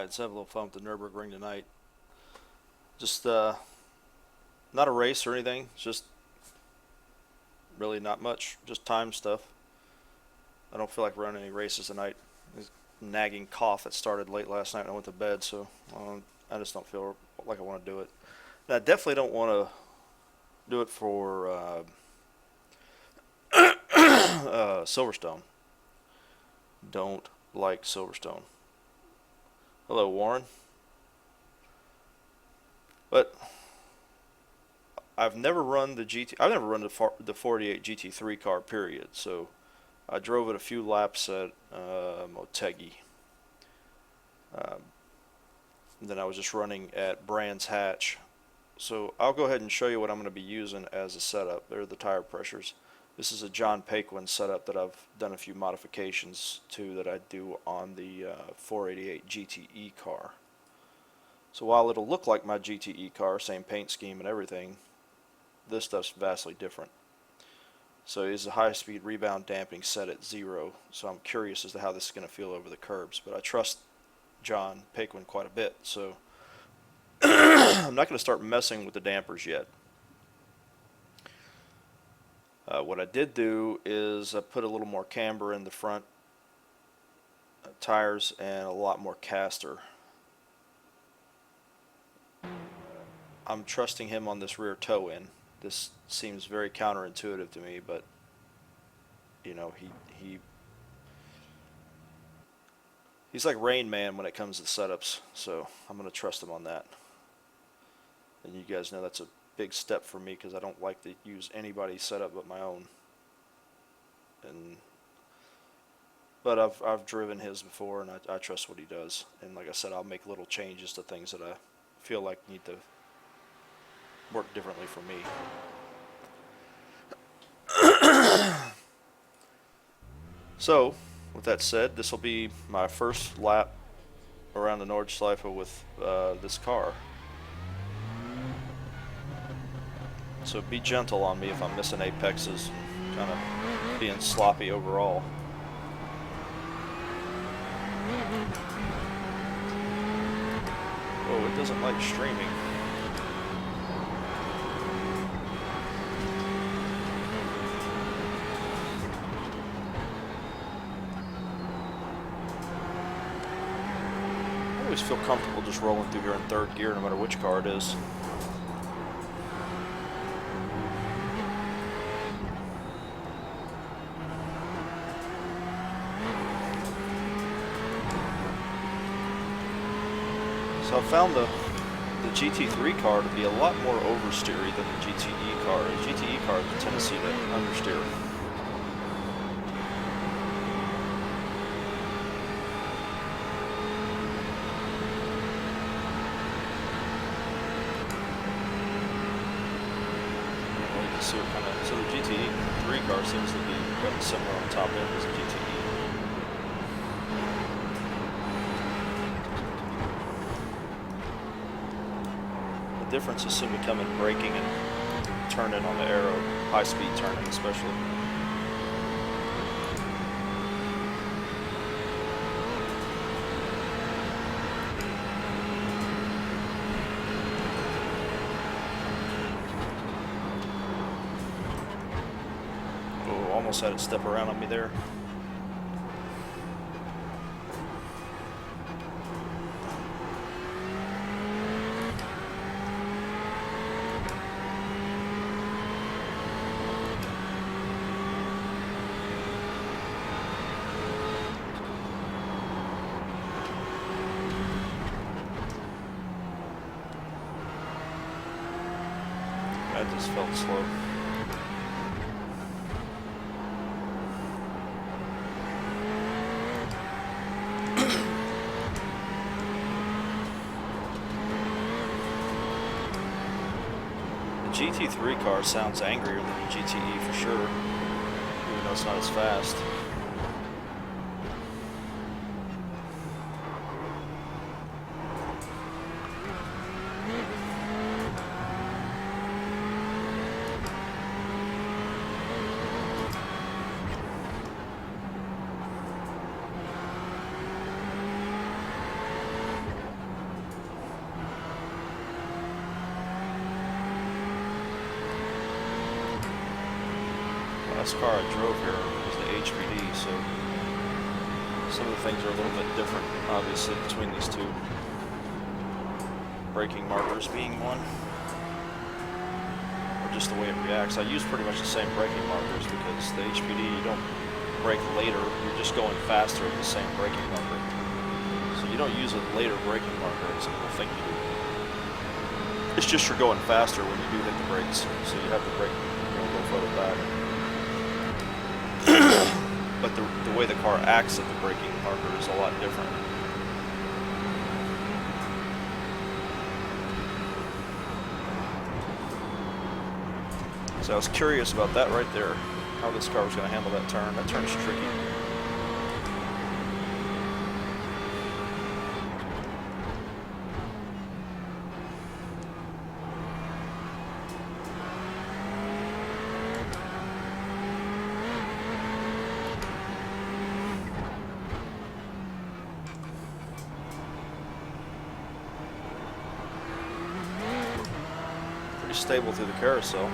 Let's have a little fun with the Nurburgring tonight. Just not a race or anything. It's just really not much. Just time stuff. I don't feel like running any races tonight. This nagging cough that started late last night when I went to bed, so I just don't feel like I want to do it. And I definitely don't want to do it for Silverstone. Don't like Silverstone. Hello, Warren. But I've never run the 48 GT3 car, period. So I drove it a few laps at Motegi. Then I was just running at Brands Hatch. So I'll go ahead and show you what I'm going to be using as a setup. They're the tire pressures. This is a John Paquin setup that I've done a few modifications to that I do on the 488 GTE car. So while it'll look like my GTE car, same paint scheme and everything, this stuff's vastly different. So it's a high-speed rebound damping set at 0, so I'm curious as to how this is going to feel over the curbs. But I trust John Paquin quite a bit, so I'm not going to start messing with the dampers yet. What I did do is I put a little more camber in the front tires and a lot more caster. I'm trusting him on this rear toe in. This seems very counterintuitive to me, but you know, he's like Rain Man when it comes to setups, so I'm going to trust him on that. And you guys know that's a big step for me because I don't like to use anybody's setup but my own. But I've driven his before, and I trust what he does. And like I said, I'll make little changes to things that I feel like need to work differently for me. So, with that said, this will be my first lap around the Nordschleife with this car. So be gentle on me if I'm missing apexes and kind of being sloppy overall. Oh, it doesn't like streaming. I always feel comfortable just rolling through here in third gear no matter which car it is. So I found the GT3 car to be a lot more oversteery than the GTE car. The GTE car has a tendency to understeer. Well, you can see what kind of, so the GTE3 car seems to be kind of similar on the top end as the GTE. The differences seem to come in braking and turning on the aero, high-speed turning especially. Oh, almost had it step around on me there. That just felt slow. The GT3 car sounds angrier than the GTE for sure, even though it's not as fast. last car I drove here was the HPD, so some of the things are a little bit different, obviously, between these two. Braking markers being one, or just the way it reacts. I use pretty much the same braking markers because the HPD, you don't brake later, you're just going faster with the same braking marker. So you don't use a later braking marker as people think you do. It's just you're going faster when you do hit the brakes, so you have to brake, you know, a little further back. But the way the car acts at the braking marker is a lot different. So I was curious about that right there, how this car was going to handle that turn. That turn is tricky. Pretty stable through the carousel.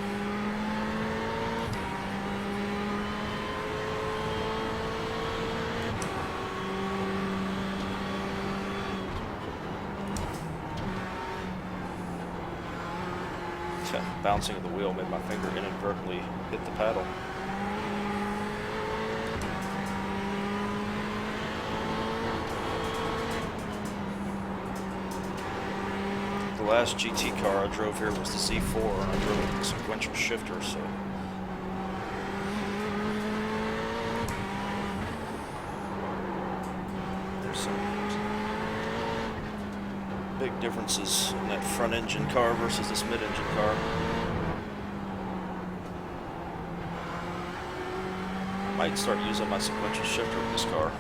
Bouncing of the wheel made my finger inadvertently hit the paddle. The last GT car I drove here was the Z4, and I drove it with a sequential shifter, so there's some big differences in that front engine car versus this mid-engine car. Might start using my sequential shifter with this car.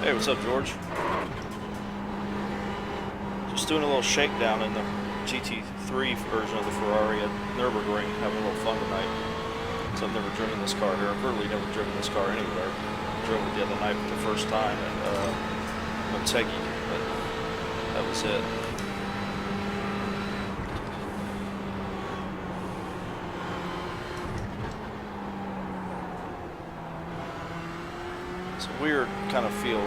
Hey, what's up, George? Just doing a little shakedown in the GT3 version of the Ferrari at Nurburgring, having a little fun tonight. So I've never driven this car here. I've really never driven this car anywhere. I drove it the other night for the first time in Motegi, but that was it. It's a weird kind of feel.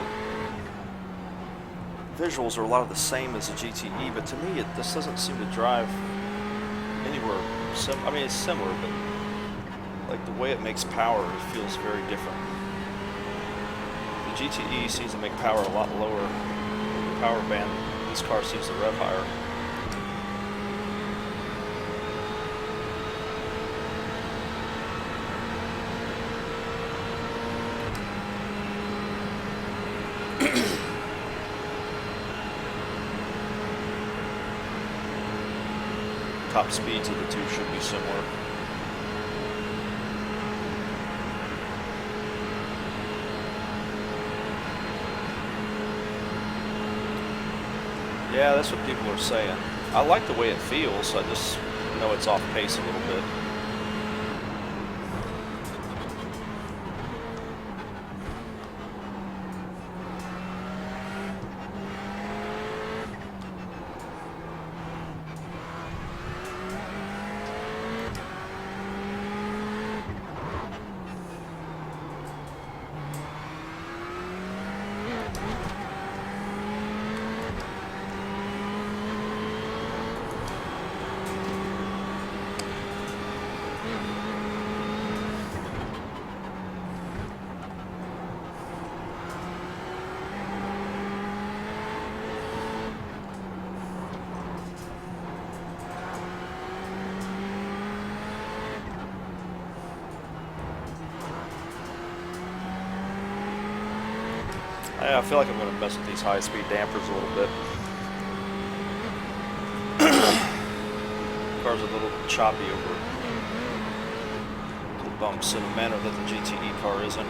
Visuals are a lot of the same as a GTE, but to me, this doesn't seem to drive anywhere. I mean, it's similar, but like the way it makes power, it feels very different. The GTE seems to make power a lot lower. The power band, this car seems to rev higher. Top speeds of the two should be similar. Yeah, that's what people are saying. I like the way it feels, I just know it's off pace a little bit. Yeah, I feel like I'm going to mess with these high-speed dampers a little bit. The car's a little choppy over the bumps in a manner that the GTE car isn't.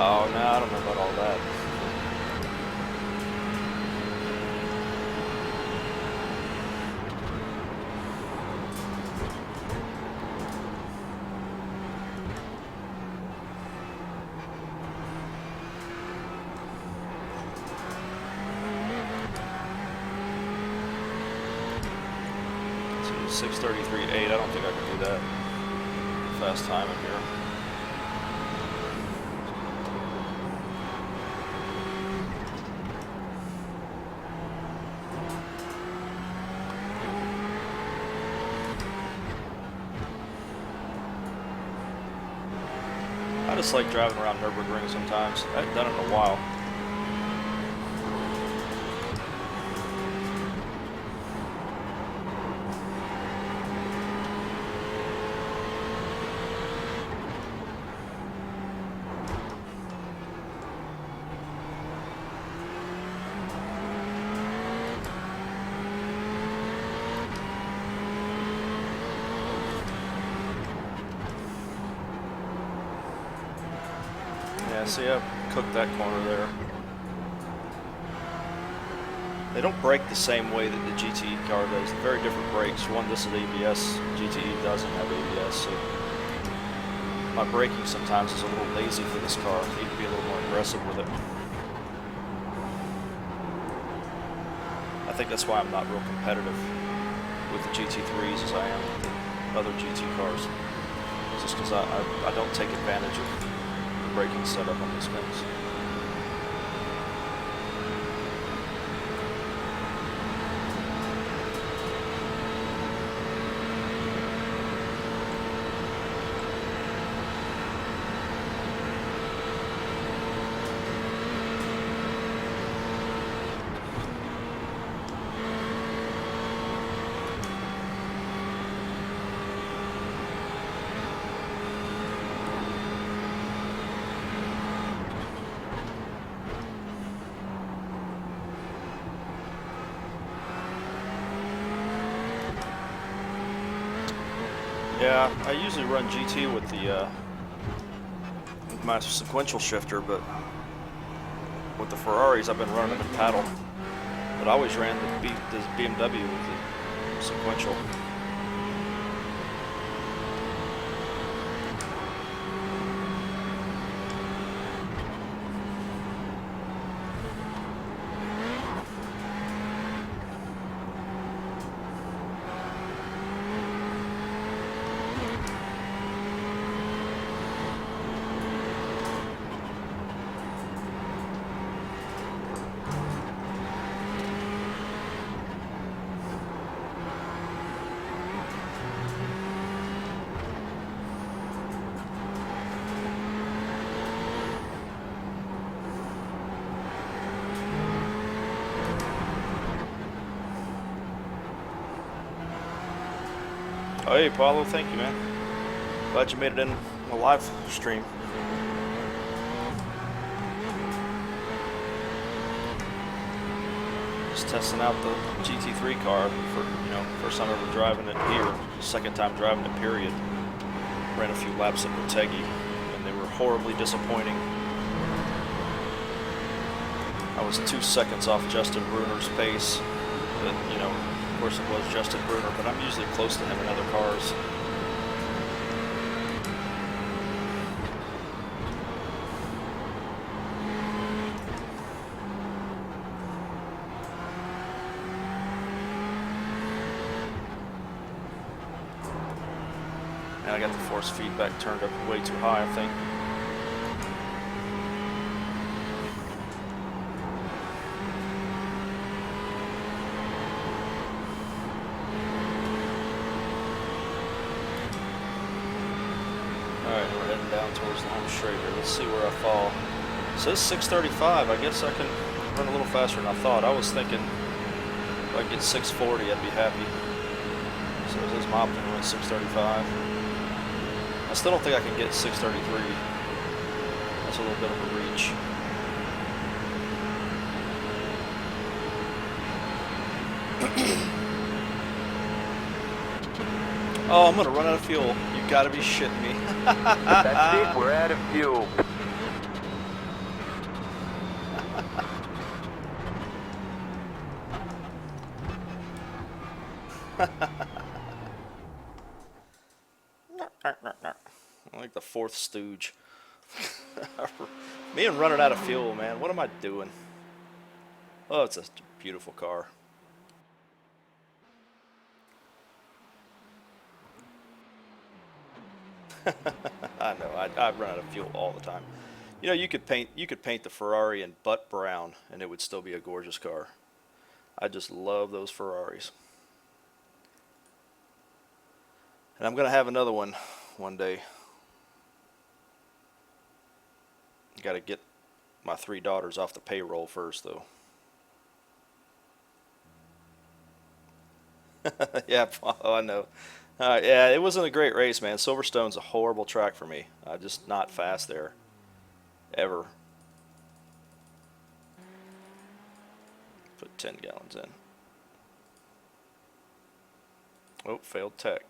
Oh, no, I don't know about all that. So 6:33.8, I don't think I can do that fast time in here. I just like driving around Nurburgring sometimes. I haven't done it in a while. Yeah, see, I cooked that corner there. They don't brake the same way that the GTE car does. They're very different brakes. One, this is ABS. GTE doesn't have ABS, so my braking sometimes is a little lazy for this car. I need to be a little more aggressive with it. I think that's why I'm not real competitive with the GT3s as I am with the other GT cars. It's just because I don't take advantage of the braking setup on these things. Yeah, I usually run GT with the with my sequential shifter, but with the Ferraris I've been running them in paddle. But I always ran the BMW with the sequential. Oh, hey, Paulo, thank you, man. Glad you made it in the live stream. Just testing out the GT3 car for, first time ever driving it here, second time driving it, period. Ran a few laps at Motegi, and they were horribly disappointing. I was 2 seconds off Justin Bruner's pace, but, of course it was Justin Bruner, but I'm usually close to him in other cars. And I got the force feedback turned up way too high, I think. Alright, we're heading down towards the home straight here. Let's see where I fall. It says 635. I guess I can run a little faster than I thought. I was thinking if I get 640, I'd be happy. So this is my opinion at 635. I still don't think I can get 633. That's a little bit of a reach. Oh, I'm gonna run out of fuel. You gotta be shitting me. That's it, we're out of fuel. Like the fourth stooge. Me and running out of fuel, man. What am I doing? Oh, it's a beautiful car. I know. I run out of fuel all the time. You know, you could paint the Ferrari in butt brown, and it would still be a gorgeous car. I just love those Ferraris. And I'm gonna have another one day. Got to get my 3 daughters off the payroll first, though. Yeah, oh, I know. Yeah, it wasn't a great race, man. Silverstone's a horrible track for me. Just not fast there, ever. Put 10 gallons in. Oh, failed tech.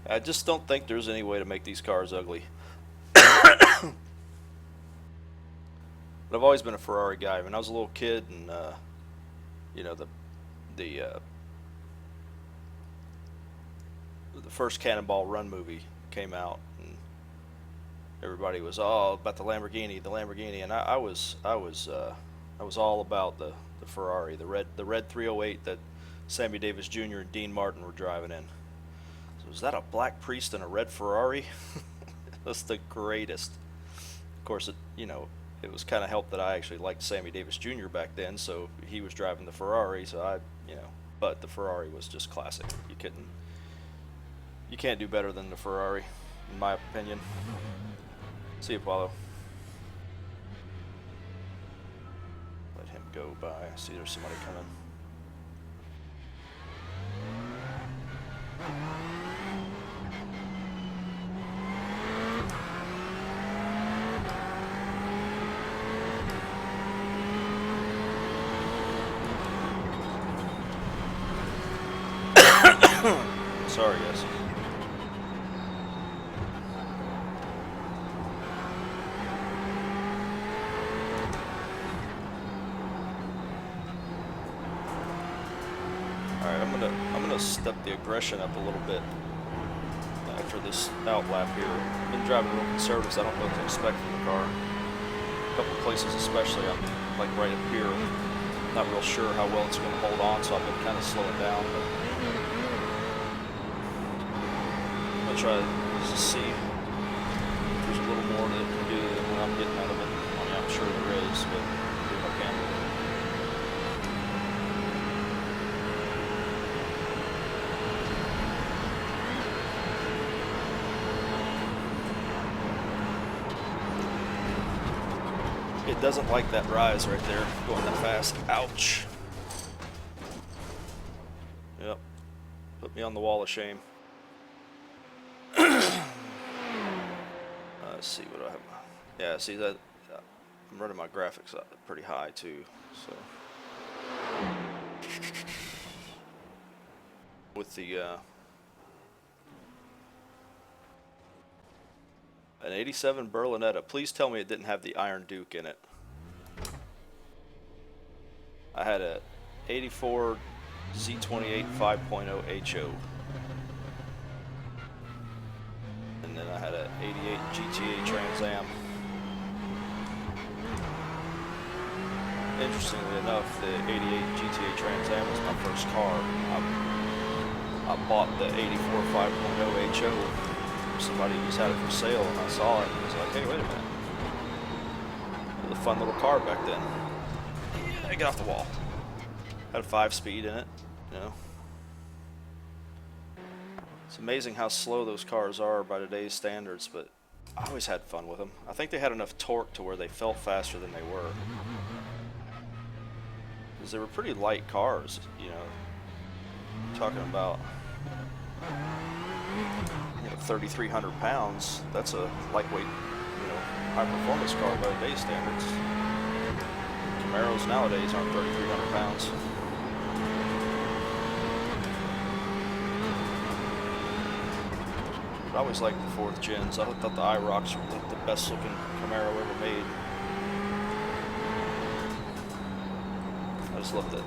I just don't think there's any way to make these cars ugly. But I've always been a Ferrari guy. When I was a little kid, and you know, the first Cannonball Run movie came out, and everybody was all about the Lamborghini, and I was all about the Ferrari, the red 308 that Sammy Davis Jr. and Dean Martin were driving in. So was that a black priest in a red Ferrari? That's the greatest. Of course, it was kind of helped that I actually liked Sammy Davis Jr. back then, so he was driving the Ferrari, so but the Ferrari was just classic. You can't do better than the Ferrari, in my opinion. See you, Paulo. Let him go by. I see there's somebody coming. Sorry, guys. Alright, I'm gonna step the aggression up a little bit after this outlap here. I've been driving real conservative, so I don't know what to expect from the car. A couple places especially, I'm like right up here. Not real sure how well it's gonna hold on, so I've been kind of slowing down. But I'm gonna try to see if there's a little more that it can do than what I'm getting out of it. I mean, I'm sure there is, but I'll do what I can. It doesn't like that rise right there, going that fast. Ouch. Yep. Put me on the wall of shame. Let's see what I have. Yeah, see that? I'm running my graphics up pretty high too. So with the an 87 Berlinetta. Please tell me it didn't have the Iron Duke in it. I had a 84 Z28 5.0 HO. And then I had a 88 GTA Trans Am. Interestingly enough, the 88 GTA Trans Am was my first car. I bought the 84 5.0 HO. Somebody just had it for sale, and I saw it, and I was like, hey, wait a minute. It was a fun little car back then. Yeah, get off the wall. Had a 5-speed in it, you know. It's amazing how slow those cars are by today's standards, but I always had fun with them. I think they had enough torque to where they felt faster than they were. Because they were pretty light cars, you know. Talking about 3,300 pounds, that's a lightweight, high performance car by today's standards. Camaros nowadays aren't 3,300 pounds. I always liked the 4th gens. I thought the iRocks were the best looking Camaro ever made. I just loved that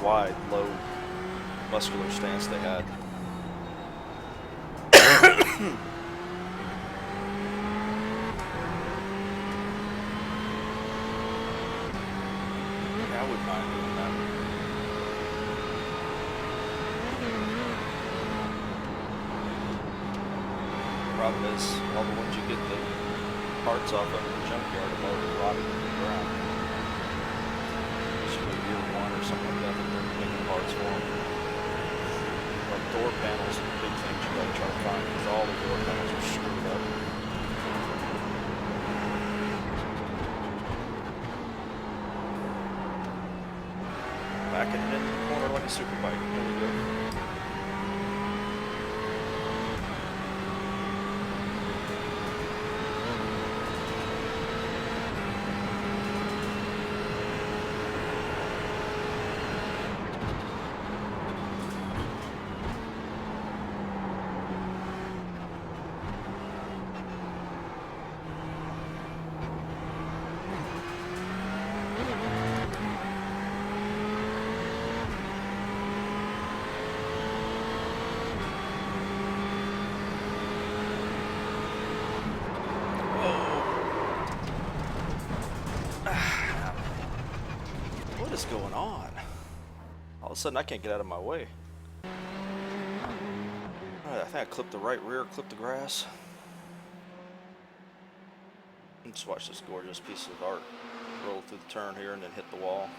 wide, low, muscular stance they had. Yeah, I wouldn't mind doing that. Problem is, all the ones you get the parts off of in the junkyard are already rotted in the ground. Should be year 1 or something like that they're making parts for them. Like door panels are the big things you gotta try to find because all the door panels are screwed up. Backing it in the corner like a super bike. There we go. What is going on? All of a sudden I can't get out of my way. Alright, I think I clipped the right rear, clipped the grass. And just watch this gorgeous piece of art roll through the turn here and then hit the wall.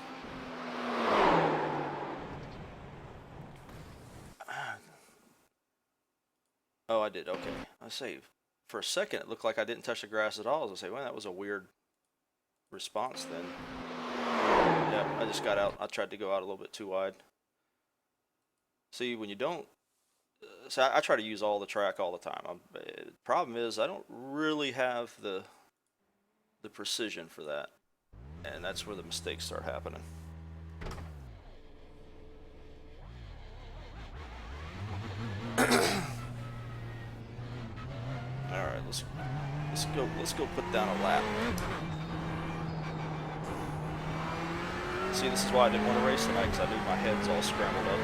Oh, I did, okay. I say, for a second it looked like I didn't touch the grass at all. I was gonna say, well, that was a weird response then. Yeah, I just got out. I tried to go out a little bit too wide. See, when you don't... So I try to use all the track all the time. The problem is I don't really have the precision for that. And that's where the mistakes start happening. Alright, let's go put down a lap. See, this is why I didn't want to race tonight, because I knew my head's all scrambled up.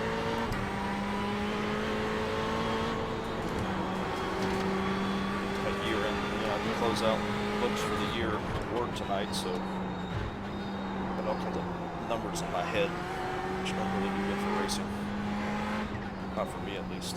But year end, you know, I can close out books for the year at work tonight, so I got all kinds of numbers in my head, which don't really do good for racing. Not for me, at least.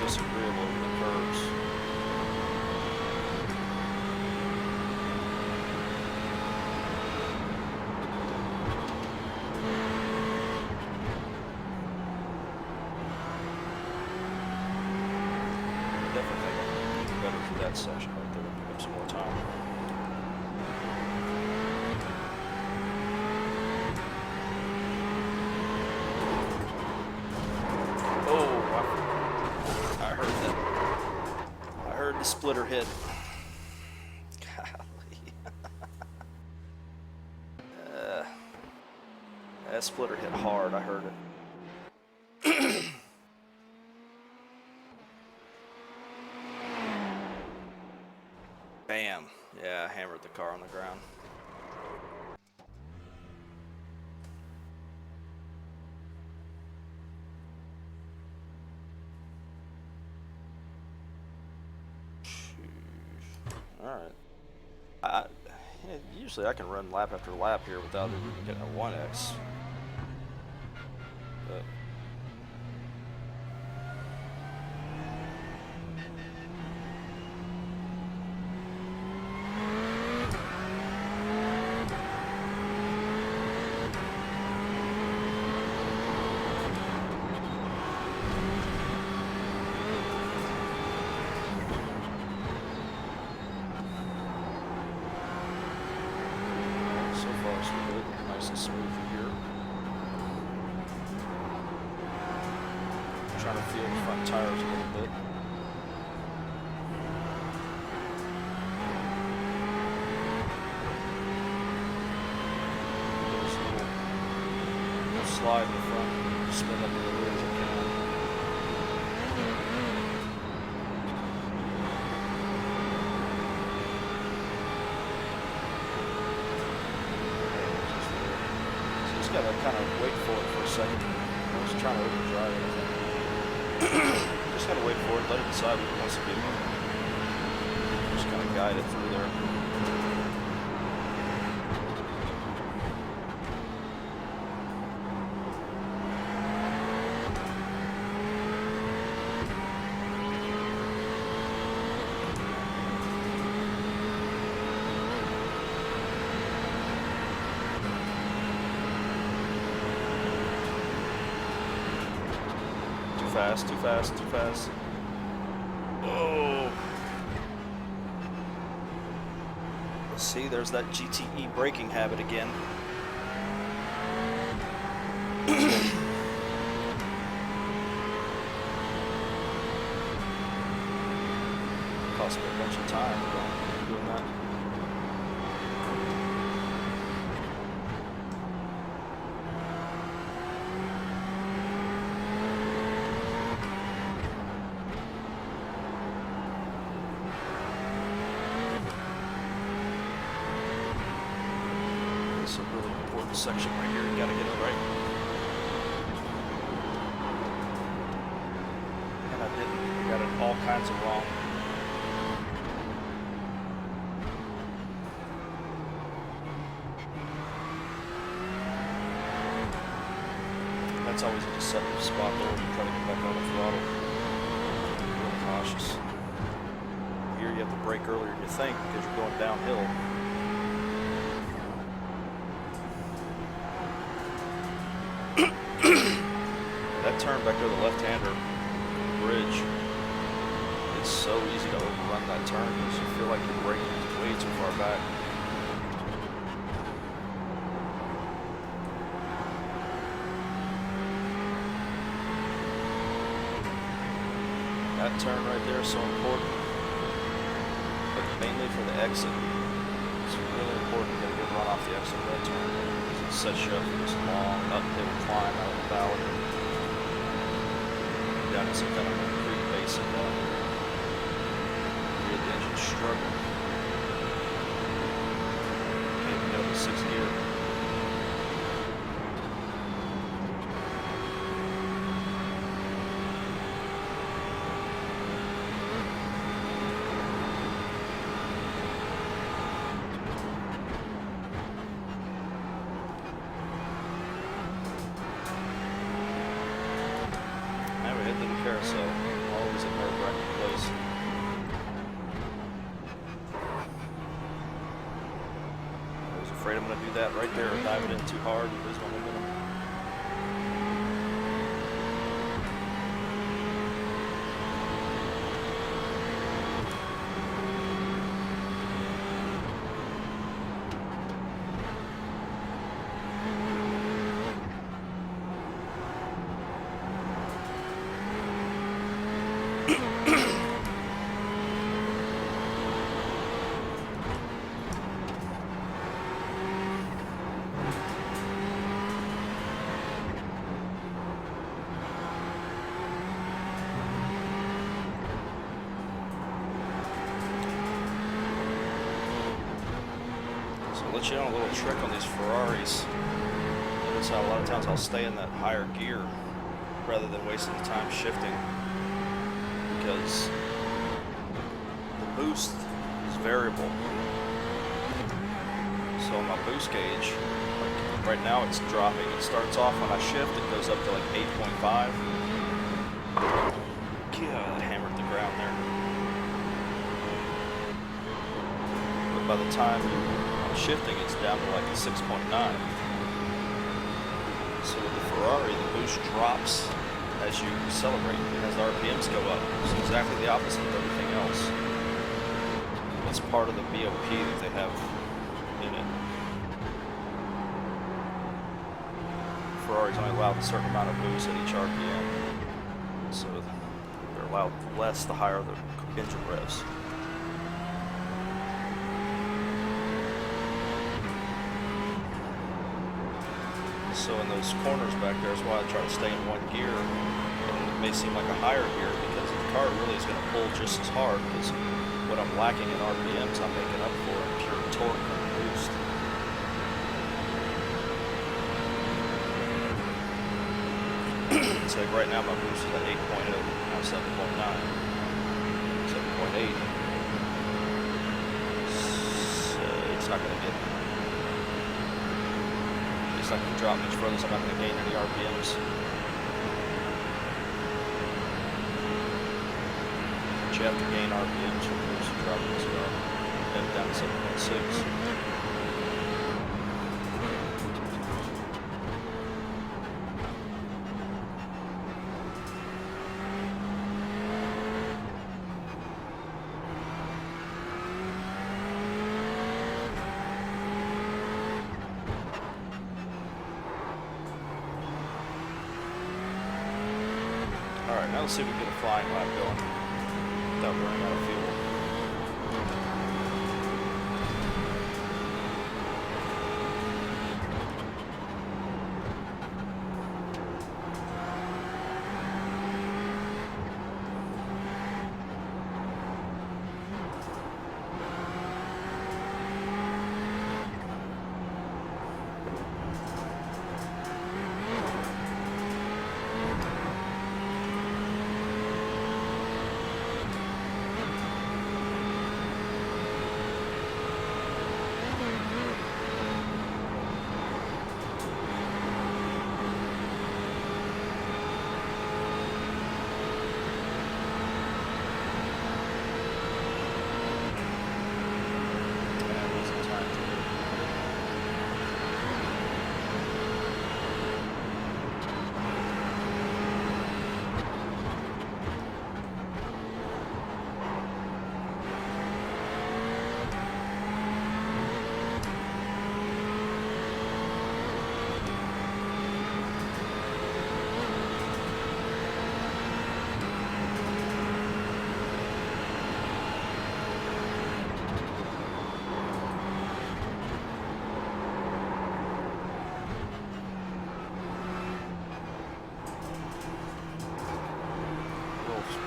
Disagreeable with the curves. Definitely think I'm do better for that section right there. Pick up some more time. Splitter hit. Golly. That splitter hit hard. I heard it. the car on the ground. Alright. Usually I can run lap after lap here without even getting a 1x. But nice and smooth here. Trying to feel the front tires a little bit. There's a little slide in the front, spin up in the rear as I can. Gotta kind of wait for it for a second. I was trying to overdrive it, I think. Just gotta wait for it, let it decide what it wants to do. Just kind of guide it through there. Fast, too fast, too fast. Oh. See, there's that GTE braking habit again. Cost me a bunch of time doing that. It's a really important section right here. You gotta get it right. And I didn't. I got it all kinds of wrong. That's always a deceptive spot there when you try to get back on the throttle. Be real cautious. Here you have to brake earlier than you think because you're going downhill. That turn back to the left-hander bridge, it's so easy to overrun that turn because you feel like you're braking way too far back. That turn right there is so important, but mainly for the exit. It's really important to get a good run off the exit of that turn because it sets you up for this long uphill climb out of the valley. Down in some kind of a creek basin down here. Hear the engine struggling. Can't even get up to 6th gear. Carousel, always a nerve-wracking place. I was afraid I'm going to do that right there, dive it in too hard and lose my momentum. let you know a little trick on these Ferraris. Notice how a lot of times I'll stay in that higher gear rather than wasting the time shifting, because the boost is variable. So on my boost gauge, like right now it's dropping. It starts off when I shift, it goes up to like 8.5. Yeah, I hammered the ground there. But by the time I'm shifting, it's down to like a 6.9. So with the Ferrari, the boost drops as you accelerate, as the RPMs go up. It's exactly the opposite of everything else. It's part of the BOP that they have in it. Ferrari's only allowed a certain amount of boost at each RPM. So they're allowed less the higher the engine revs. So in those corners back there is why I try to stay in one gear. And it may seem like a higher gear because the car really is going to pull just as hard, because what I'm lacking in RPMs I'm making up for in pure torque and boost. So like right now my boost is at 8.0, now 7.9, 7.8. So it's not going to get... It's not going to drop much further, so I'm not going to gain any RPMs. But you have to gain RPMs from boost and drop as well. Head down to 7.6. Alright, now let's see if we can get a flying lap going without running out of fuel.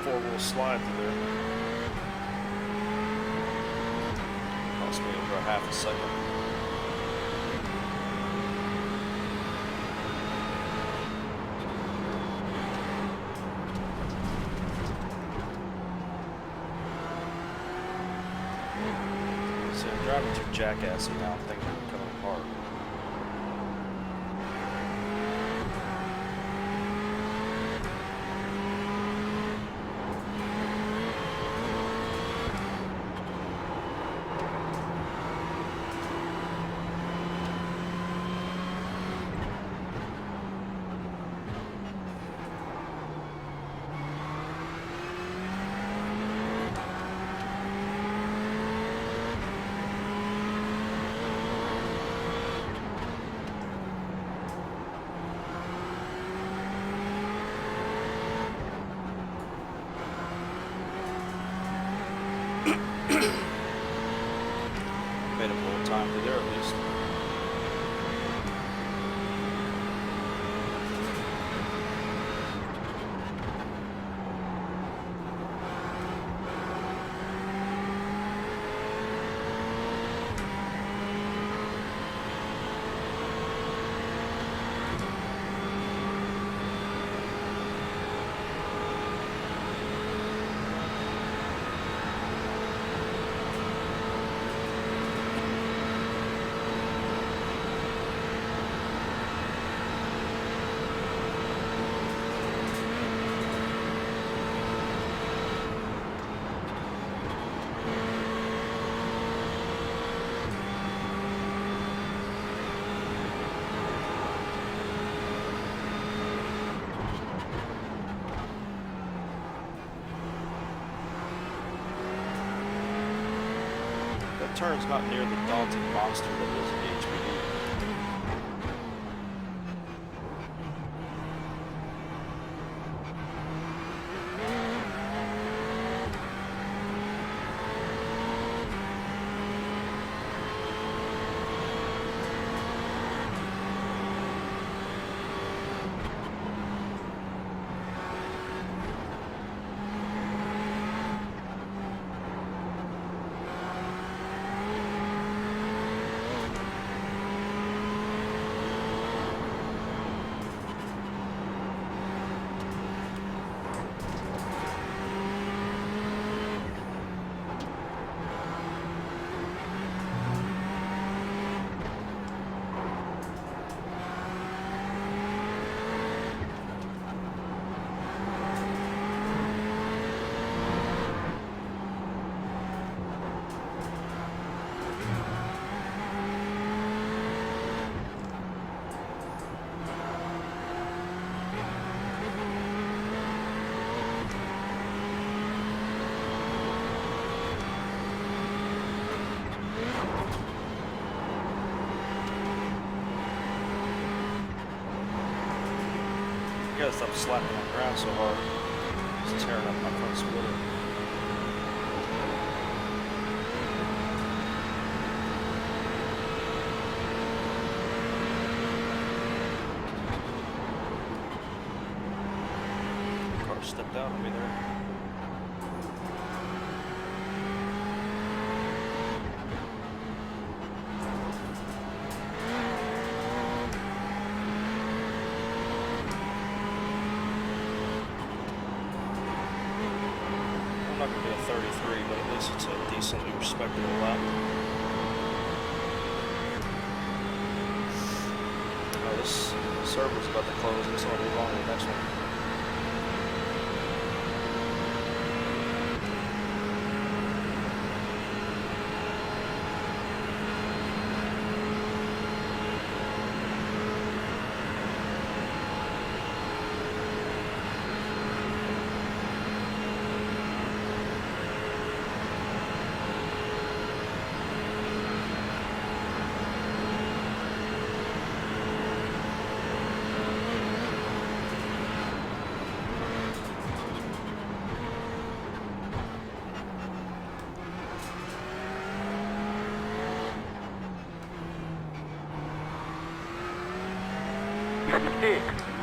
Four-wheel slide through there. Cost me over a half a second. So I'm driving too jackassy now. Things are coming apart. turn's not near the daunting monster that is the HPD. I gotta stop slapping on the ground so hard. It's tearing up my front splitter. Car stepped out on me there. I'm not going to do a 33, but at least it's a decently respectable lap. Oh, this server's about to close, and so I'll move on to the next one.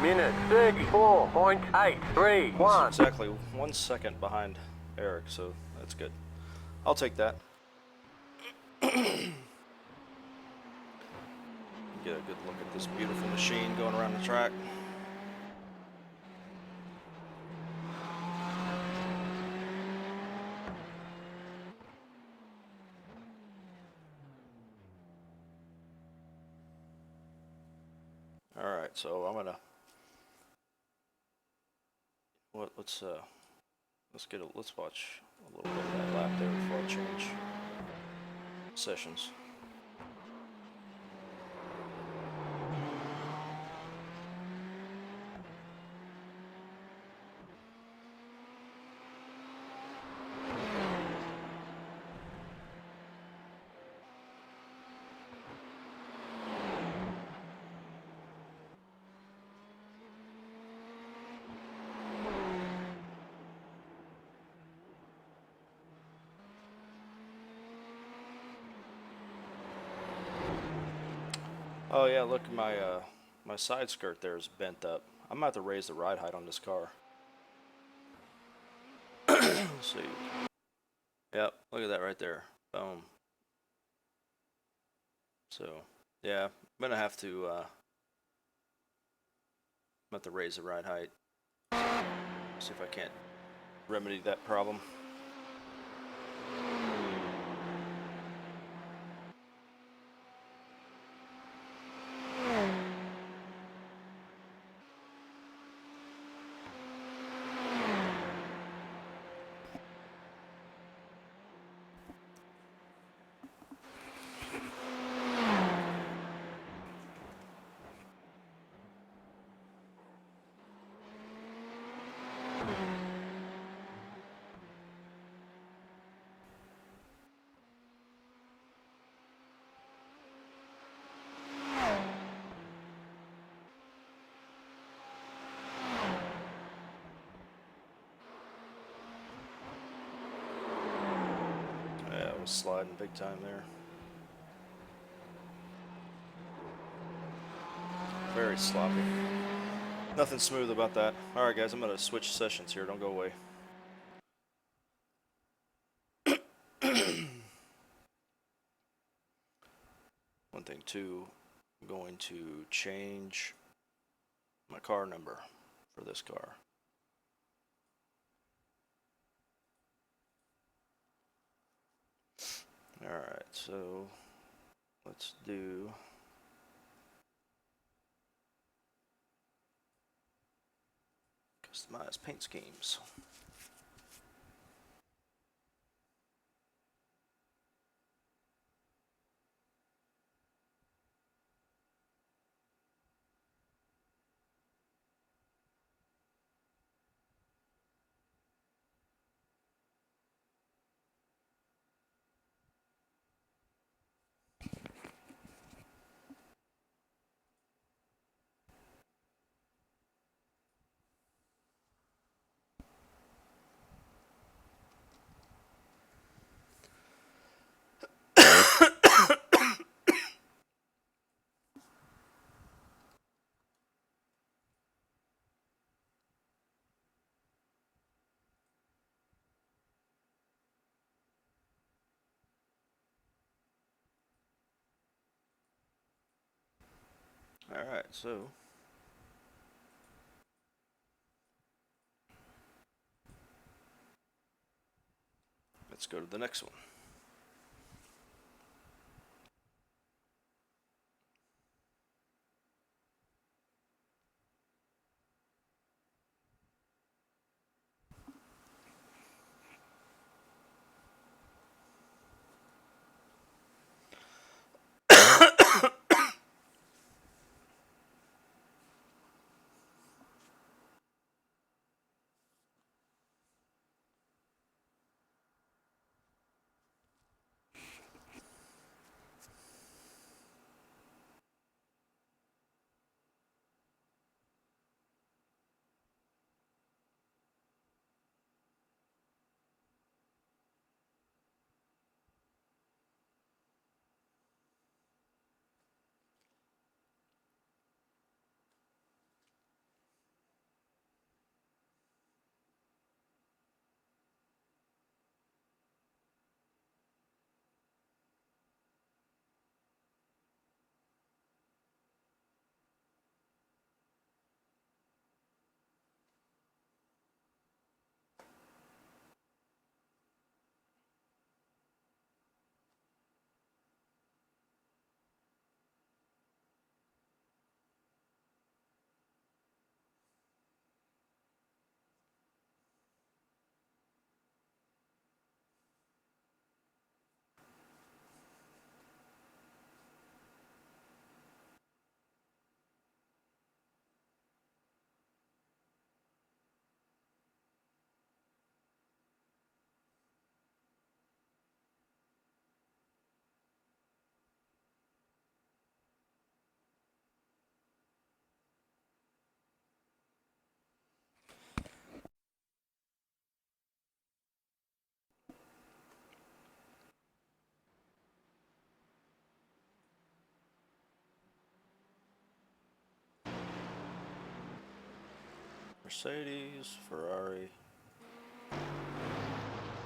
Minute 34.831. Exactly 1 second behind Eric, so that's good. I'll take that. Get a good look at this beautiful machine going around the track. All right, so I'm gonna let's watch a little bit of that lap there before I change sessions. Oh yeah, look, my side skirt there is bent up. I'm gonna have to raise the ride height on this car. Let's see. Yep, look at that right there. Boom. So yeah, I'm gonna have to raise the ride height. See if I can't remedy that problem. was sliding big time there. Very sloppy. Nothing smooth about that. Alright guys, I'm going to switch sessions here. Don't go away. One thing too, I'm going to change my car number for this car. Alright, so let's do customize paint schemes. Alright, so let's go to the next one. Mercedes, Ferrari,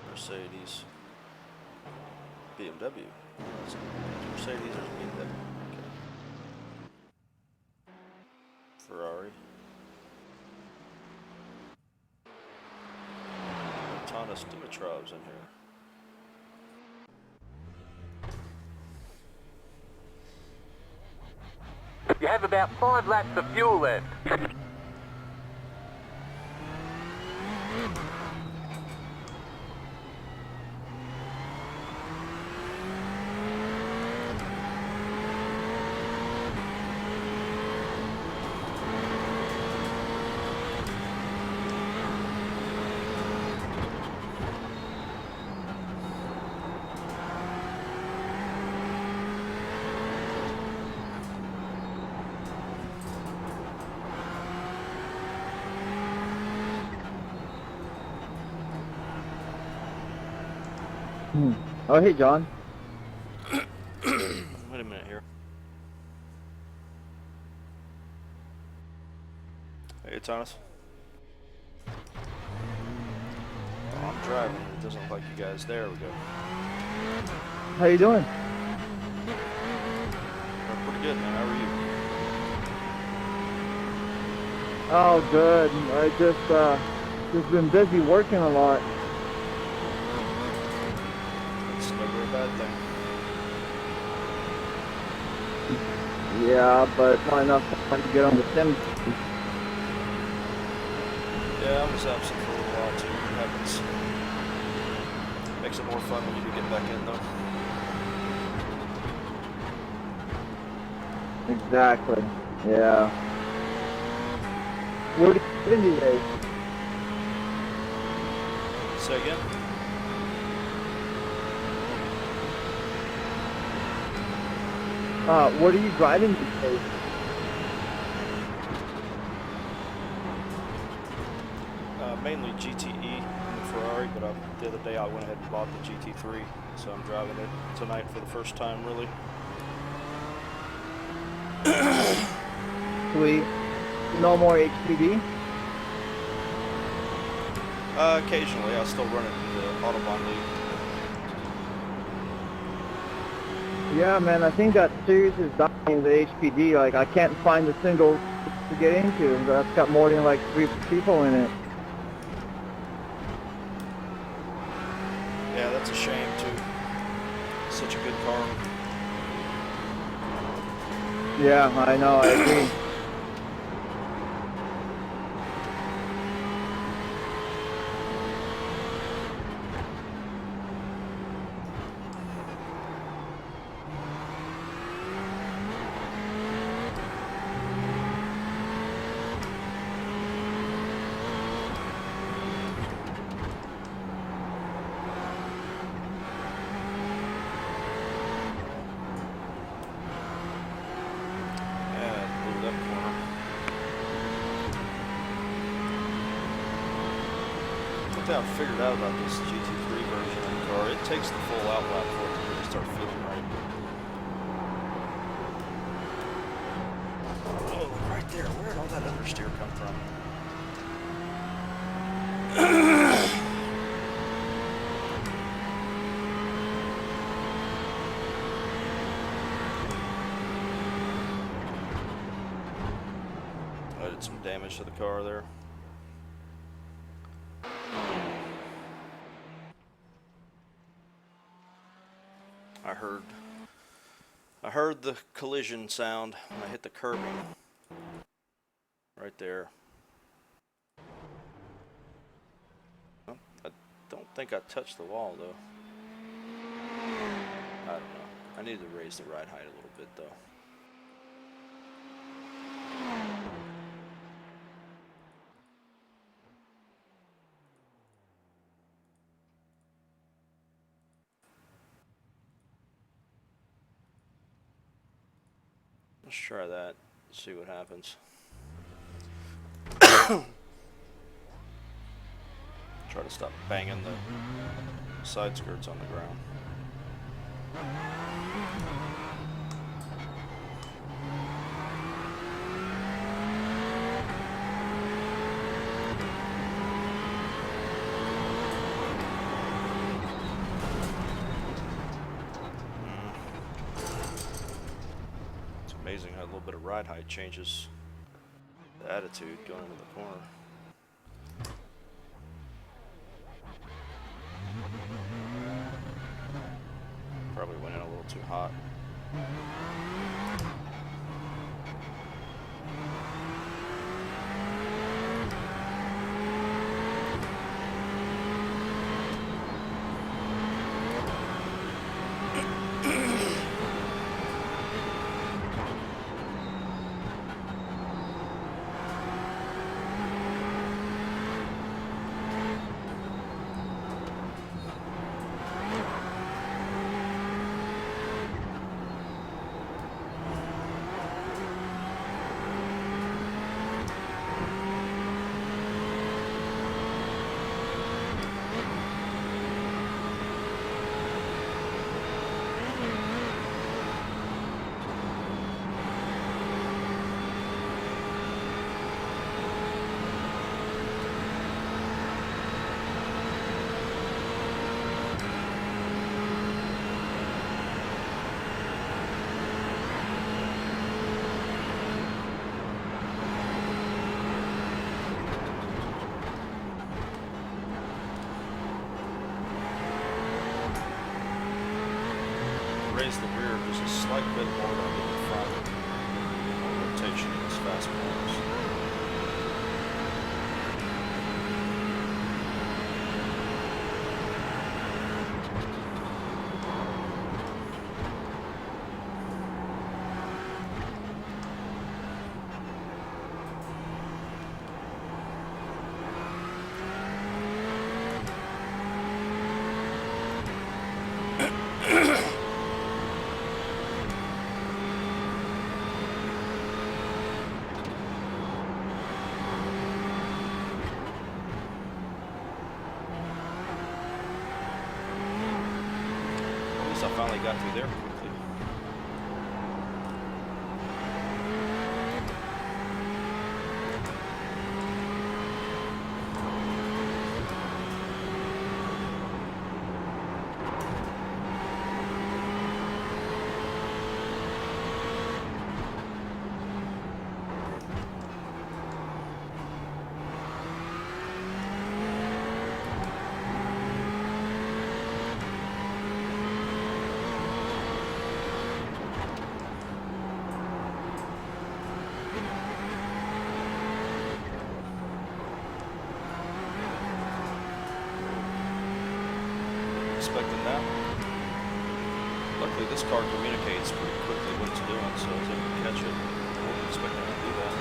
Mercedes, BMW. Mercedes or BMW. Okay. Ferrari. Thomas Dimitrov's in here. You have about 5 laps of fuel left. Oh, hey, John. Wait a minute here. Hey, Thomas. Oh, I'm driving. It doesn't look like you guys. There we go. How you doing? Oh, pretty good, man. How are you? Oh, good. I just been busy working a lot. It's never a bad thing. Yeah, but it's not enough time to get on the sim. Yeah, I was absent for a little while too. It happens. Makes it more fun when you do get back in, though. Exactly. Yeah. Where do you get in these days? Say again? What are you driving these days? Mainly GTE and Ferrari, but the other day I went ahead and bought the GT3, so I'm driving it tonight for the first time, really. Sweet. No more HPD? Occasionally, I still run it in the Autobahn League. Yeah, man, I think that series is dying, the HPD. Like, I can't find a single to get into that's got more than like 3 people in it. Yeah, that's a shame, too. Such a good car. Yeah, I know, I agree. I've figured out about this GT3 version of the car. It takes the full outlap for it to really start feeling right. Oh, right there. Where did all that understeer come from? I did some damage to the car there. I heard the collision sound when I hit the curbing. Right there. Well, I don't think I touched the wall though. I don't know. I need to raise the ride height a little bit though. Let's try that, see what happens. Try to stop banging the side skirts on the ground. Amazing how a little bit of ride height changes the attitude going into the corner. Probably went in a little too hot. raise the rear just a slight bit more than I did the front. More rotation in these fast corners. I finally got through there quickly. Expecting that. Luckily this car communicates pretty quickly what it's doing, so I was able to catch it. I wasn't expecting it to do that.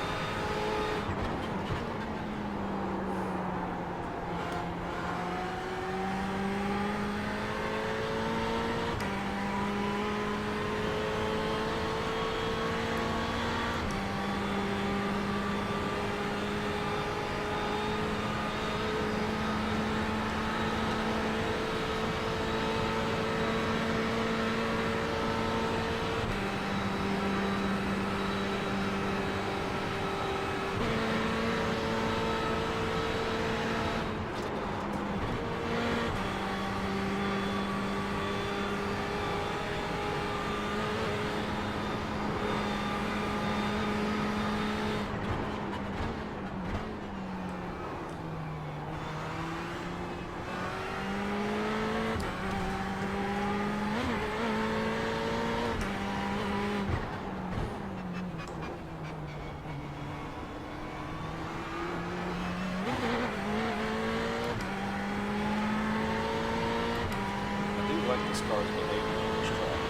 This car's behaving on this track.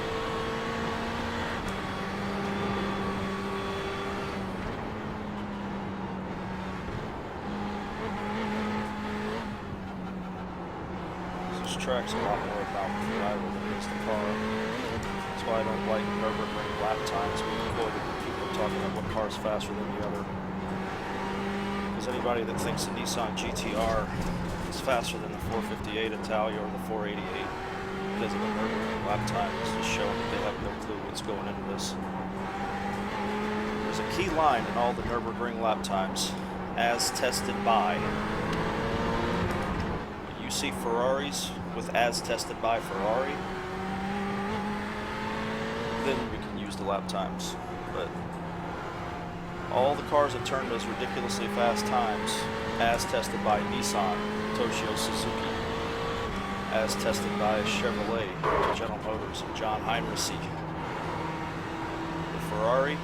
This track's a lot more about the driver than it is the car. That's why I don't like Nurburgring lap times being quoted when people are talking about what car's faster than the other. Because anybody that thinks the Nissan GTR is faster than the 458 Italia or the 488 because of the Nurburgring lap time is just showing that they have no clue what's going into this. There's a key line in all the Nurburgring lap times, as tested by. You see Ferraris with as tested by Ferrari, then we can use the lap times. But all the cars that turn those ridiculously fast times, as tested by Nissan, Toshio Suzuki, as tested by Chevrolet, General Motors, and John Heinrichs. The Ferrari,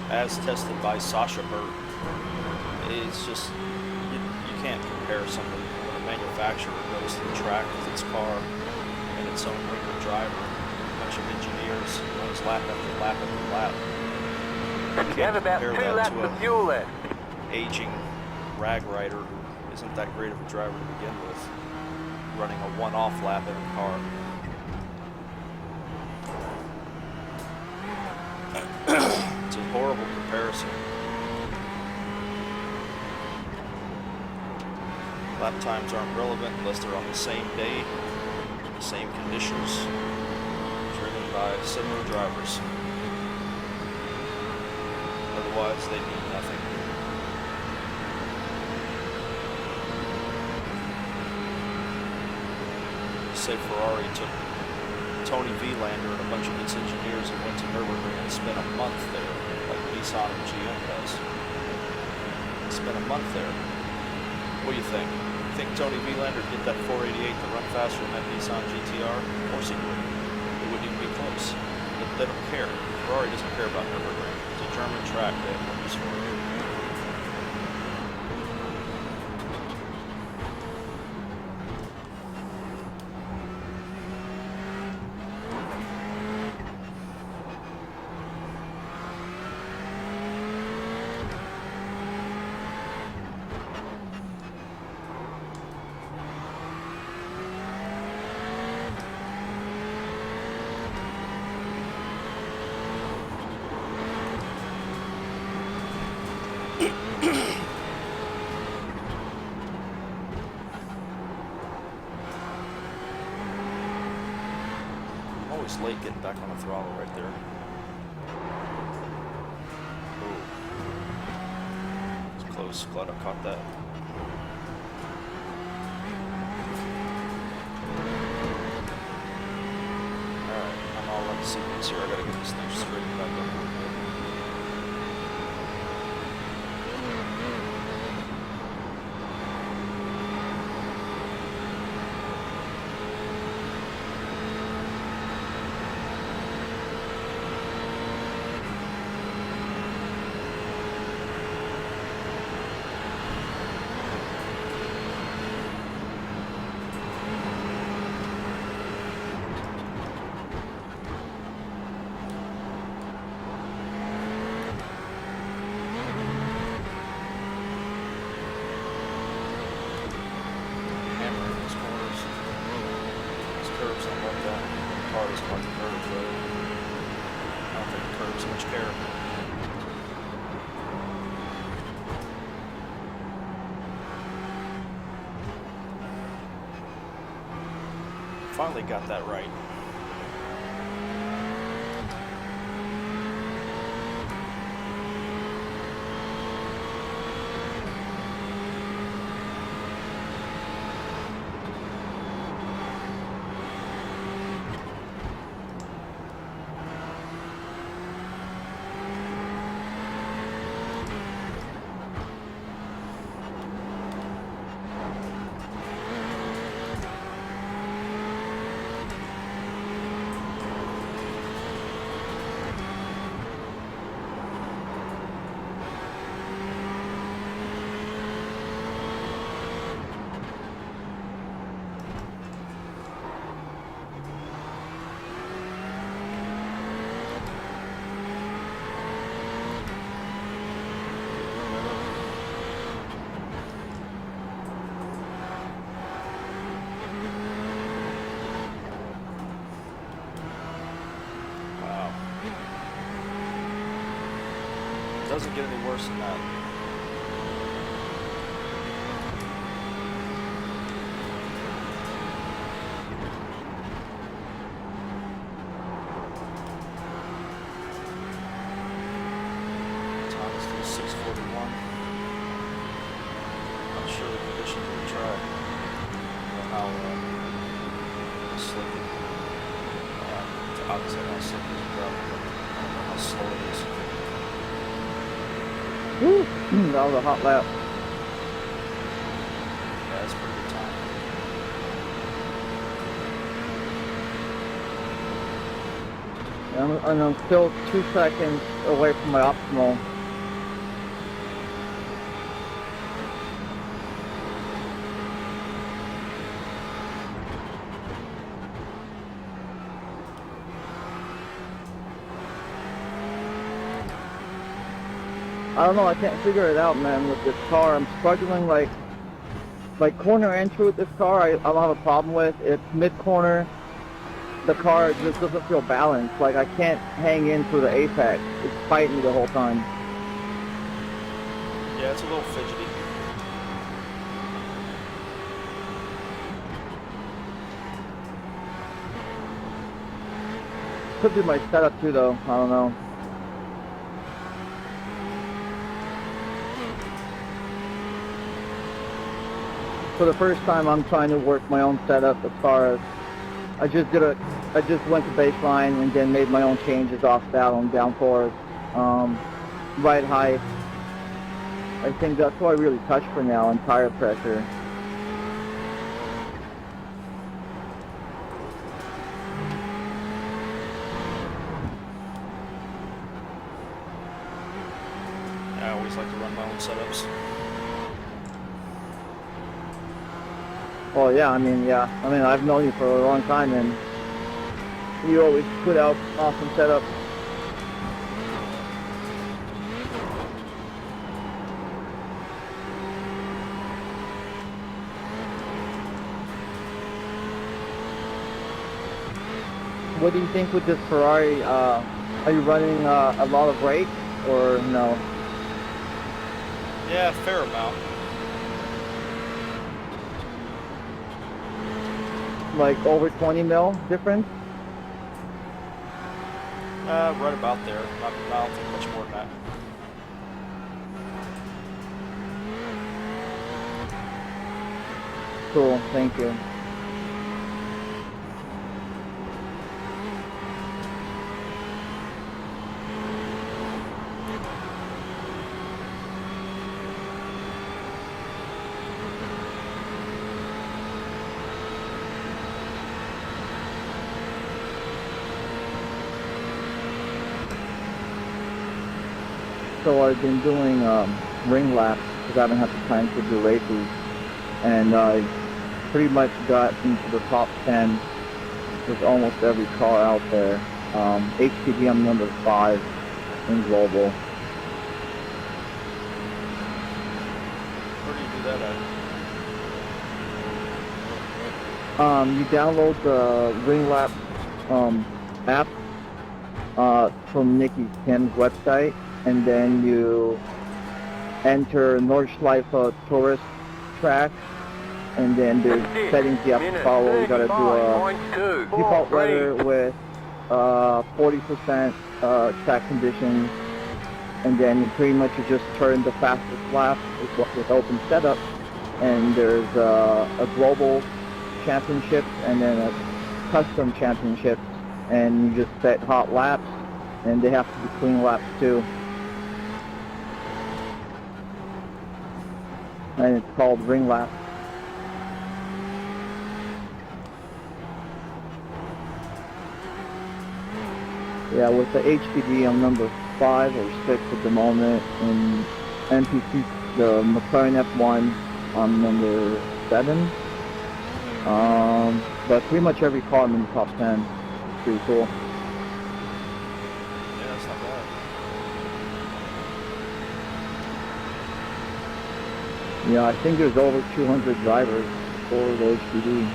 as tested by Sasha Bird. It's just, you can't compare somebody when a manufacturer goes to the track with its car and its own regular driver, a bunch of engineers, runs lap after lap after lap. You have about 2 laps of fuel left. Aging rag rider who isn't that great of a driver to begin with, running a one-off lap in a car. It's a horrible comparison. Lap times aren't relevant unless they're on the same day, the same conditions, driven by similar drivers. Otherwise, they mean nothing. Say Ferrari took Tony Vilander and a bunch of its engineers and went to Nurburgring and spent a month there, like Nissan and GM does. Spent a month there. What do you think? You think Tony Vilander would get that 488 to run faster than that Nissan GTR? Of course he would. It wouldn't even be close. they don't care. Ferrari doesn't care about Nurburgring. It's a German track. They have no use for it. Always late getting back on the throttle right there. Ooh. It's close. Glad I caught that. Alright, I'm all up to sequence here. I gotta get this thing straightened back up a little bit. Finally got that right. Doesn't get any worse than that. Time is still 6:41. Not sure the conditions of the track or how slick it. Obviously how slick it is driving, but I don't know how slow it is. Woo! That was a hot lap. Yeah, that's a pretty good time. And I'm still 2 seconds away from my optimal. I don't know, I can't figure it out, man, with this car. I'm struggling, like corner entry with this car, I don't have a problem with. It's mid-corner, the car just doesn't feel balanced. Like, I can't hang in through the apex. It's fighting me the whole time. Yeah, it's a little fidgety. Could be my setup too, though. I don't know. For the first time, I'm trying to work my own setup as far as I just went to baseline and then made my own changes off that on downforce, ride height. I think that's what I really touch for now, and tire pressure. always like to run my own setups. Oh yeah, I mean, I've known you for a long time, and you always put out awesome setups. What do you think with this Ferrari? Are you running a lot of brakes or no? Yeah, fair amount. Like over 20 mil difference? Right about there. I don't think much more than that. Cool, thank you. So I've been doing ring laps because I haven't had the time to do races, and I pretty much got into the top 10 with almost every car out there. HPD, I'm number 5 in global. Where do you do that at? You download the ring lap app from Nikki Kim's website, and then you enter Nordschleife tourist track, and then there's settings you have to follow. You gotta do a default weather with 40% track conditions, and then you pretty much just turn the fastest lap with open setup, and there's a global championship and then a custom championship, and you just set hot laps, and they have to be clean laps too. And it's called ring lap. Yeah, with the HPD, I'm number 5 or 6 at the moment. In NPC, the McLaren F1, I'm number 7. But pretty much every car I'm in the top 10. It's pretty cool. Yeah, that's not bad. Yeah, I think there's over 200 drivers for the HPD.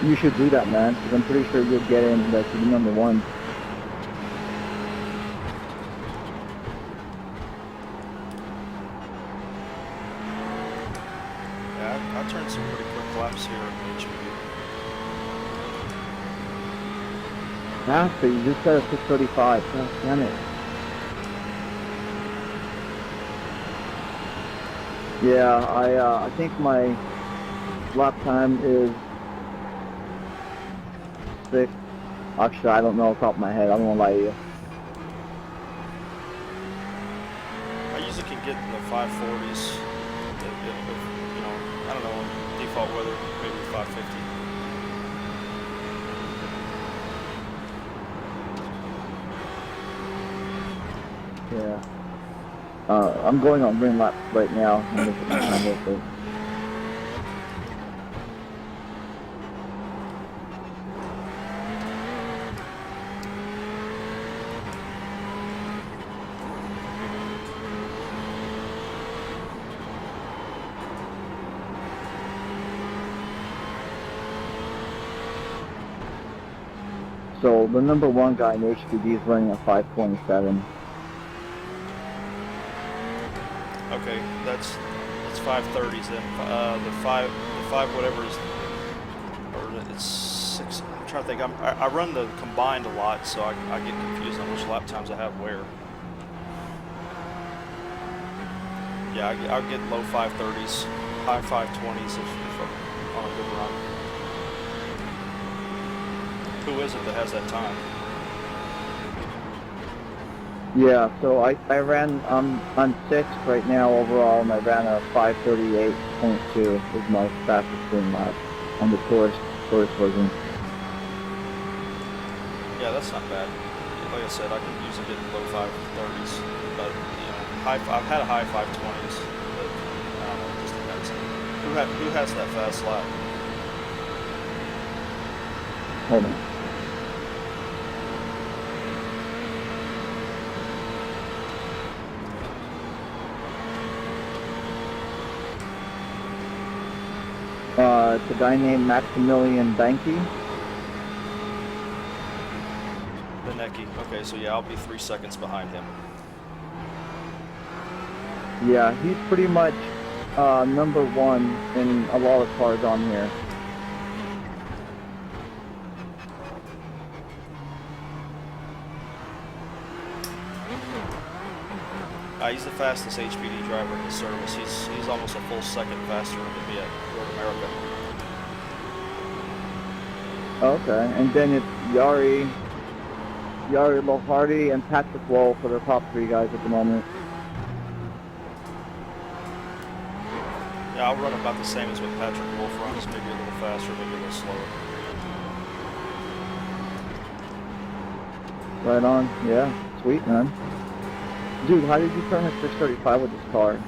You should do that, man, because I'm pretty sure you'll get in to be number 1. Yeah, I turned some pretty quick laps here at HPD. After you just got a 635. God damn it. Yeah, I think my lap time is 6. Actually, I don't know off the top of my head. I don't want to lie to you. I usually can get in the 540s. If, you know, I don't know, default weather, maybe 550. Yeah. I'm going on ring laps right now. I'm looking at my time with it. So the number 1 guy in HPD is running a 527. Okay, that's 530s then. The five whatever is, or it's 6. I'm trying to think. I run the combined a lot, so I get confused on which lap times I have where. Yeah, I'll get low 530s, high 520s if I'm on a good run. Who is it that has that time? Yeah, so I ran, I'm 6th right now overall, and I ran a 538.2 was my fastest ring lap on the tourist version. Yeah, that's not bad. Like I said, I can usually get low 530s, but you know, I've had a high 520s, but I don't know, it just depends. Who has that fast lap? Hold on. It's a guy named Maximilian Banky. Benecki. Okay, so yeah, I'll be 3 seconds behind him. Yeah, he's pretty much number one in a lot of cars on here. He's the fastest HPD driver in the service. He's almost a full second faster than me at Road America. Okay, and then it's Yari Lohardy, and Patrick Wolf for the top three guys at the moment. Yeah, I'll run about the same as what Patrick Wolf runs, maybe a little faster, maybe a little slower. Right on, yeah, sweet man. Dude, how did you turn a 635 with this car?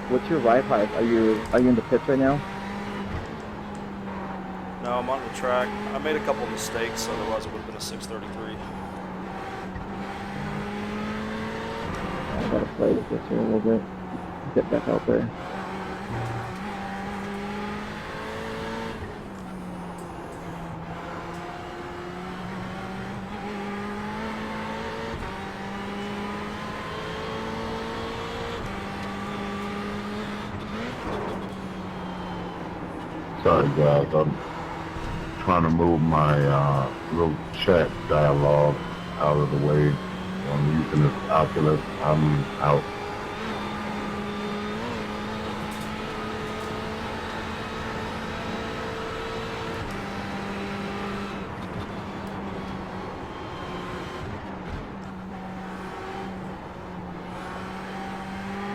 What's your ride height? Are you in the pits right now? No, I'm on the track. I made a couple of mistakes, otherwise it would have been a 633. I gotta play with this here a little bit. Get back out there. Sorry guys, I'm trying to move my little chat dialogue out of the way. I'm using this Oculus. I'm out.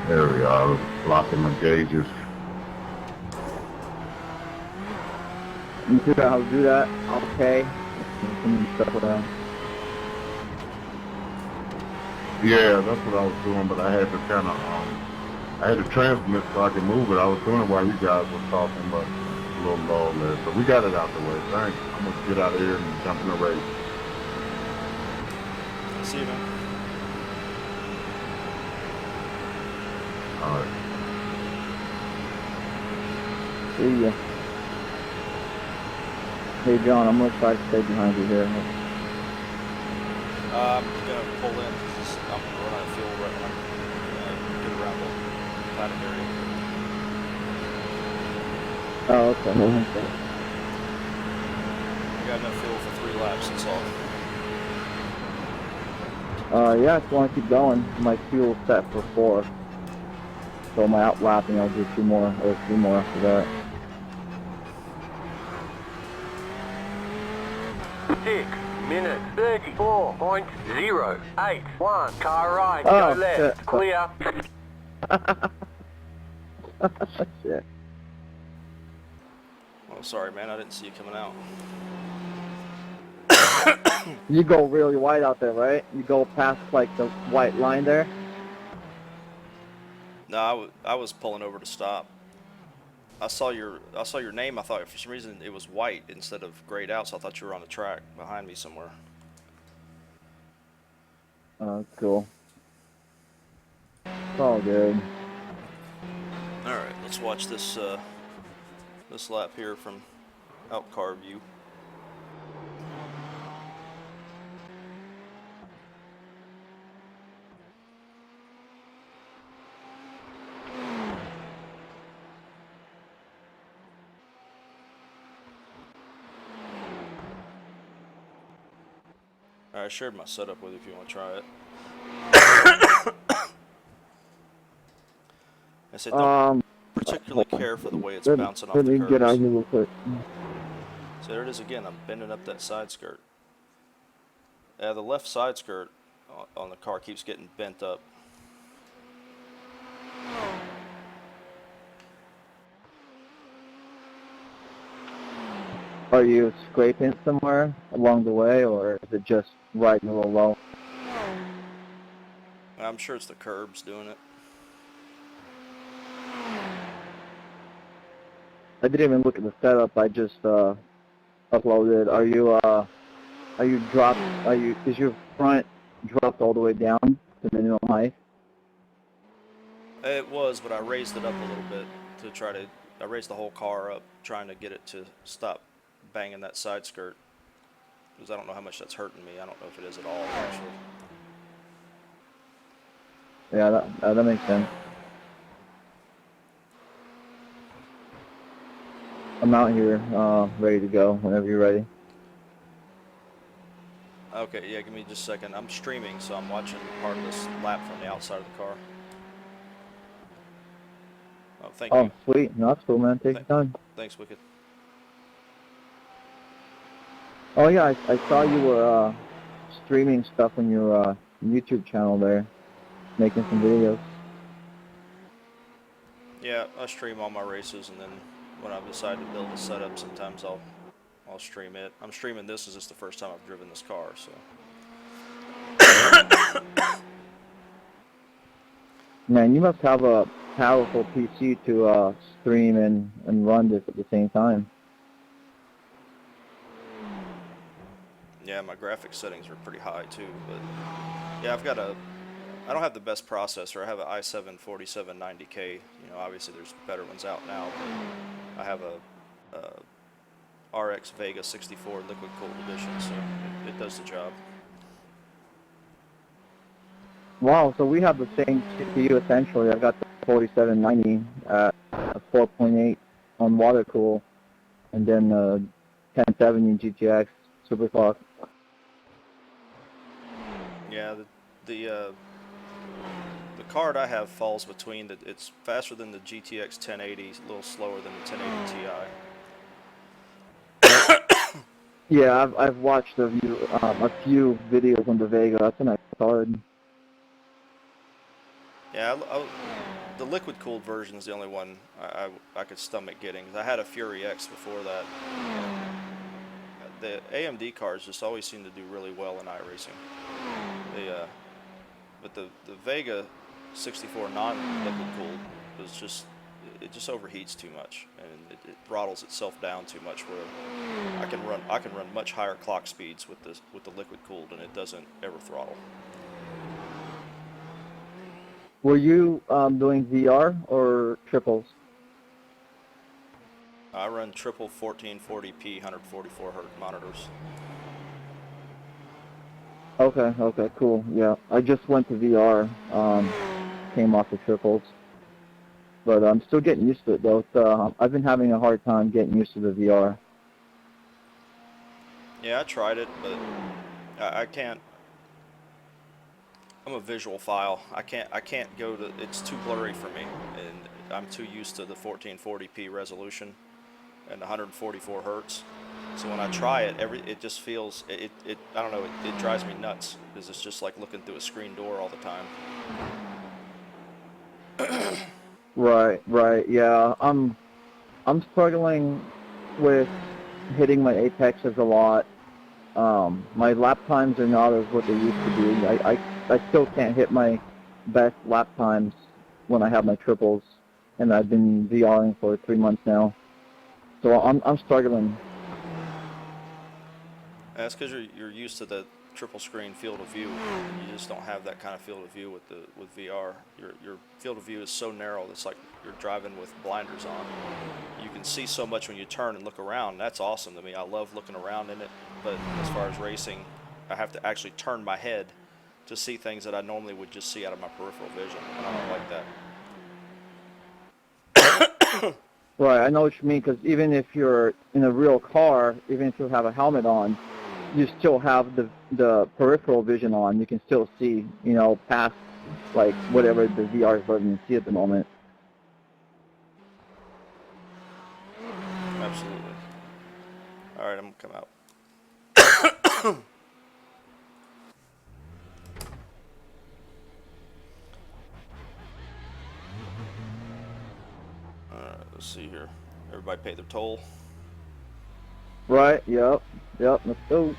There we are, locking the gauges. You figure out how to do that? Okay. Stuff around. Yeah, that's what I was doing, but I had to kind of, I had to transmit so I could move it. I was doing it while you guys were talking, but a little low there. So we got it out the way. Thanks. I'm going to get out of here and jump in the race. See you, man. All right. See ya. Hey John, I'm gonna try to stay behind you here. I'm gonna pull in because I'm running out of fuel right now. Get around the planet area. Oh, okay. I got enough fuel for 3 laps, that's all. Yeah, if you want to keep going, my fuel's set for 4. So my outlapping, I'll do 2 more, or 3 more after that. 6 minutes 34.081. Car right, Oh, go left, shit. clear. Shit. Oh, sorry, man, I didn't see you coming out. You go really wide out there, right? You go past like the white line there? No, I was pulling over to stop. I saw your name. I thought for some reason it was white instead of grayed out, so I thought you were on the track behind me somewhere. Oh, cool. It's all good. All right, let's watch this this lap here from out car view. I shared my setup with you if you want to try it. I said don't particularly care for the way it's bouncing off the curves. Get out here real quick. So there it is again. I'm bending up that side skirt. The left side skirt on the car keeps getting bent up. Are you scraping it somewhere along the way, or is it just riding a little low? I'm sure it's the curbs doing it. I didn't even look at the setup. I just uploaded. Is your front dropped all the way down to minimum height? It was, but I raised it up a little bit to try to, I raised the whole car up trying to get it to stop banging that side skirt. Because I don't know how much that's hurting me. I don't know if it is at all, actually. Yeah, that makes sense. I'm out here, ready to go whenever you're ready. Okay, yeah, give me just a second. I'm streaming, so I'm watching part of this lap from the outside of the car. Oh, thank you. Oh, sweet. No, that's cool, man. Take your time. Thanks, Wicked. Oh, yeah, I saw you were streaming stuff on your YouTube channel there, making some videos. Yeah, I stream all my races, and then when I decide to build a setup, sometimes I'll stream it. I'm streaming this as it's the first time I've driven this car, so. Man, you must have a powerful PC to stream and run this at the same time. Yeah, my graphics settings are pretty high too, but yeah, I don't have the best processor. I have an i7-4790K. You know, obviously there's better ones out now, but I have a RX Vega 64 liquid cooled edition, so it does the job. Wow, so we have the same CPU essentially. I've got the 4790 at 4.8 on water cool, and then 1070 GTX superclock. Yeah, the card I have falls between it's faster than the GTX 1080, a little slower than the 1080 Ti. Yeah, I've watched a few videos on the Vega. That's a nice card. Yeah, the liquid cooled version is the only one I could stomach getting. I had a Fury X before that. The AMD cards just always seem to do really well in iRacing. But the Vega 64 non-liquid cooled was just, it just overheats too much, and it throttles itself down too much. Where I can run much higher clock speeds with the liquid cooled, and it doesn't ever throttle. Were you doing VR or triples? I run triple 1440p 144 hertz monitors. Okay, cool. Yeah, I just went to VR, came off the triples, but I'm still getting used to it though. I've been having a hard time getting used to the VR. Yeah, I tried it, but I can't. I'm a visual file. I can't go to. It's too blurry for me, and I'm too used to the 1440p resolution and 144 hertz. So when I try it, it just feels I don't know. It drives me nuts because it's just like looking through a screen door all the time. Right. Yeah, I'm struggling with hitting my apexes a lot. My lap times are not as what they used to be. I still can't hit my best lap times when I have my triples, and I've been VRing for 3 months now. So I'm struggling. That's because you're used to the triple screen field of view, and you just don't have that kind of field of view with VR. Your field of view is so narrow. It's like you're driving with blinders on. You can see so much when you turn and look around. That's awesome to me. I love looking around in it. But as far as racing, I have to actually turn my head to see things that I normally would just see out of my peripheral vision, and I don't like that. Right, I know what you mean, because even if you're in a real car, even if you have a helmet on, you still have the peripheral vision on. You can still see, past, like, whatever the VR is letting you see at the moment. Absolutely. All right, I'm going to come out. Alright, let's see here. Everybody pay their toll. Right, yep, let's go.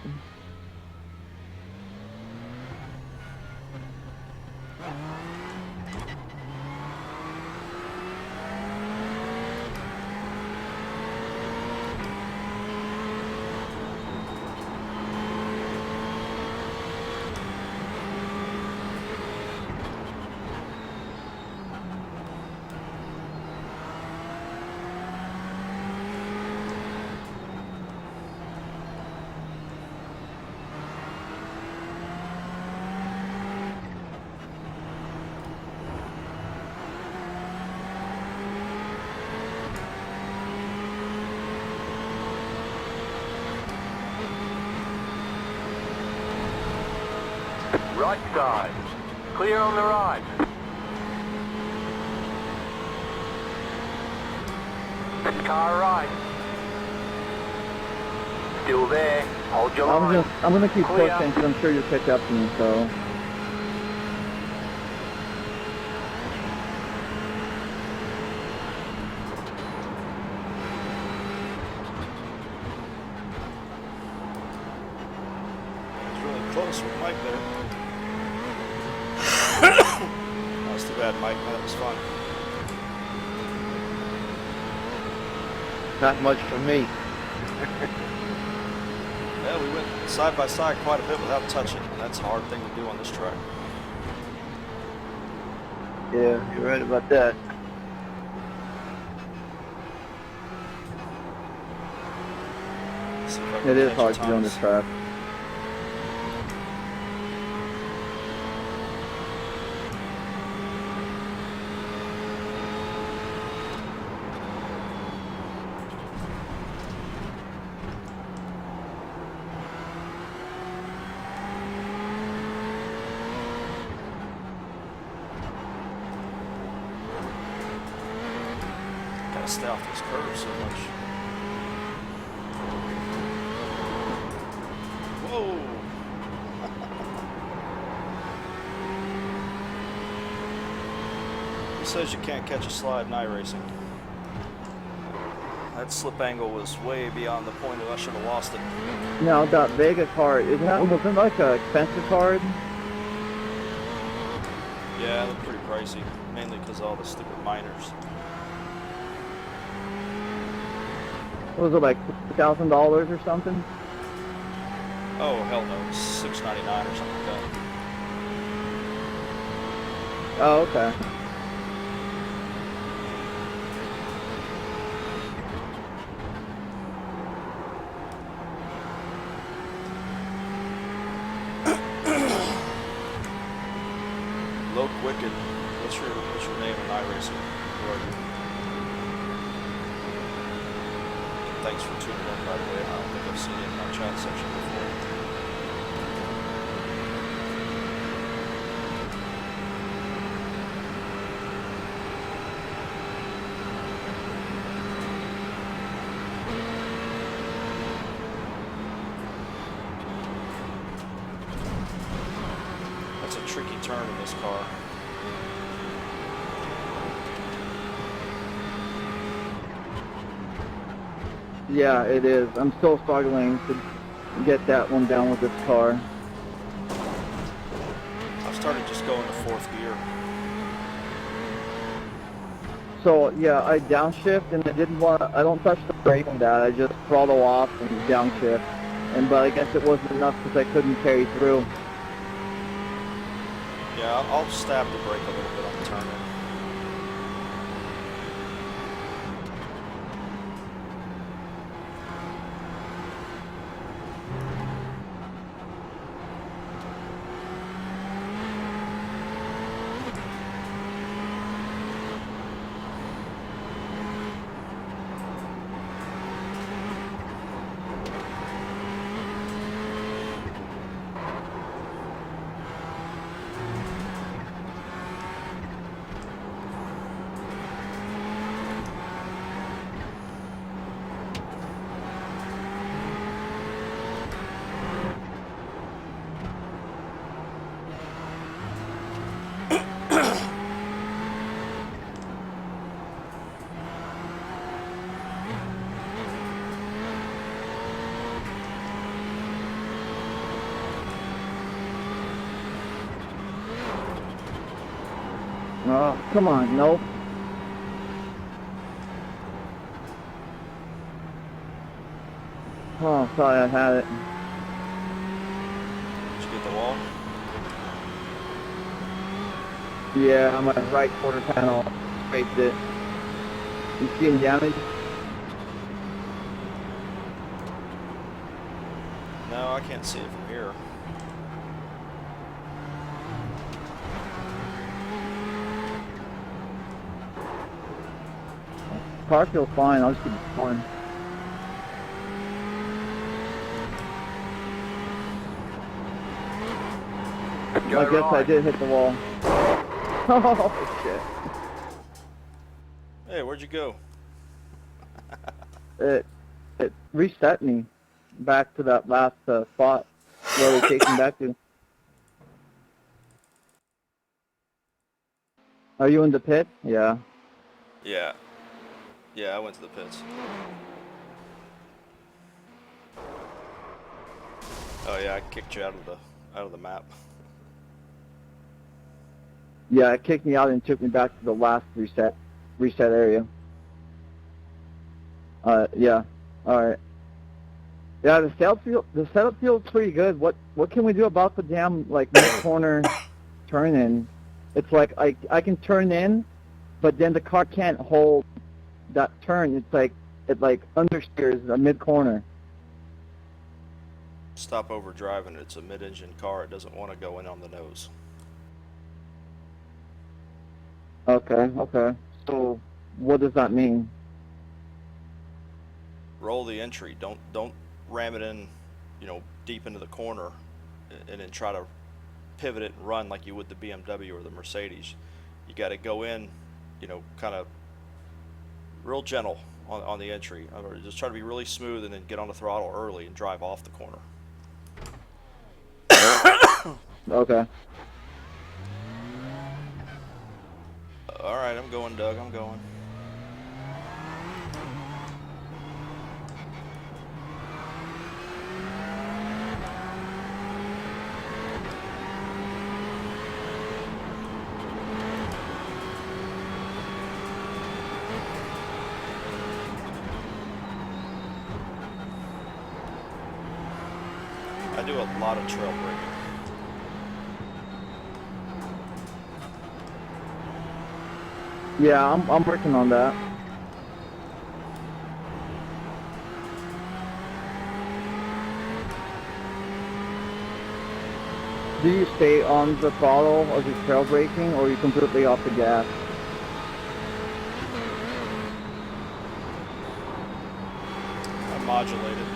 Right side. Clear on the right. Car right. Still there. Hold your line. I'm gonna keep Clear. pushing because I'm sure you'll catch up to me, so. It's really close with Mike there. That's too bad, Mike. That was fun. Not much for me. Yeah, we went side by side quite a bit without touching. That's a hard thing to do on this track. Yeah, you're right about that. See if I can It is catch hard the to do on times. this track. Gotta stay off these curves so much. Whoa! Who says you can't catch a slide in iRacing? That slip angle was way beyond the point of I should have lost it. Now that Vega card, wasn't like an expensive card? Yeah, they're pretty pricey, mainly because of all the stupid miners. What was it, like $1,000 or something? Oh hell no, it's $6.99 or something like that. Oh, okay. Loke Wicked, what's your name in iRacing? Who are you? Thanks for tuning in, by the way. I don't think I've seen it in our chat section before. That's a tricky turn in this car. Yeah, it is. I'm still struggling to get that one down with this car. I've started just going to fourth gear. So yeah, I downshift and I don't touch the brake on that. I just throttle off and downshift. But I guess it wasn't enough because I couldn't carry through. Yeah, I'll stab the brake a little bit on the turn. Oh, come on, nope. Oh, sorry, I had it. Did you get the wall? Yeah, on my right quarter panel, scraped it. You see any damage? No, I can't see it from here. Car feels fine, I'll just keep going. Go I guess I right. did hit the wall. Oh, shit. Hey, where'd you go? It reset me back to that last spot where we chased me back to. Are you in the pit? Yeah. Yeah. Yeah, I went to the pits. Oh yeah, I kicked you out of the map. Yeah, it kicked me out and took me back to the last reset area. Yeah. All right. Yeah, the setup feels pretty good. What can we do about the damn like mid corner turn in? It's like I can turn in, but then the car can't hold that turn. It's like it understeers a mid corner. Stop overdriving. It's a mid-engine car. It doesn't want to go in on the nose. Okay. So what does that mean? Roll the entry. Don't ram it in, deep into the corner, and then try to pivot it and run like you would the BMW or the Mercedes. You got to go in, kind of real gentle on the entry. Or just try to be really smooth and then get on the throttle early and drive off the corner. Okay. All right, I'm going, Doug. I'm going. I do a lot of trail braking. Yeah, I'm working on that. Do you stay on the throttle as you're trail braking, or are you completely off the gas? I'm modulated.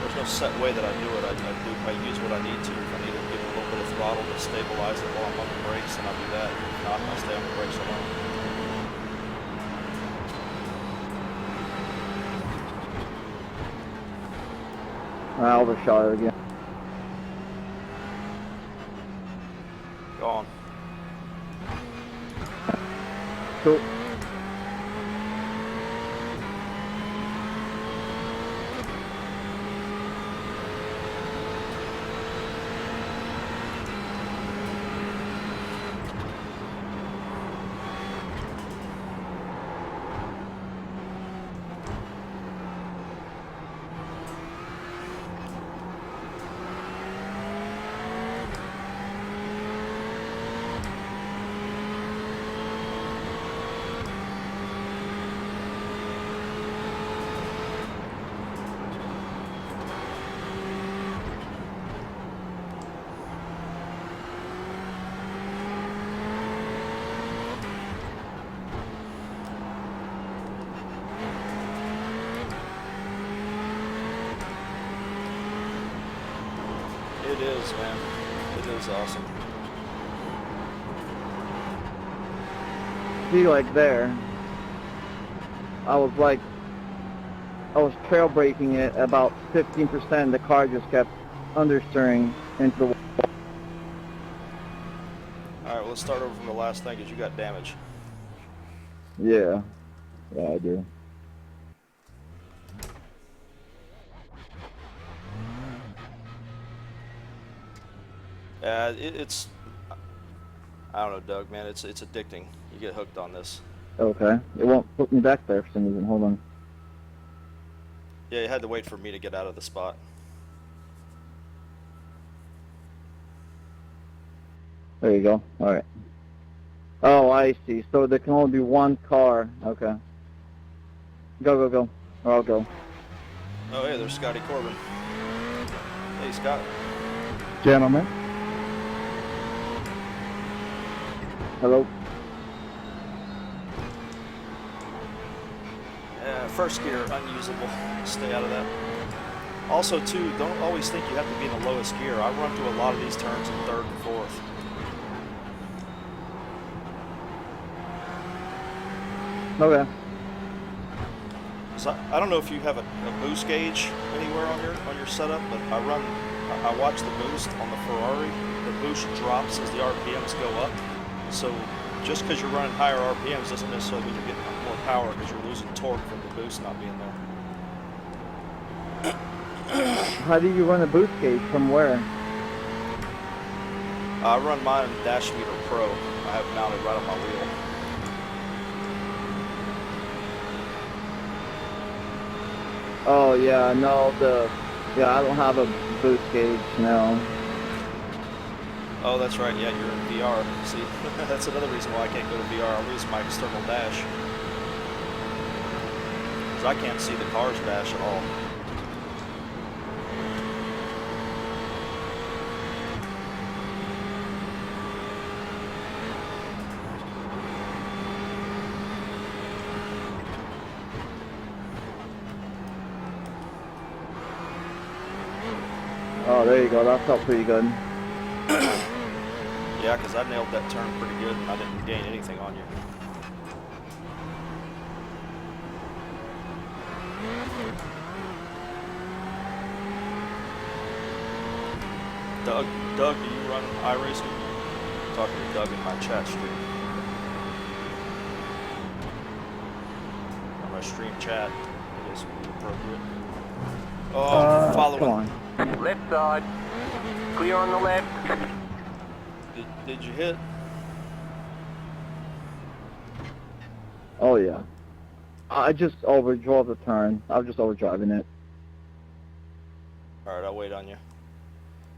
There's no set way that I do it. I use what I need to. If I need to give it a little bit of throttle to stabilize it while I'm on the brakes, then I'll do that. If not, I'll stay on the brakes alone. I overshot it again. Go on. Cool. It is, man. It is awesome. See, like there, I was trail braking it about 15%. The car just kept understeering into the wall. All right, well, let's start over from the last thing because you got damage. Yeah, I do. It's, I don't know, Doug, man. It's addicting. You get hooked on this. Okay, it won't put me back there for some reason. Hold on. Yeah, you had to wait for me to get out of the spot. There you go. All right. Oh, I see. So there can only be one car. Okay. Go. Or I'll go. Oh, hey, there's Scotty Corbin. Hey, Scott. Gentlemen. Hello. First gear, unusable. Stay out of that. Also, too, don't always think you have to be in the lowest gear. I run through a lot of these turns in third and fourth. Okay. So I don't know if you have a boost gauge anywhere on your setup, but I watch the boost on the Ferrari. The boost drops as the RPMs go up. So just because you're running higher RPMs doesn't necessarily mean you're getting more power, because you're losing torque from the boost not being there. How do you run a boost gauge? From where? I run mine Dash Meter Pro. I have it mounted right on my wheel. Oh yeah, no, I don't have a boost gauge, no. Oh, that's right. Yeah, you're in VR. See, that's another reason why I can't go to VR. I'll lose my external dash. Because I can't see the car's dash at all. Oh, there you go. That felt pretty good. Yeah, because I nailed that turn pretty good and I didn't gain anything on you. Doug, do you run iRacing? I'm talking to Doug in my chat stream. On my stream chat, I guess would be appropriate. Oh, follow come him. on. Left side. Clear on the left. Did you hit? Oh yeah. I just overdrove the turn. I was just overdriving it. Alright, I'll wait on you.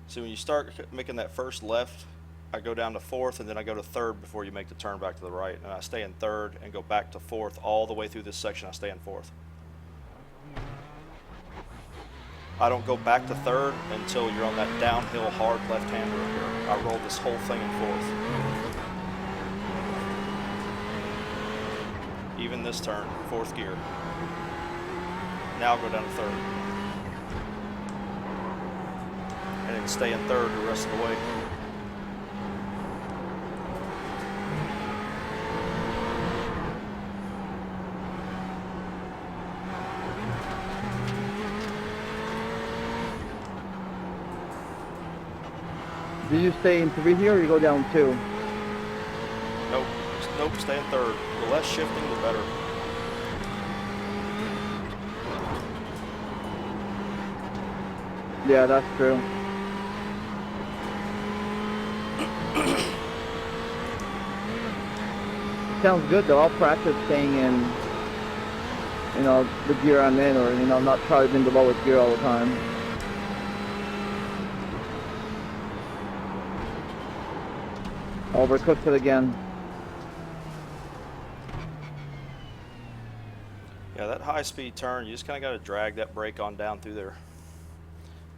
See, when you start making that first left, I go down to fourth and then I go to third before you make the turn back to the right. And I stay in third and go back to fourth all the way through this section. I stay in fourth. I don't go back to third until you're on that downhill hard left-hander here. I roll this whole thing in fourth. Even this turn, fourth gear. Now I'll go down to third. And then stay in third the rest of the way. Did you stay in 3 here or you go down 2? Nope, stay in third. The less shifting, the better. Yeah, that's true. Sounds good though. I'll practice staying in, the gear I'm in, or not trying in the lowest gear all the time. Overcooked it again. Yeah, that high-speed turn, you just kind of got to drag that brake on down through there.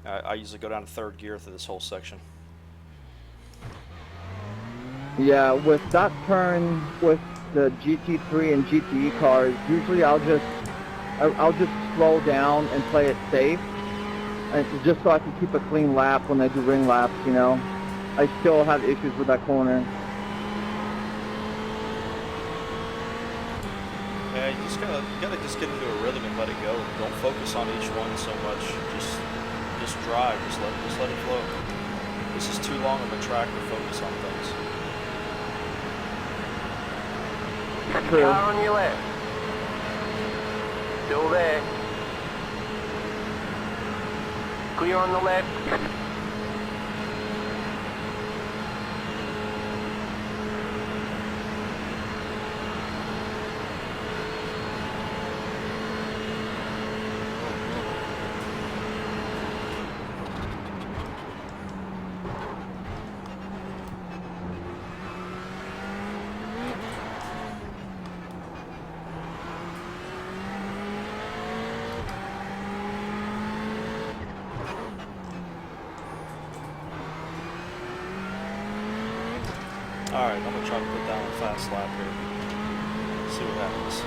I usually go down to third gear through this whole section. Yeah, with that turn, with the GT3 and GTE cars, usually I'll just slow down and play it safe, and just so I can keep a clean lap when I do ring laps. I still have issues with that corner. Yeah, you gotta just get into a rhythm and let it go. Don't focus on each one so much. Just drive. Just let it flow. This is too long of a track to focus on things. True. Car on your left. Still there. Clear on the left. Alright, I'm gonna try to put down a fast lap here. See what happens. 1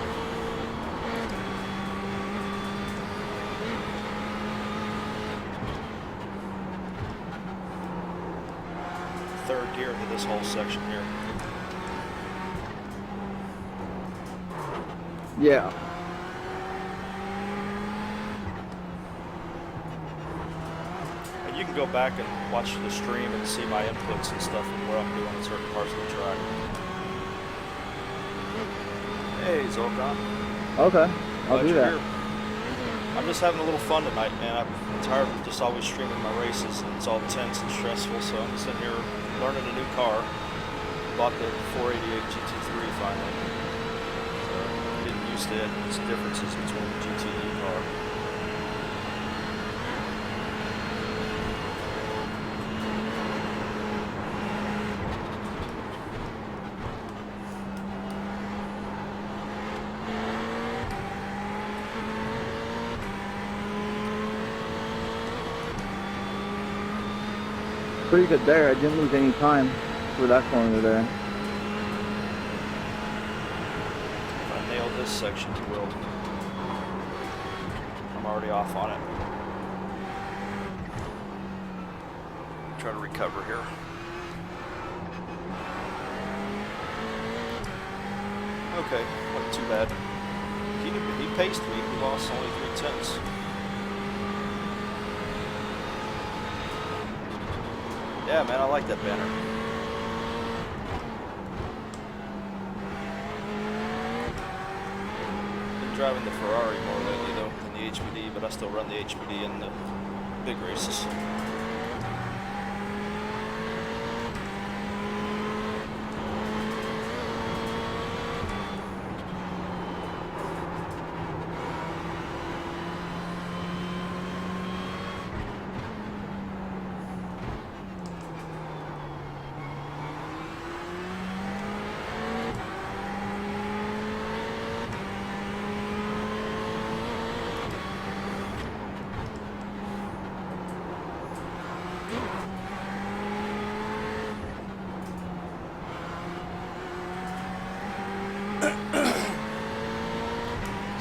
third gear into this whole section here. Yeah. And you can go back and watch the stream and see my inputs and stuff and what I'm doing in certain parts of the track. Hey, Zolkan. Okay, I'll Glad do you're that. here. I'm just having a little fun tonight, man. I'm tired of just always streaming my races, and it's all tense and stressful, so I'm just in here learning a new car. Bought the 488 GT3 finally. So getting used to it, its differences between the GT and the car. Pretty good there. I didn't lose any time for that corner there. If I nail this section, you will. I'm already off on it. Try to recover here. Okay, wasn't too bad. He paced me. He lost only 3/10. Yeah, man, I like that banner. Been driving the Ferrari more lately, though, than the HPD, but I still run the HPD in the big races.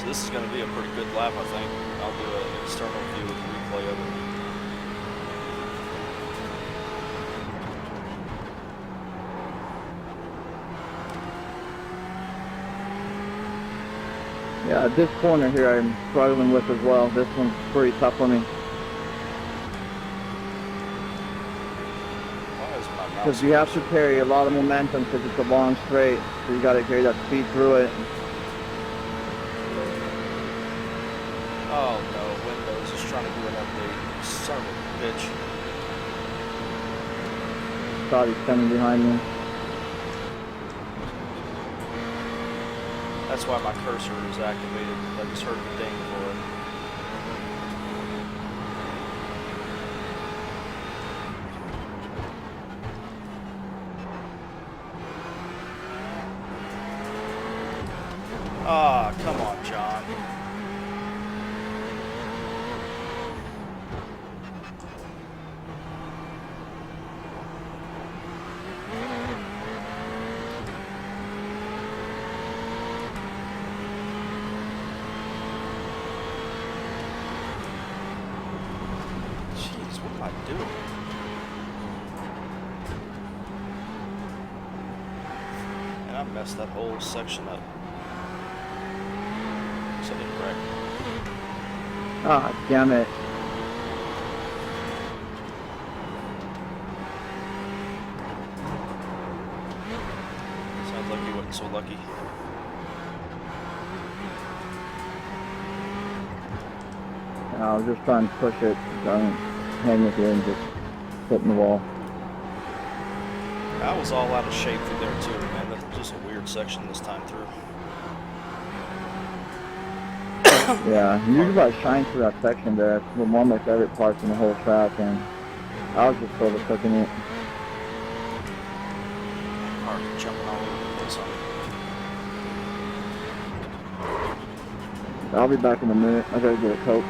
This is going to be a pretty good lap, I think. I'll do an external view with the replay of it. Yeah, this corner here I'm struggling with as well. This one's pretty tough for me. Why is my mouse Because you have to carry a lot of momentum because it's a long straight. So you got to carry that speed through it. Oh no, Windows is trying to do an update. Son of a bitch. Thought he's coming behind me. That's why my cursor is activated. I just heard the ding for it. Ah, come on, John. Jeez, what am I doing? And I messed that whole section up. So I didn't wreck. Ah, damn it. Sounds like you wasn't so lucky. I was just trying to push it. Don't hang with you and just hit in the wall. I was all out of shape through there too, man. That's just a weird section this time through. Yeah, usually I shine through that section there. It's one of my favorite parts in the whole track, and I was just overcooking it. Cars are jumping all over the place on me. I'll be back in a minute. I gotta get a Coke.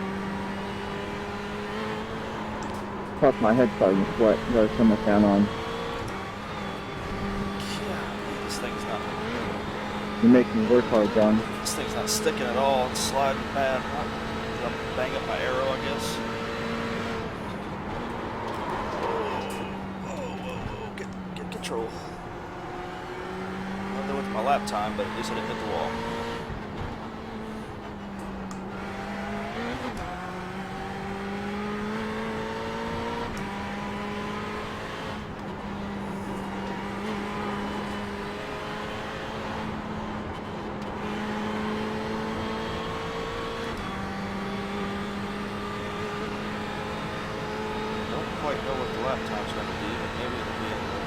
Plus my head's starting to sweat. Gotta turn my fan on. Yeah, this thing's not. You make me work hard, John. This thing's not sticking at all. It's sliding bad. I'm bang up my arrow, I guess. Whoa, whoa, whoa! control. I don't know with my lap time, but at least I didn't hit the wall. Quite know what the lap time's going to be, but maybe it'll be in the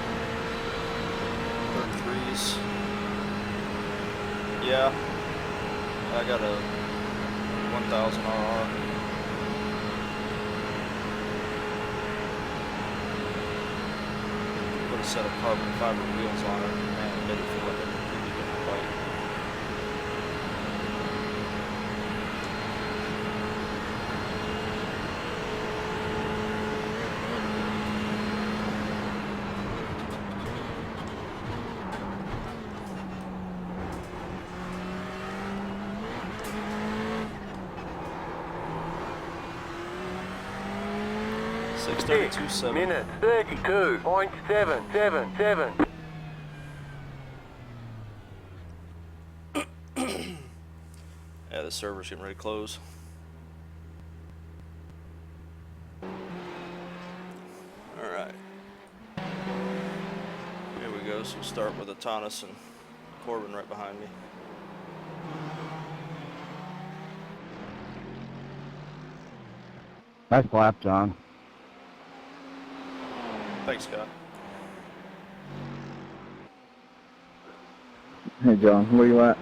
33s. Yeah, I got a 1000 RR. Put a set of carbon fiber wheels on it, and made it feel like a completely different bike. Minute 32.777. Yeah, the server's getting ready to close. Alright. Here we go, so we'll start with Atanas and Corbin right behind me. Nice lap, John. Thanks, Scott. Hey, John, where you at?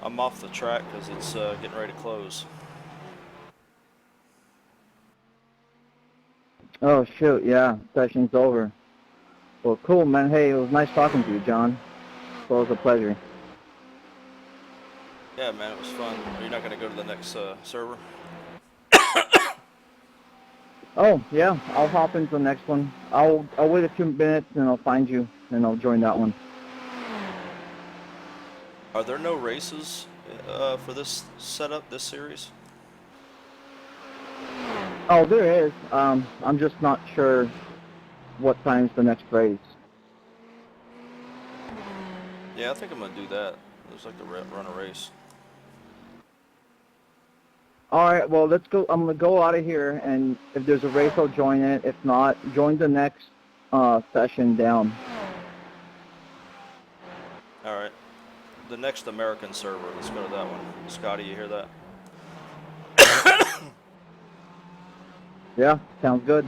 I'm off the track because it's getting ready to close. Oh, shoot, yeah, session's over. Well, cool, man. Hey, it was nice talking to you, John. Well, it was a pleasure. Yeah, man, it was fun. Are you not going to go to the next server? Oh, yeah, I'll hop into the next one. I'll wait a few minutes and I'll find you and I'll join that one. Are there no races for this setup, this series? Oh, there is. I'm just not sure what time's the next race. Yeah, I think I'm going to do that. Looks like to run a race. Alright, well, let's go. I'm going to go out of here, and if there's a race, I'll join it. If not, join the next session down. Alright. The next American server, let's go to that one. Scotty, you hear that? Yeah, sounds good.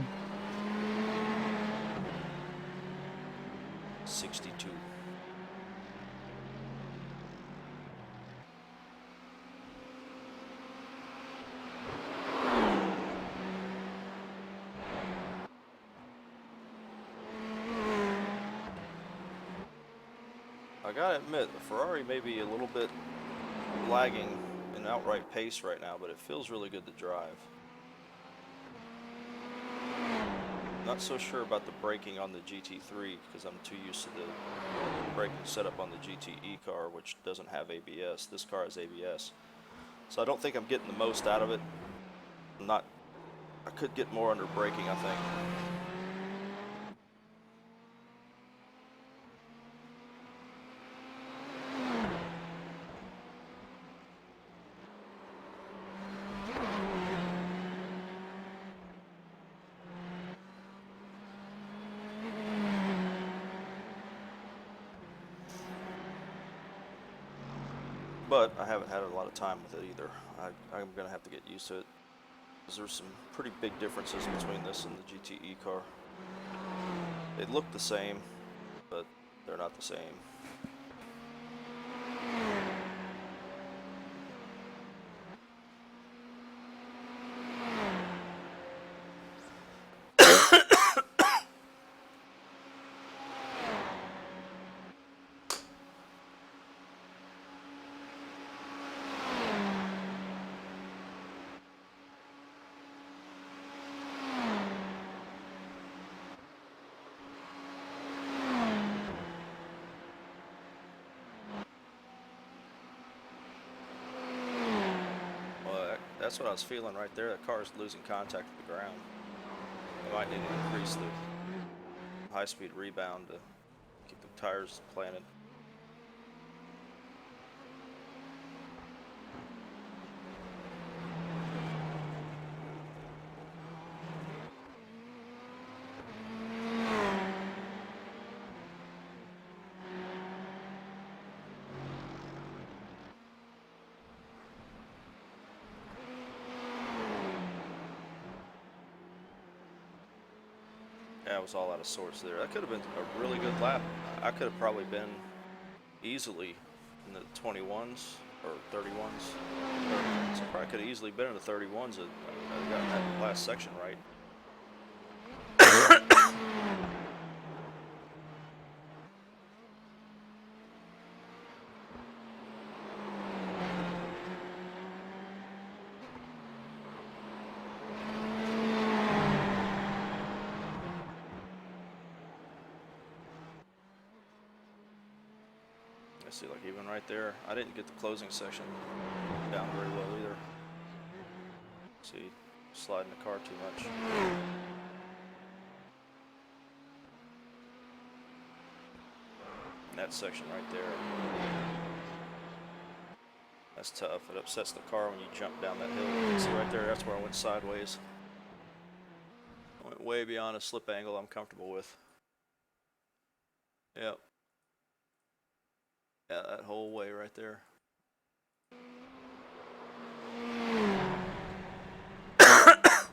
62. I gotta admit, the Ferrari may be a little bit lagging in outright pace right now, but it feels really good to drive. Not so sure about the braking on the GT3 because I'm too used to the braking setup on the GTE car, which doesn't have ABS. This car has ABS, so I don't think I'm getting the most out of it. I could get more under braking, I think. But I haven't had a lot of time with it either. I'm going to have to get used to it. Because there's some pretty big differences between this and the GTE car. They look the same, but they're not the same. that's what I was feeling right there. The car is losing contact with the ground. I might need to increase the high-speed rebound to keep the tires planted. Yeah, I was all out of sorts there. That could have been a really good lap. I could have probably been easily in the 21s or 31s. So I probably could have easily been in the 31s and gotten that last section right. I see, like even right there, I didn't get the closing section down very well either. See, sliding the car too much. And that section right there, that's tough. It upsets the car when you jump down that hill. See right there, that's where I went sideways. I went way beyond a slip angle I'm comfortable with. Yep. Yeah, that whole way right there. The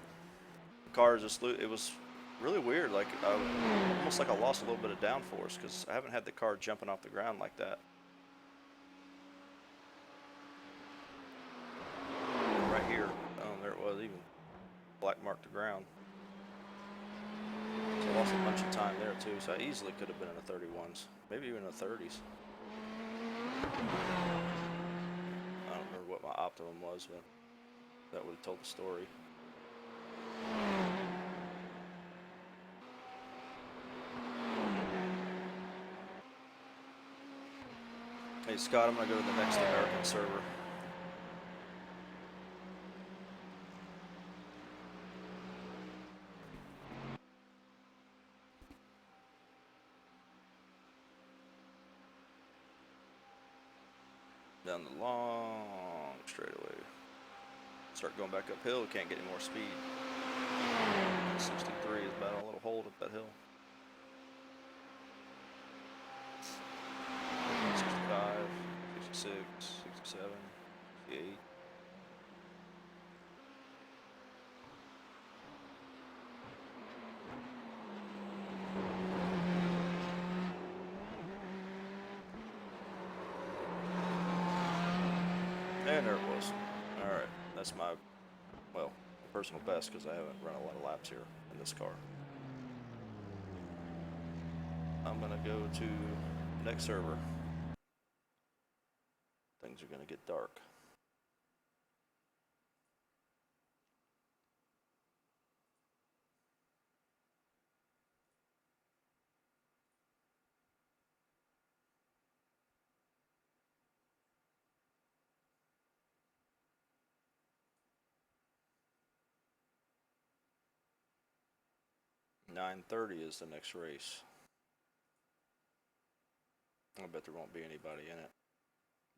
car just, it was really weird. Like, almost like I lost a little bit of downforce because I haven't had the car jumping off the ground like that. And right here, there it was, even black marked the ground. So I lost a bunch of time there too. So I easily could have been in the 31s, maybe even in the 30s. I don't remember what my optimum was, but that would have told the story. Hey Scott, I'm gonna go to the next American server. Down the long straightaway. Start going back uphill, can't get any more speed. 63 is about a little hold up that hill. 65, 66, 67, 68. And there it was. Alright, that's my, well, personal best because I haven't run a lot of laps here in this car. I'm gonna go to next server. Things are gonna get dark. .30 is the next race. I bet there won't be anybody in it.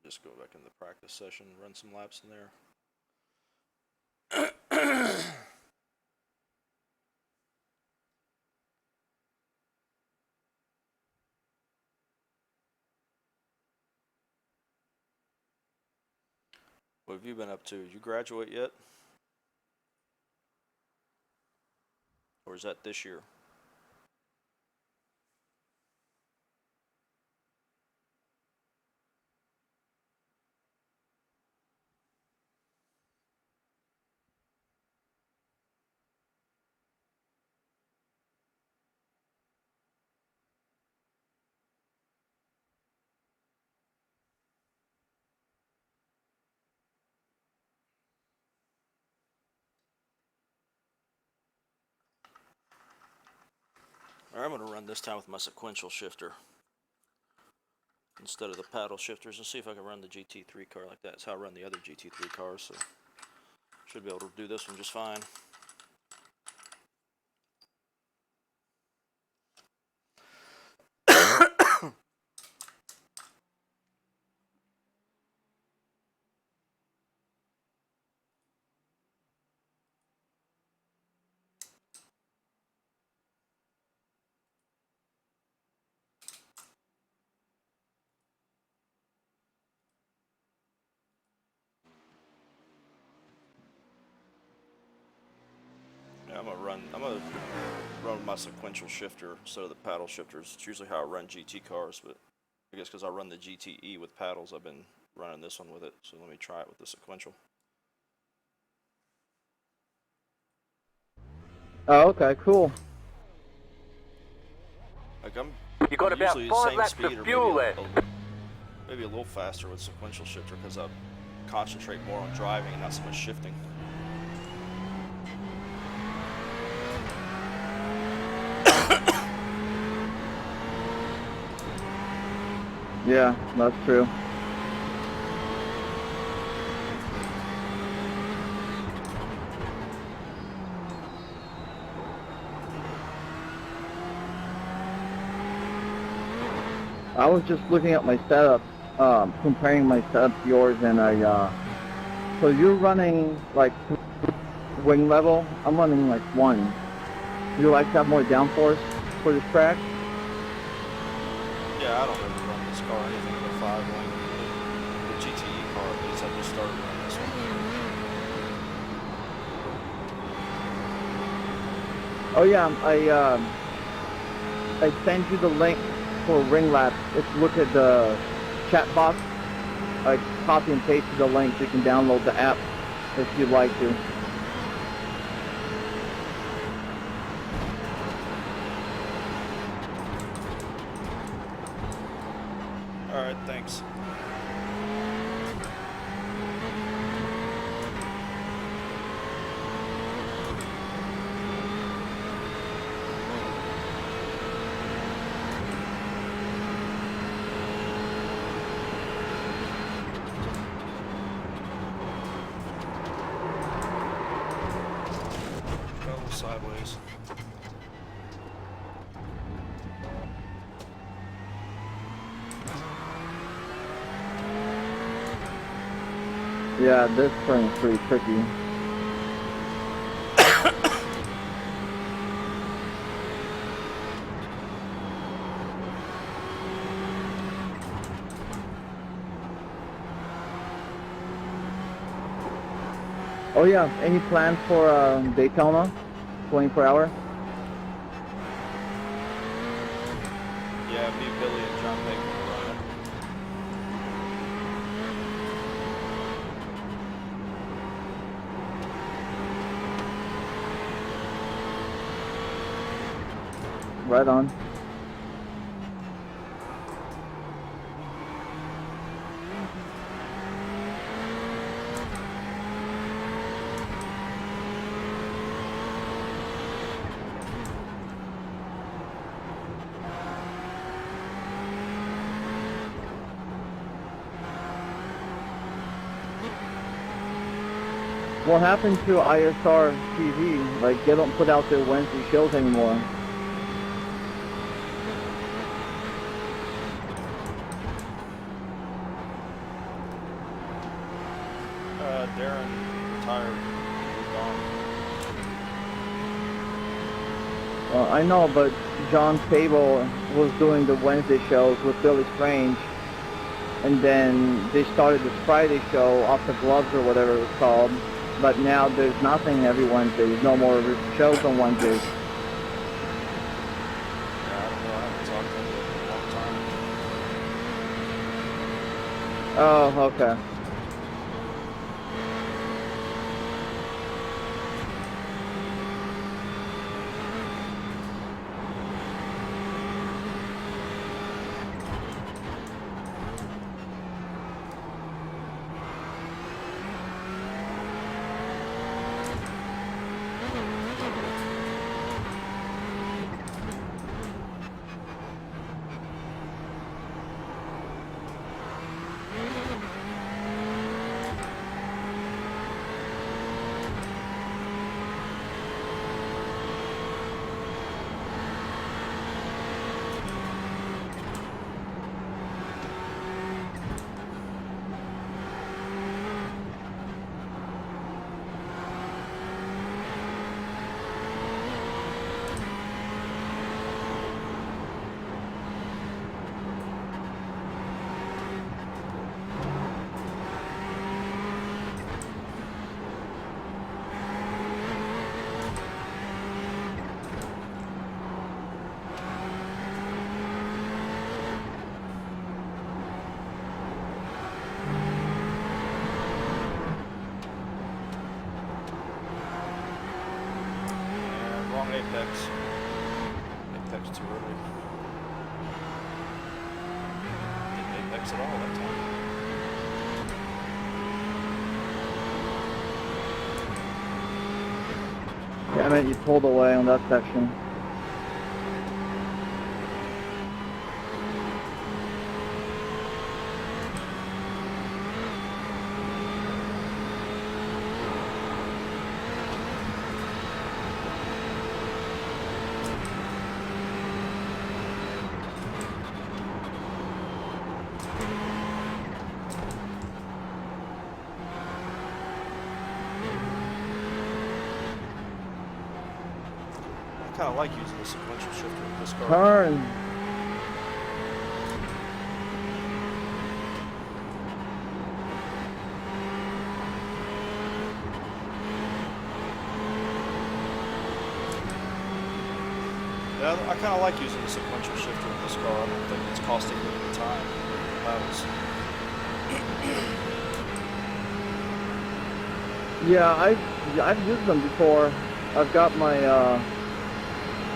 Just go back in the practice session, run some laps in there. What have you been up to? Did you graduate yet? Or is that this year? Alright, I'm going to run this time with my sequential shifter instead of the paddle shifters and see if I can run the GT3 car like that. That's how I run the other GT3 cars, so Should be able to do this one just fine. Yeah, I'm gonna run my sequential shifter instead of the paddle shifters. It's usually how I run GT cars, but I guess because I run the GTE with paddles, I've been running this one with it. So let me try it with the sequential. Oh, okay, cool. Like I'm You got about usually 5 the same laps speed of or fuel left. maybe a little faster with sequential shifter because I concentrate more on driving and not so much shifting. Yeah, that's true. I was just looking at my setup, comparing my setup to yours, and so you're running like wing level. I'm running like 1. You like to have more downforce for this track? Yeah, I don't ever run this car anything but 5 wing. The GTE car, at least I just started running this one. Oh yeah, I sent you the link for ring laps. If you look at the chat box, I copy and pasted the link so you can download the app if you'd like to. Alright, thanks. Go sideways. Yeah, this turn's pretty tricky. Oh yeah, any plans for Daytona 24-hour? Yeah, me, Billy, and John Bacon will run it. Right on. What happened to ISR TV? Like, they don't put out their Wednesday shows anymore. Darren retired. Moved on. Well, I know, but John Fable was doing the Wednesday shows with Billy Strange, and then they started this Friday show off the gloves or whatever it was called. But now there's nothing every Wednesday. There's no more shows on Wednesdays. Yeah, I don't know. I haven't talked to him in a long time. Oh, okay. apex. Apex too early. Didn't apex at all that time. Damn it, you pulled away on that section. I kind of like using the sequential shifter with this car. Turn. Yeah, I kind of like using the sequential shifter with this car. I don't think it's costing me any time in the battles. Yeah, I've used them before. I've got my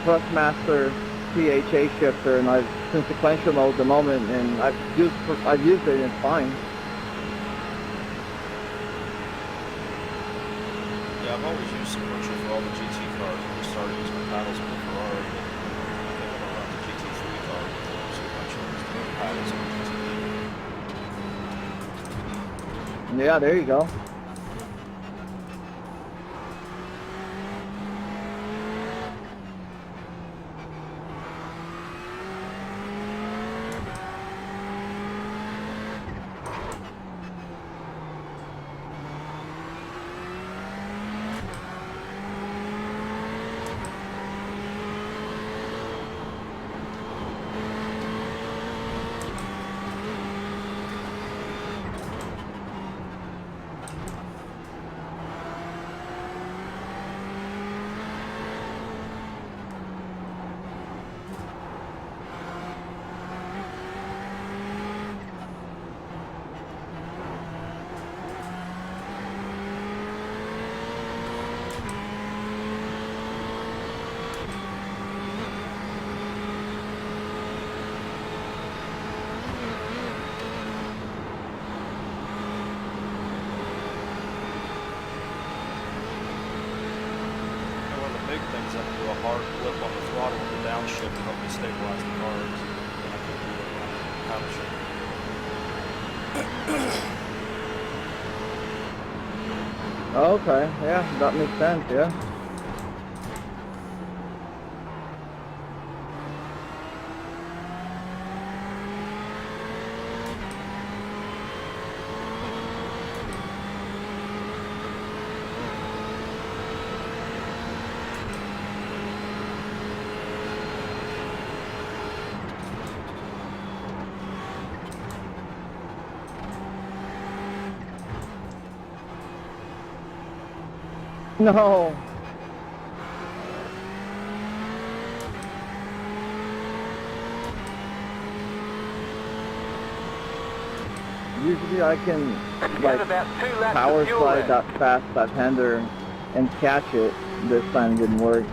Thrustmaster PHA shifter, and I've in sequential mode at the moment, and I've used it, and it's fine. Yeah, I've always used sequential for all the GT cars. I just started using my paddles with the Ferrari. I think I'm around the GT3 car with the sequential instead of paddles on the GT. Yeah, there you go. Things I can do a hard flip on the throttle with the downshift to help me stabilize the cars. And I can do it on the paddle shift. Okay, yeah, that makes sense, yeah. No. Usually I can like power slide that fast left-hander and catch it. This time it didn't work.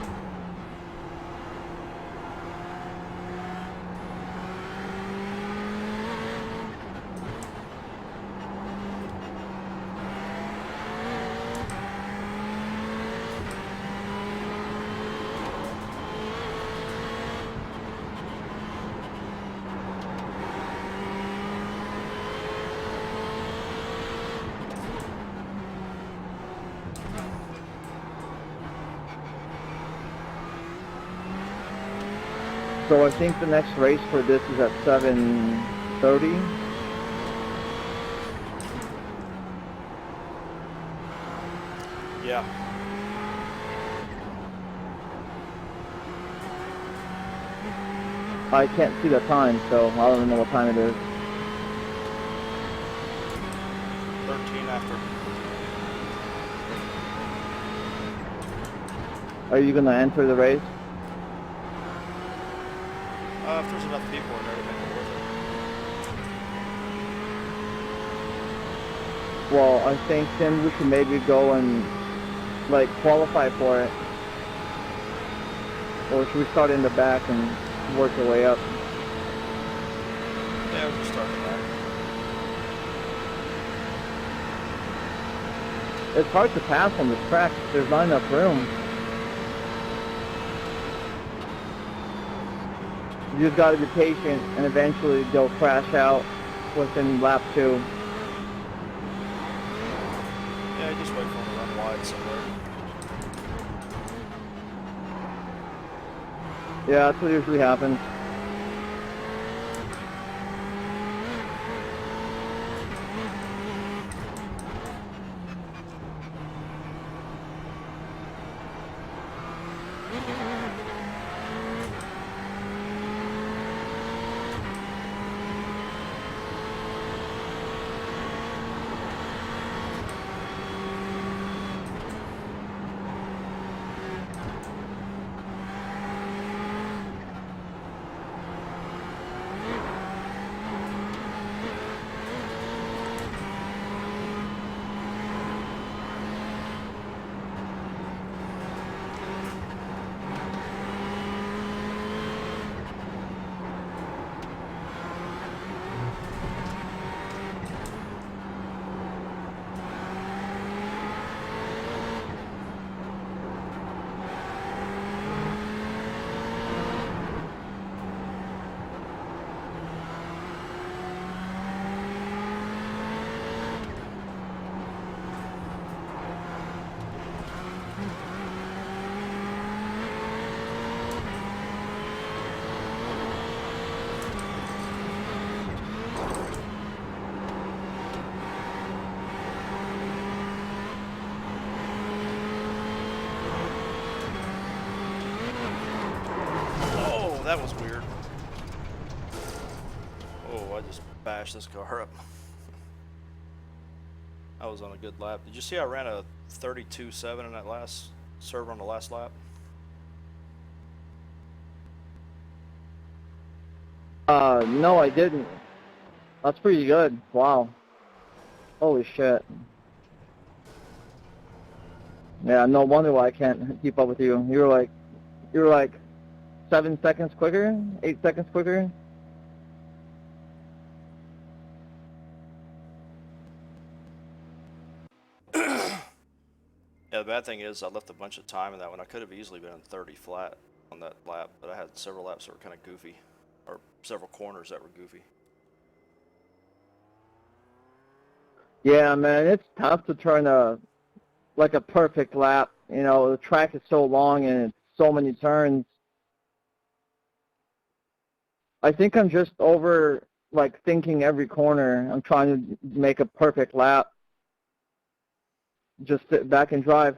So I think the next race for this is at 7:30. Yeah. I can't see the time, so I don't know what time it is. 13 after. Are you gonna enter the race? If there's enough people in there to make it worth it. Well, I think then we should maybe go and like qualify for it. Or should we start in the back and work our way up? Yeah, we'll just start back. It's hard to pass on this track. There's not enough room. You just gotta be patient, and eventually they'll crash out within lap 2. Yeah, just wait for them to run wide somewhere. Yeah, that's what usually happens. That was weird. Oh, I just bashed this car up. I was on a good lap. Did you see I ran a 32.7 in that last server on the last lap? No, I didn't. That's pretty good. Wow. Holy shit. Yeah, no wonder why I can't keep up with you. You're like 7 seconds quicker? 8 seconds quicker? Yeah, the bad thing is I left a bunch of time in that one. I could have easily been in 30 flat on that lap, but I had several laps that were kind of goofy, or several corners that were goofy. Yeah, man, it's tough to turn a perfect lap. You know, the track is so long and it's so many turns. I think I'm just thinking every corner. I'm trying to make a perfect lap. Just sit back and drive.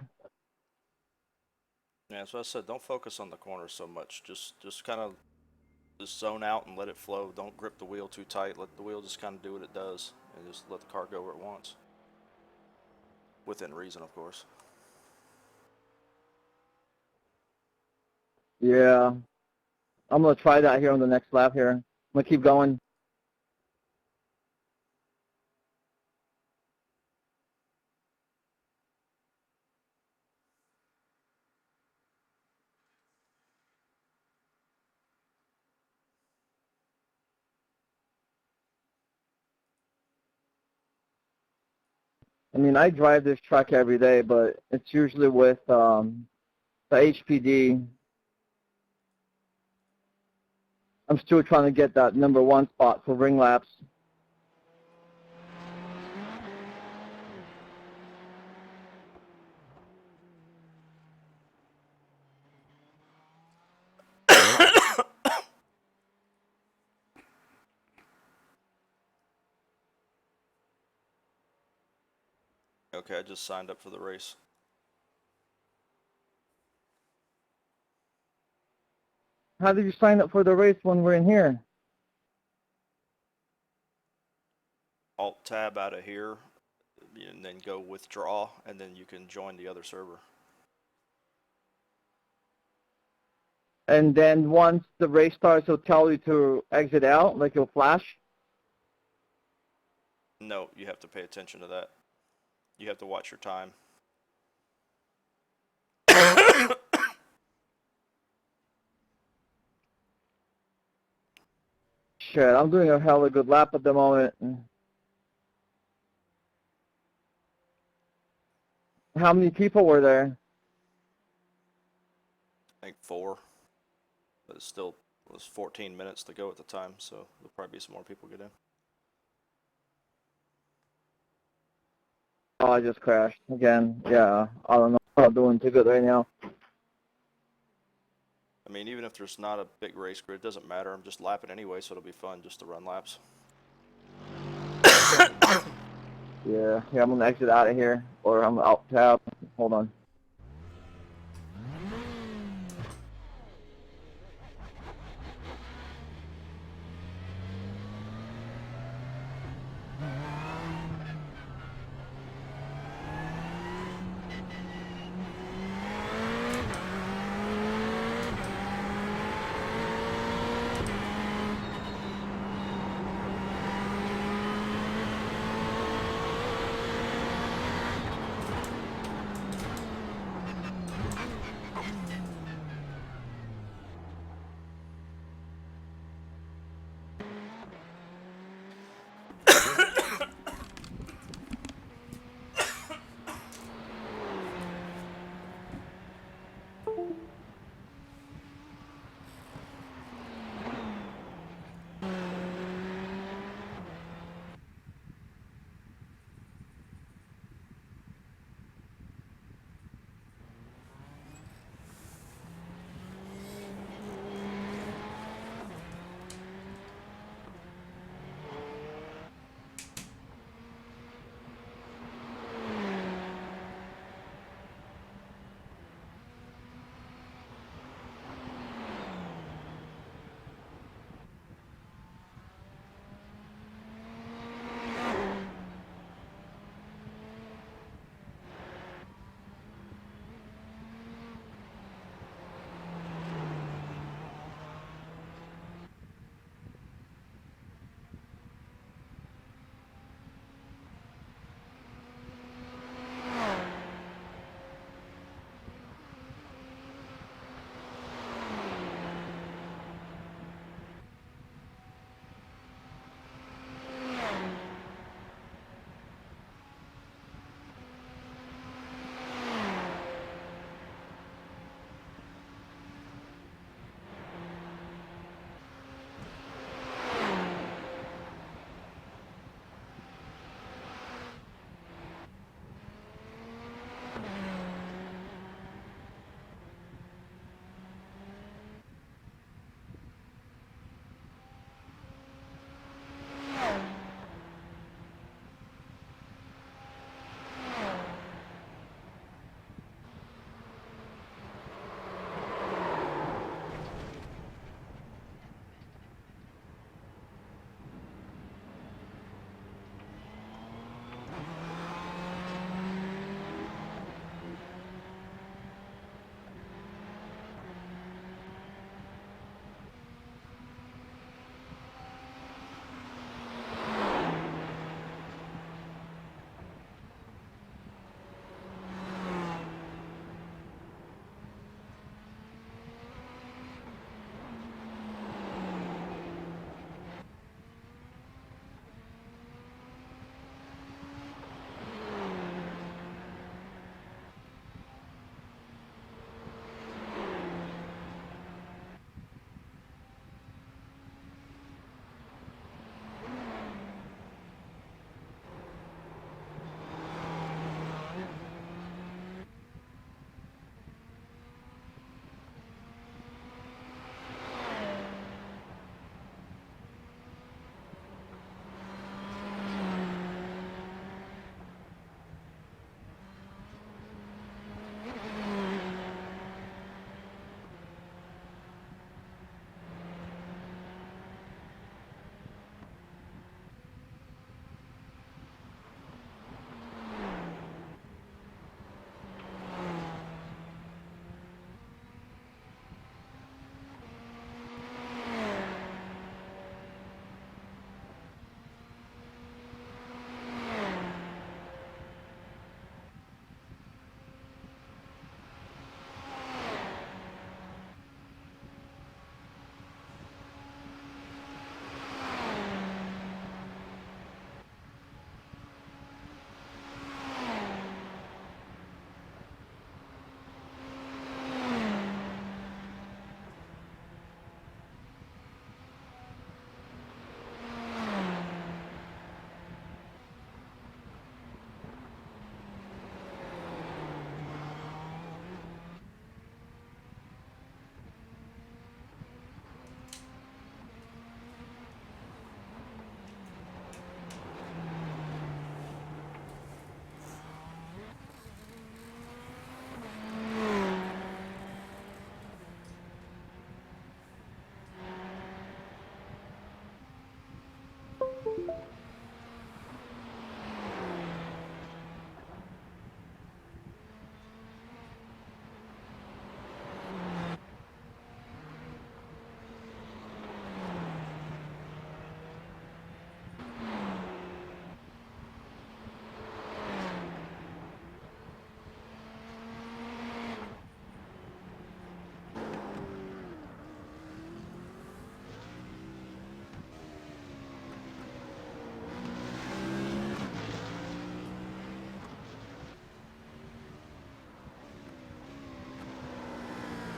Yeah, so I said don't focus on the corners so much. Just kind of just zone out and let it flow. Don't grip the wheel too tight. Let the wheel just kind of do what it does, and just let the car go where it wants. Within reason, of course. Yeah. I'm going to try that here on the next lap here. I'm going to keep going. I mean, I drive this truck every day, but it's usually with the HPD. I'm still trying to get that #1 spot for ring laps. Okay, I just signed up for the race. How did you sign up for the race when we're in here? Alt-tab out of here, and then go withdraw, and then you can join the other server. And then once the race starts, it'll tell you to exit out, like it'll flash? No, you have to pay attention to that. You have to watch your time. shit, I'm doing a hella good lap at the moment. How many people were there? I think 4, but it still was 14 minutes to go at the time, so there'll probably be some more people get in. Oh, I just crashed again. Yeah, I don't know. I'm not doing too good right now. I mean, even if there's not a big race grid, it doesn't matter. I'm just lapping anyway, so it'll be fun just to run laps. Yeah, I'm gonna exit out of here, or I'm out tab. Hold on.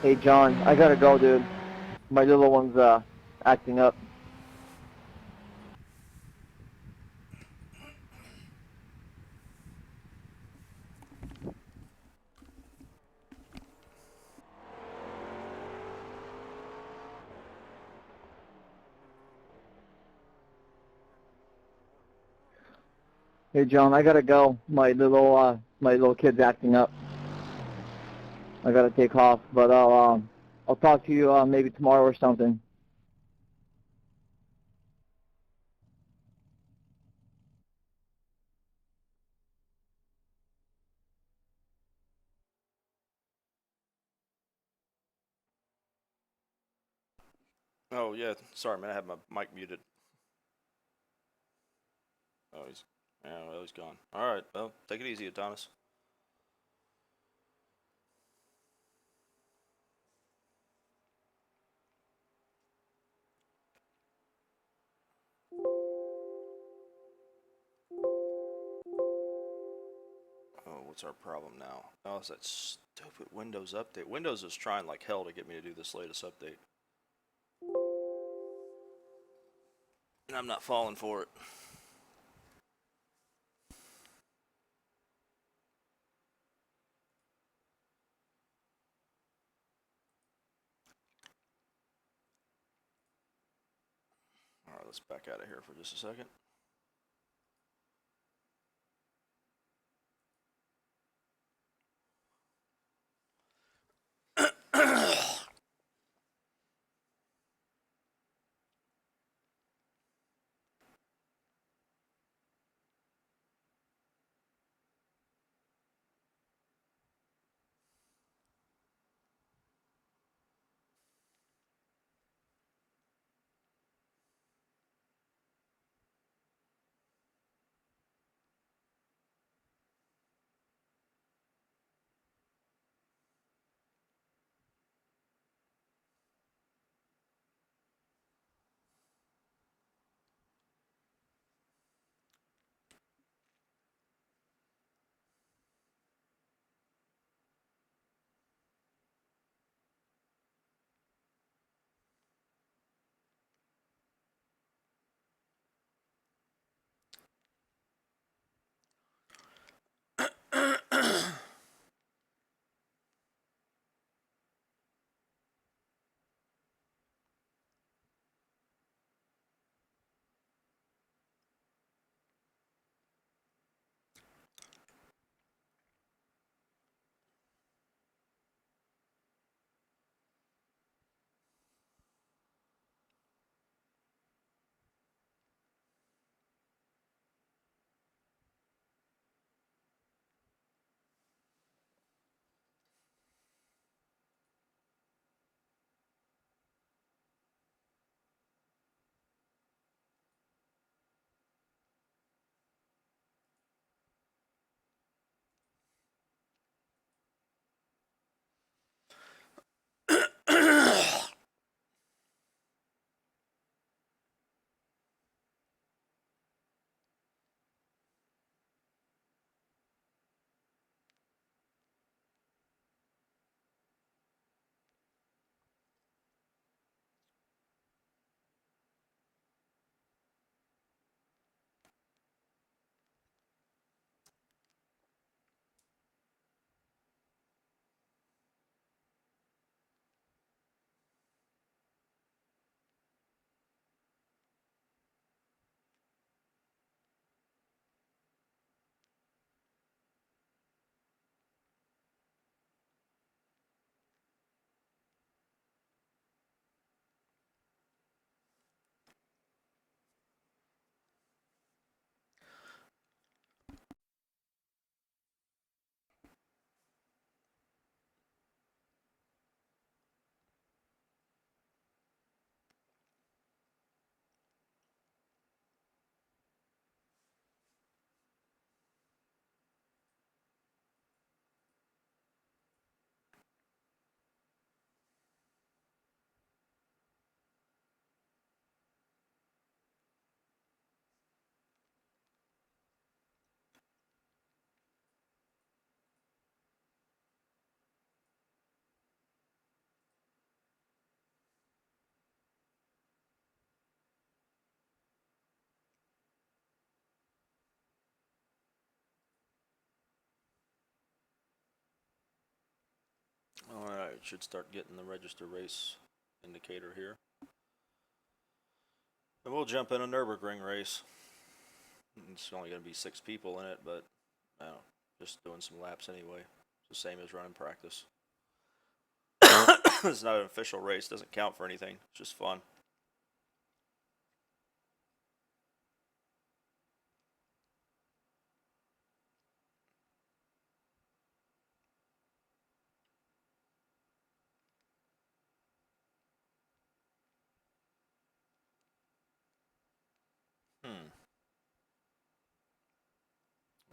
Hey John, I gotta go, dude. My little one's acting up. Hey John, I gotta go. My little kid's acting up. I gotta take off, but I'll talk to you maybe tomorrow or something. Oh yeah, sorry man, I had my mic muted. Oh he's gone. All right, well take it easy, Adonis. Oh, what's our problem now? Oh, it's that stupid Windows update. Windows is trying like hell to get me to do this latest update. And I'm not falling for it. Alright, let's back out of here for just a second. Alright, should start getting the register race indicator here. And we'll jump in a Nurburgring race. It's only going to be 6 people in it, but just doing some laps anyway. It's the same as running practice. It's not an official race, doesn't count for anything, it's just fun.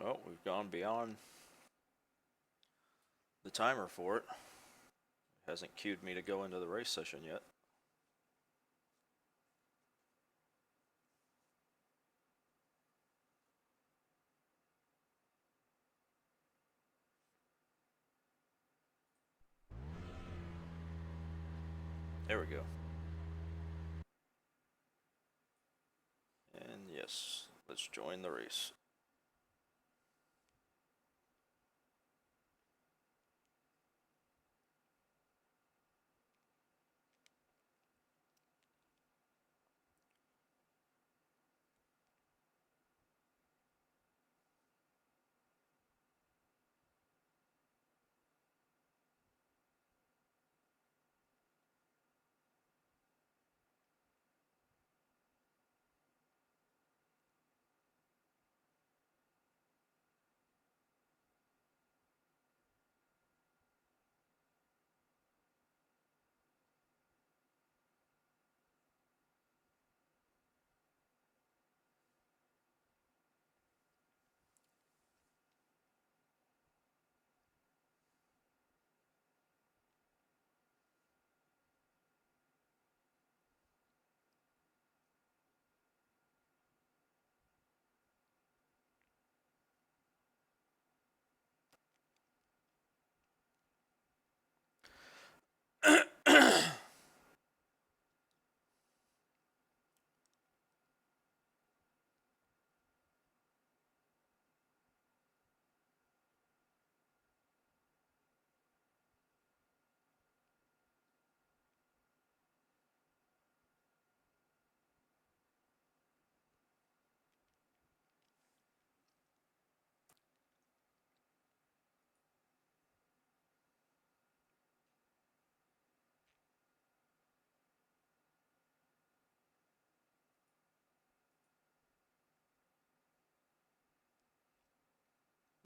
Well, we've gone beyond the timer for it. It hasn't queued me to go into the race session yet. There we go. And yes, let's join the race.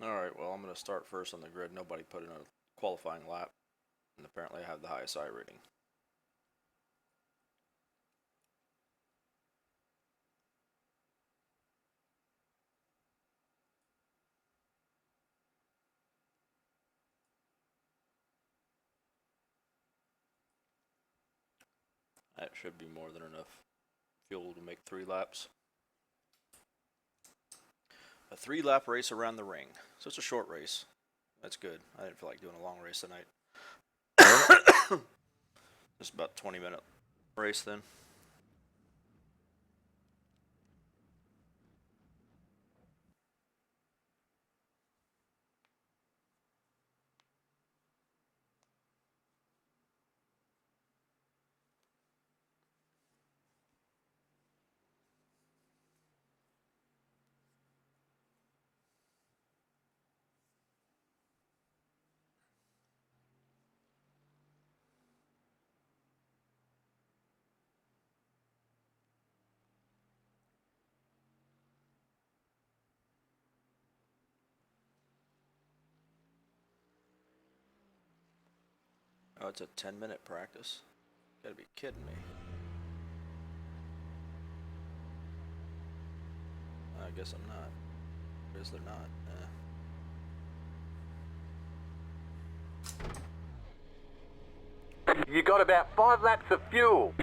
Alright, well, I'm going to start first on the grid. Nobody put in a qualifying lap, and apparently I have the highest I rating. That should be more than enough fuel to make 3 laps. A 3-lap race around the ring. So it's a short race. That's good. I didn't feel like doing a long race tonight. Just about 20-minute race then. Oh, it's a 10-minute practice? You gotta be kidding me. I guess I'm not. I guess they're not. You got about 5 laps of fuel.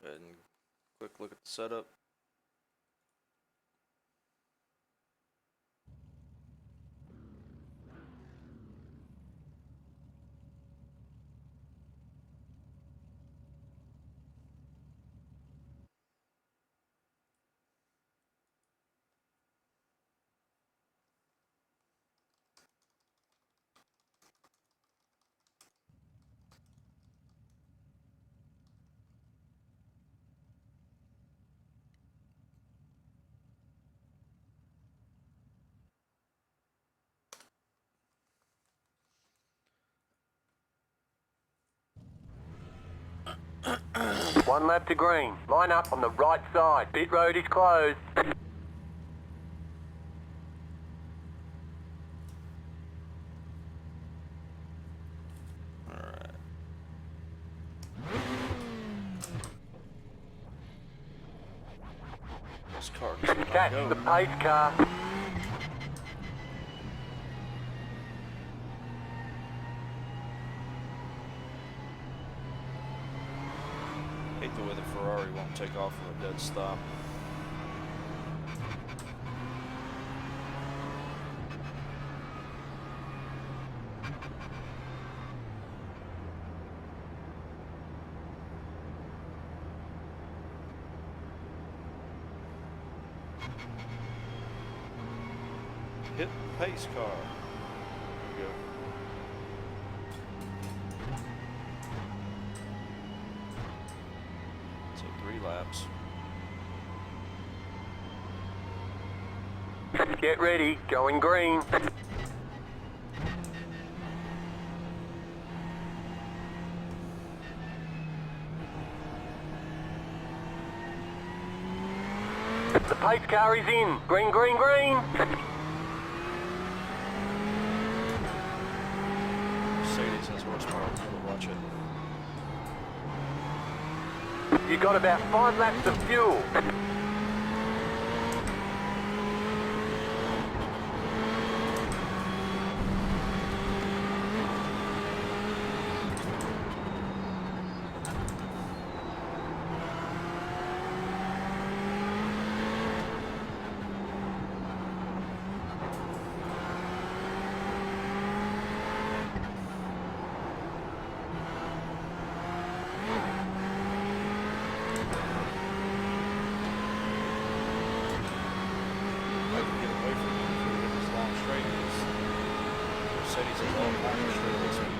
Go ahead and quick look at the setup. One lap to green. Line up on the right side. Pit road is closed. Alright. This car does not Catch go. the pace car. Hate the way the Ferrari won't take off from a dead stop. Hit the pace car. There we go. So 3 laps. Get ready. Going green. The pace car is in. Green, green, green. Mercedes has horsepower. Watch it. You got about 5 laps of fuel. I can get away from him if we hit this long straight because Mercedes has all kinds of straightaway speed.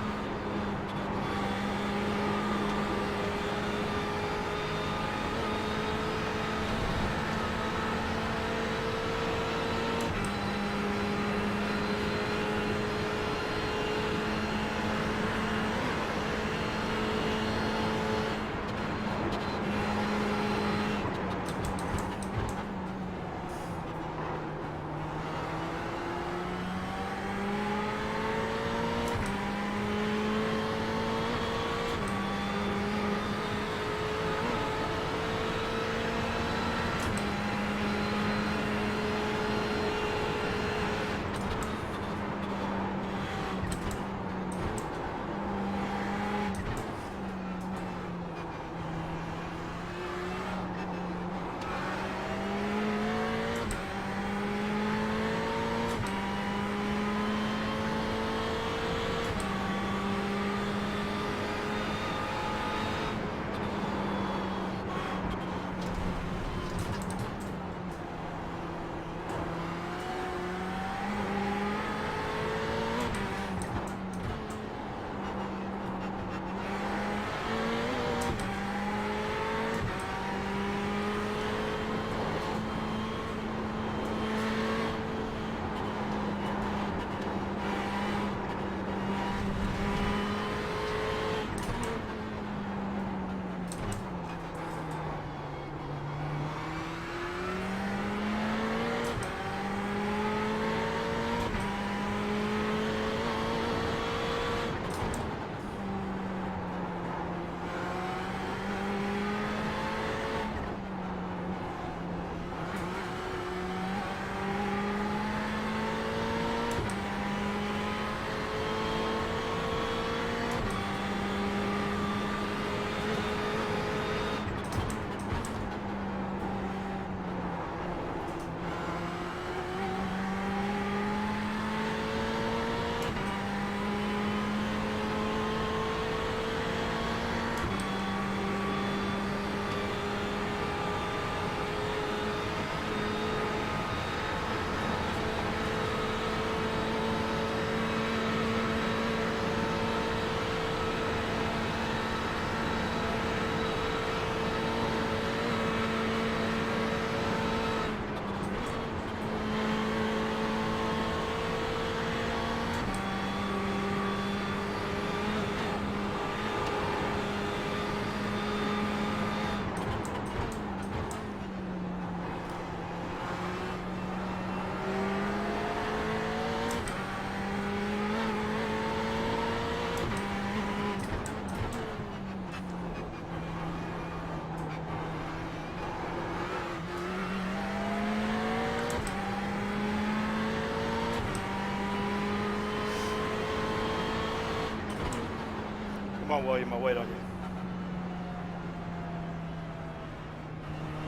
on, William, I'll wait on you.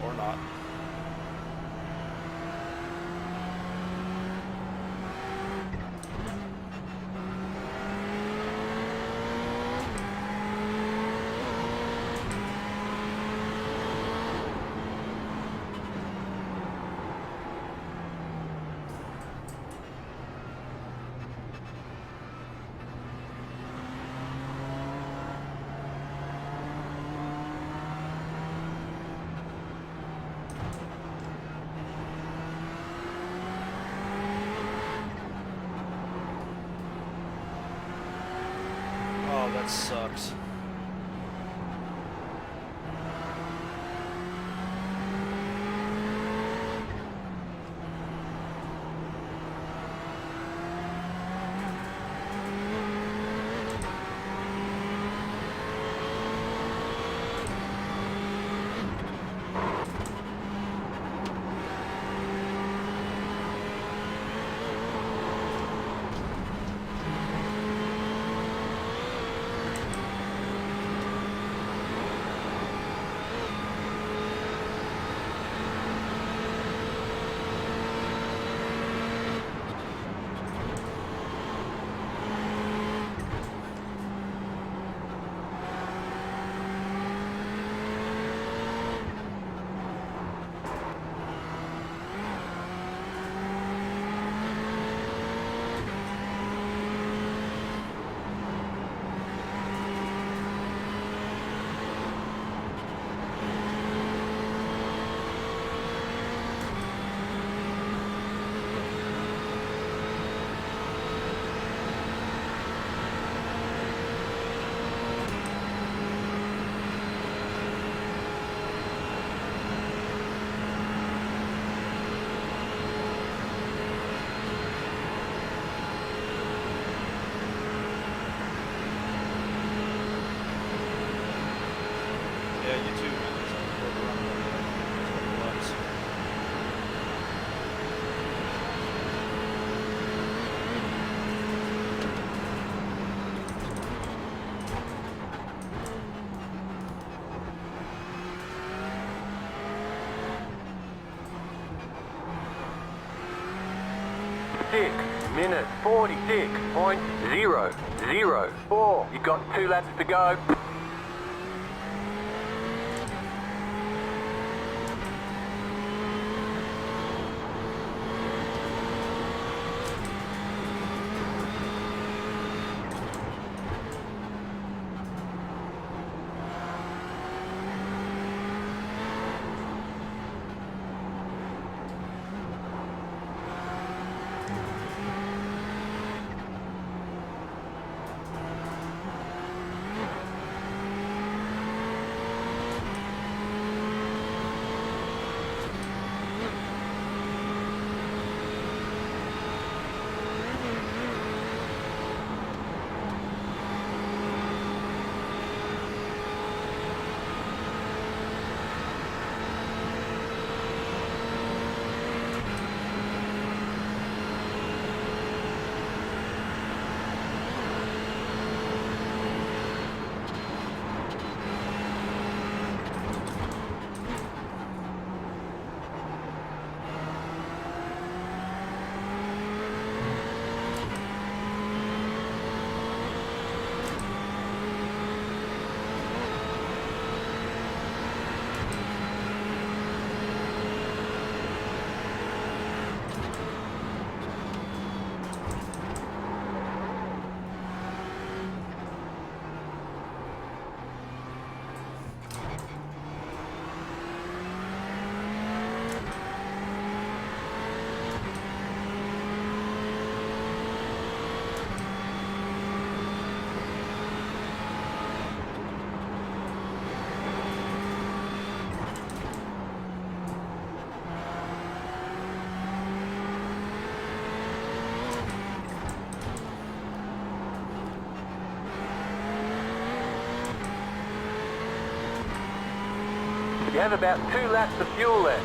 Or not. Oh, that sucks. Yeah, you too, man. Minute 46.004. You got 2 laps to go. You have about 2 laps of fuel left.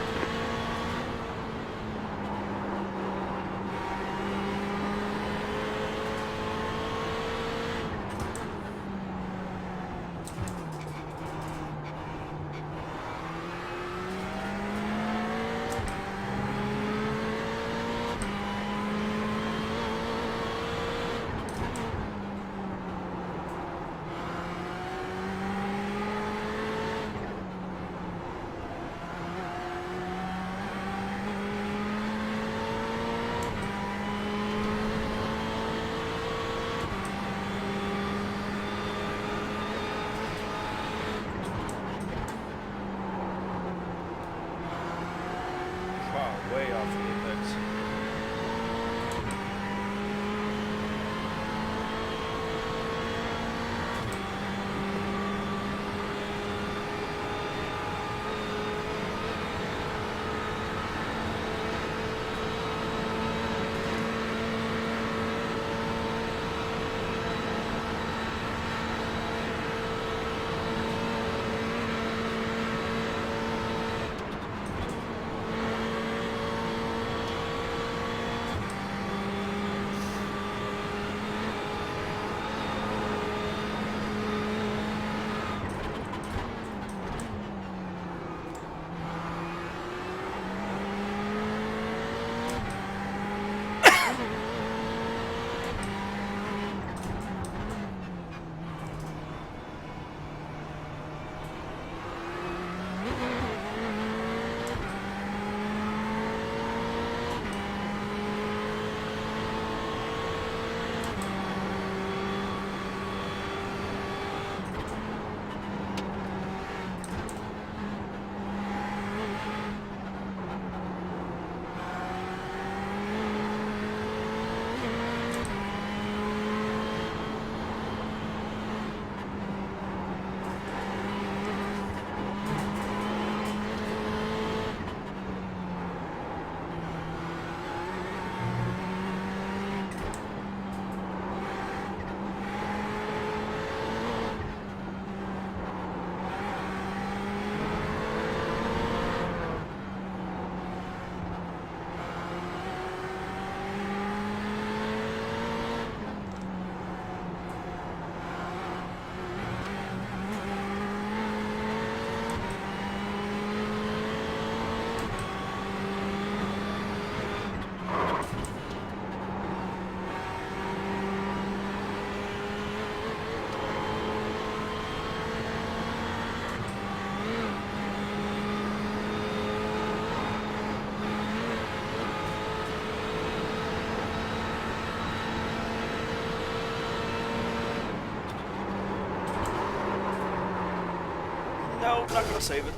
No, not gonna save it.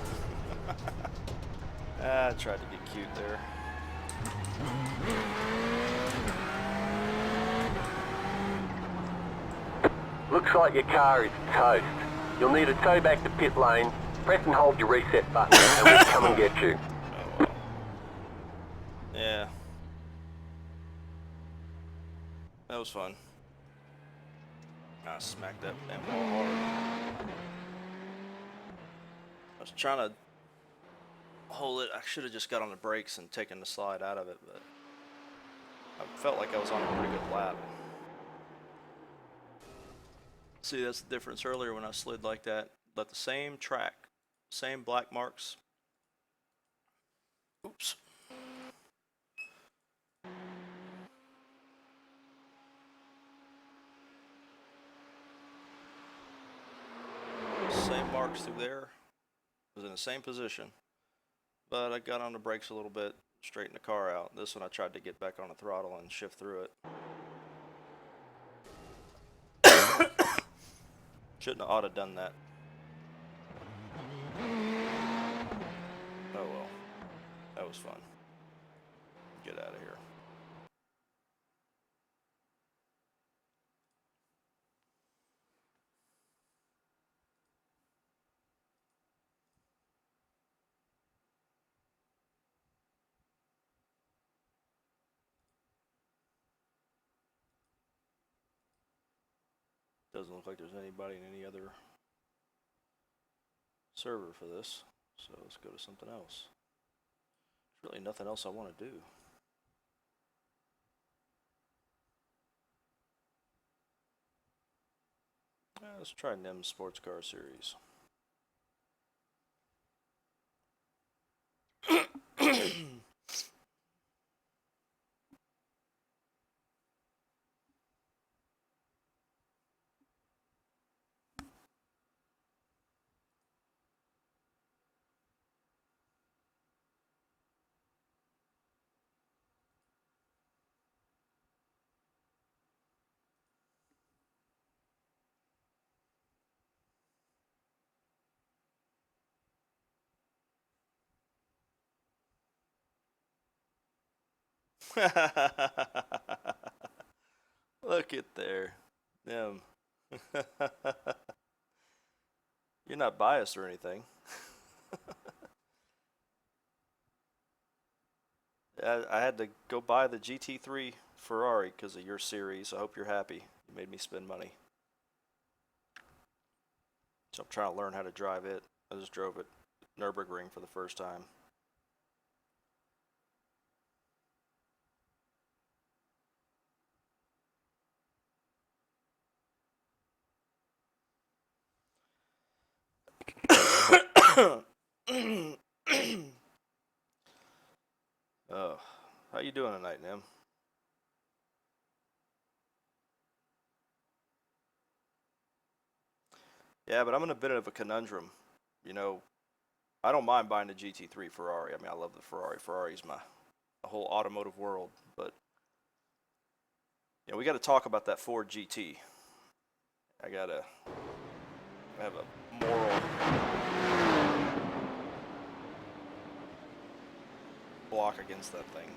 I tried to get cute there. Looks like your car is toast. You'll need a tow back to pit lane. Press and hold your reset button and we'll come and get you. Oh well. Yeah. That was fun. I smacked that damn wall hard. I was trying to hold it. I should have just got on the brakes and taken the slide out of it, but I felt like I was on a pretty good lap. See, that's the difference earlier when I slid like that. Let the same track, same black marks. Oops. Same marks through there. Was in the same position. But I got on the brakes a little bit, straightened the car out. This one I tried to get back on the throttle and shift through it. Shouldn't have ought to done that. Oh well. That was fun. Get out of here. Doesn't look like there's anybody in any other server for this, so let's go to something else. There's really nothing else I want to do. Let's try NEM Sports Car Series. Look at there. Them. You're not biased or anything. I had to go buy the GT3 Ferrari because of your series. I hope you're happy. You made me spend money. So I'm trying to learn how to drive it. I just drove it Nurburgring for the first time. Oh, how you doing tonight, Nim? Yeah, but I'm in a bit of a conundrum. You know, I don't mind buying a GT3 Ferrari. I mean, I love the Ferrari. Ferrari's my whole automotive world. But, you know, we got to talk about that Ford GT. I have a moral block against that thing.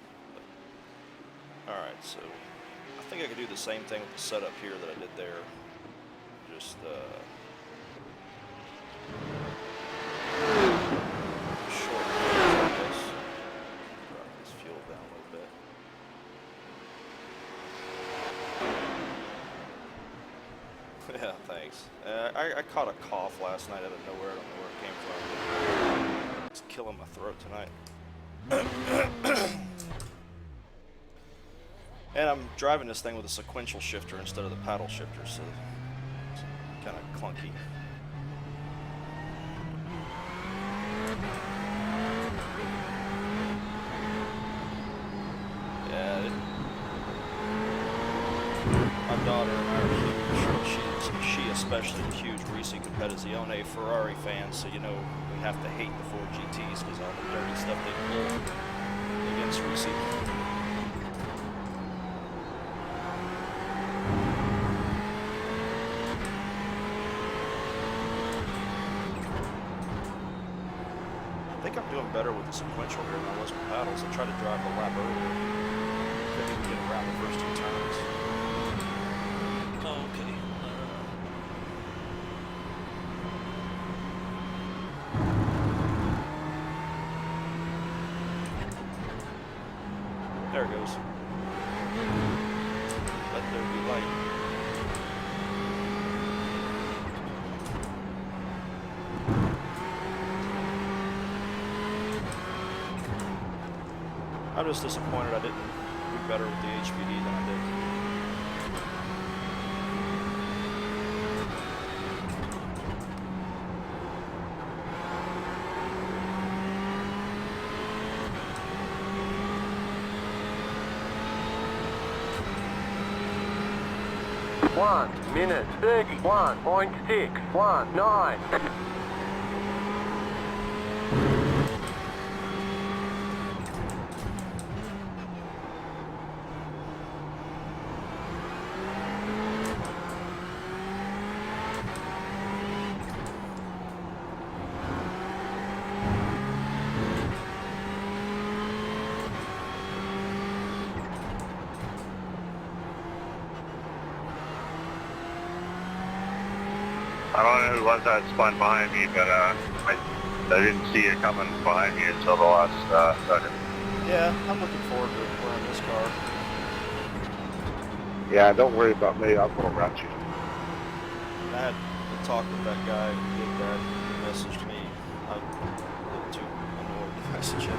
Alright, so I think I could do the same thing with the setup here that I did there. Just short this. Drop this fuel down a little bit. Yeah, thanks. I caught a cough last night out of nowhere. I don't know where it came from. It's killing my throat tonight. And I'm driving this thing with a sequential shifter instead of the paddle shifter, so it's kind of clunky. Yeah, my daughter and I are huge, she especially a huge racing competizione Ferrari fan, so you know we have to hate the Ford GTs because all the dirty stuff they pull against racing. doing better with the sequential here than I was with paddles. I tried to drive the lap earlier. Couldn't even get around the first 2 turns. Oh, okay. There it goes. Let there be light. I'm just disappointed I didn't do better with the HPD than I did. One minute 31.619. I don't know who was that spun behind me, but I didn't see it coming behind me until the last second. Yeah, I'm looking forward to wearing this car. Yeah, don't worry about me. I'll go around you. I had a talk with that guy who did that. He messaged me. I was a little too annoyed to message him.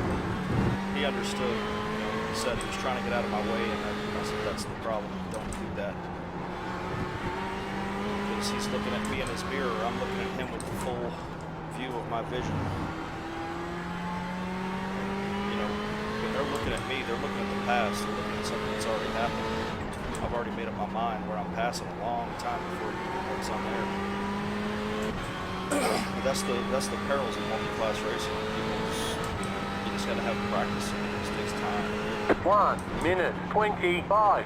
He understood. You know, he said he was trying to get out of my way, and I said that's the problem. Don't do that. Because he's looking at me in his mirror. I'm looking at him with the full view of my vision. You know, when they're looking at me, they're looking at the past. They're looking at something that's already happened. I've already made up my mind where I'm passing a long time before you even notice I'm there. But that's the perils of multi-class racing. You just gotta have practice, and it just takes time. 1 minute 25.16. I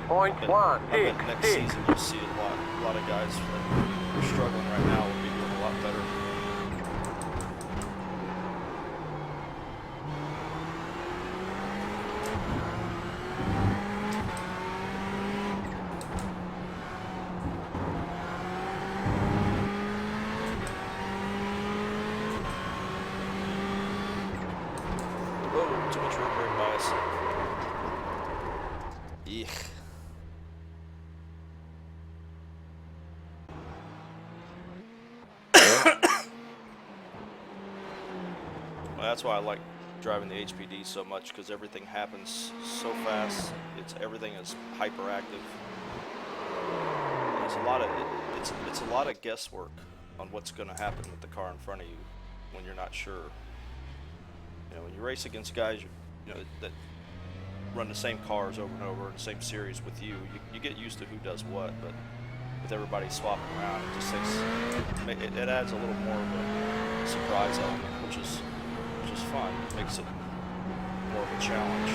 bet next season you'll see a lot of guys that are struggling right now will be doing a lot better. Whoa, too much road brake bias. Eek. Well, that's why I like driving the HPD so much, because everything happens so fast. Everything is hyperactive. There's a lot of it's a lot of guesswork on what's going to happen with the car in front of you when you're not sure. You know, when you race against guys you know that run the same cars over and over in the same series with you get used to who does what, but with everybody swapping around, it just takes it adds a little more of a surprise element, which is fun. It makes it more of a challenge.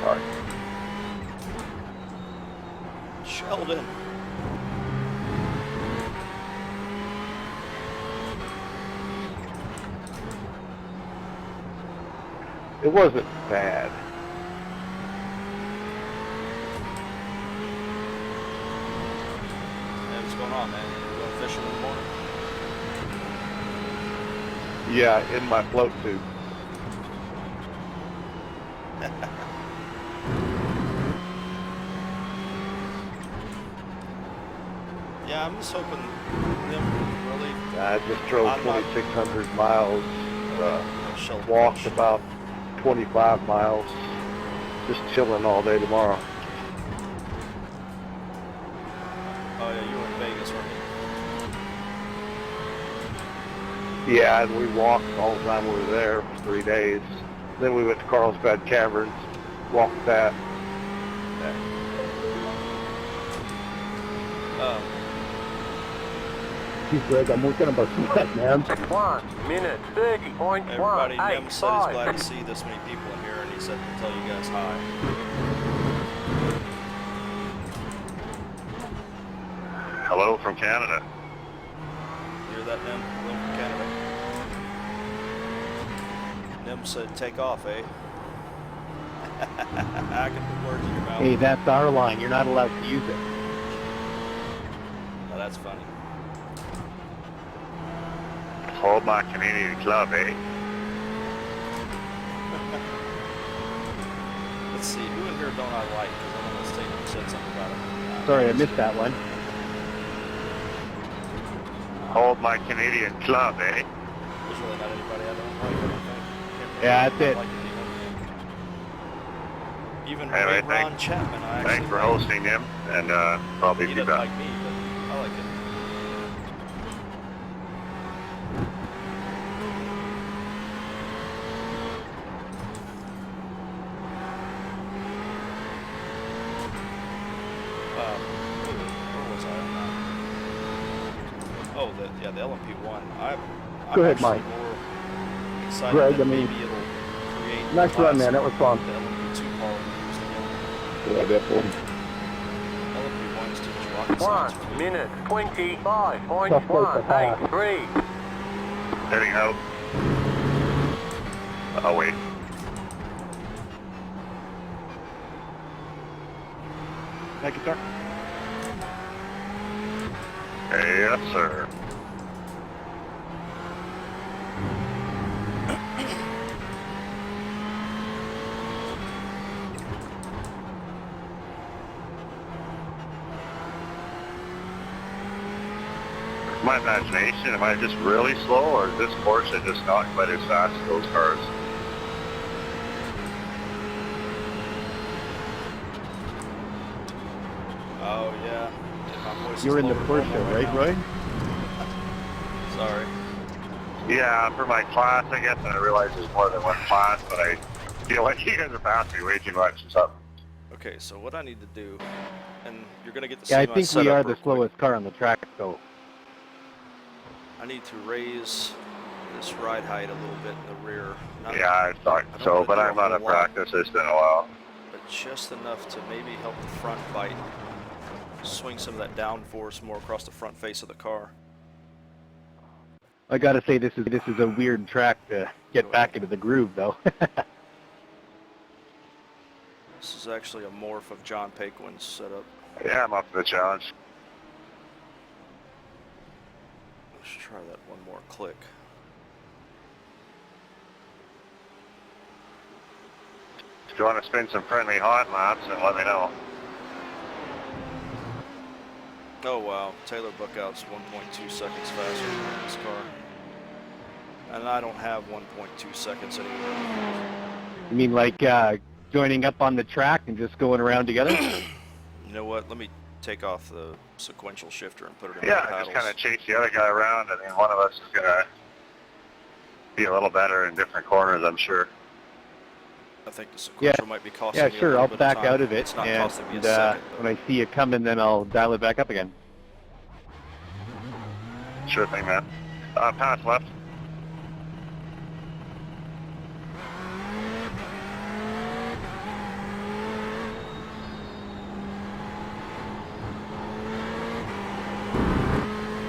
Sorry. Sheldon. It wasn't bad. Hey, what's going on, man? You going fishing in the morning? Yeah, in my float tube. Yeah, I'm just hoping them really. I just drove I'm not- 2,600 miles, Sheldon walked fish. about 25 miles, just chilling all day tomorrow. Oh yeah, you were in Vegas, weren't you? Yeah, and we walked all the time we were there for 3 days. Then we went to Carlsbad Caverns, walked that. Geez, Greg, I'm working about that, man. 1 minute 30.1. Everybody, Nem said he's glad to see this many people in here, and he said to tell you guys hi. Hello from Canada. You hear that, Nim? Hello from Canada. Nim said, take off, eh? I can put words in your mouth. Hey, that's our line. You're not allowed to use it. Oh, that's funny. Hold my Canadian club, eh? Let's see, who in here don't I like? Because I'm going to state who said something about it. Sorry, I missed that one. Hold my Canadian club, eh? There's really not anybody I don't like, I don't think. Yeah, that's it. Like even Anyway, Ron Chapman, I actually Thanks for like. hosting him, and probably He be doesn't back. like me, but I like him. Where was I on that? Oh, yeah, the LMP1. I'm Go ahead, actually Mike. more excited Greg, that I mean, maybe it'll create nice run, man. That was fun. the LMP2 car we used again. Yeah, definitely. LMP1 is too much rocket science for 1 me. minute 25.183. Heading out. Oh, wait. Thank you, sir. Yes, sir. My imagination, am I just really slow, or is this Porsche just not quite as fast as those cars? Oh, yeah. My voice is You're in the lower than Porsche, normal right, now. Roy? Sorry. Yeah, for my class, I guess, and I realize there's more than one class, but I feel like you guys are passing me way too much or something. Okay, so what I need to do, and you're going to get to Yeah, see I my think we setup are real the quick. slowest car on the track, so. I need to raise this ride height a little bit in the rear. Not, Yeah, I thought I don't so, wanna but do a I'm out whole of lot, practice. It's been a while. but just enough to maybe help the front bite, swing some of that downforce more across the front face of the car. I gotta say, this is a weird track to get back into the groove, though. This is actually a morph of John Paquin's setup. Yeah, I'm up to the challenge. Let's try that one more click. If you want to spin some friendly hot laps, then let me know. Oh wow, Taylor Buckout's 1.2 seconds faster than this car. And I don't have 1.2 seconds anymore. You mean like joining up on the track and just going around together? You know what, let me take off the sequential shifter and put it in Yeah, my paddles. just kind of chase the other guy around, and then one of us is going to be a little better in different corners, I'm sure. I think the sequential might be costing Yeah, me a sure. little I'll bit of back time. out of it, It's not and costing me a second, though. when I see you coming, then I'll dial it back up again. Sure thing, man. Pass left.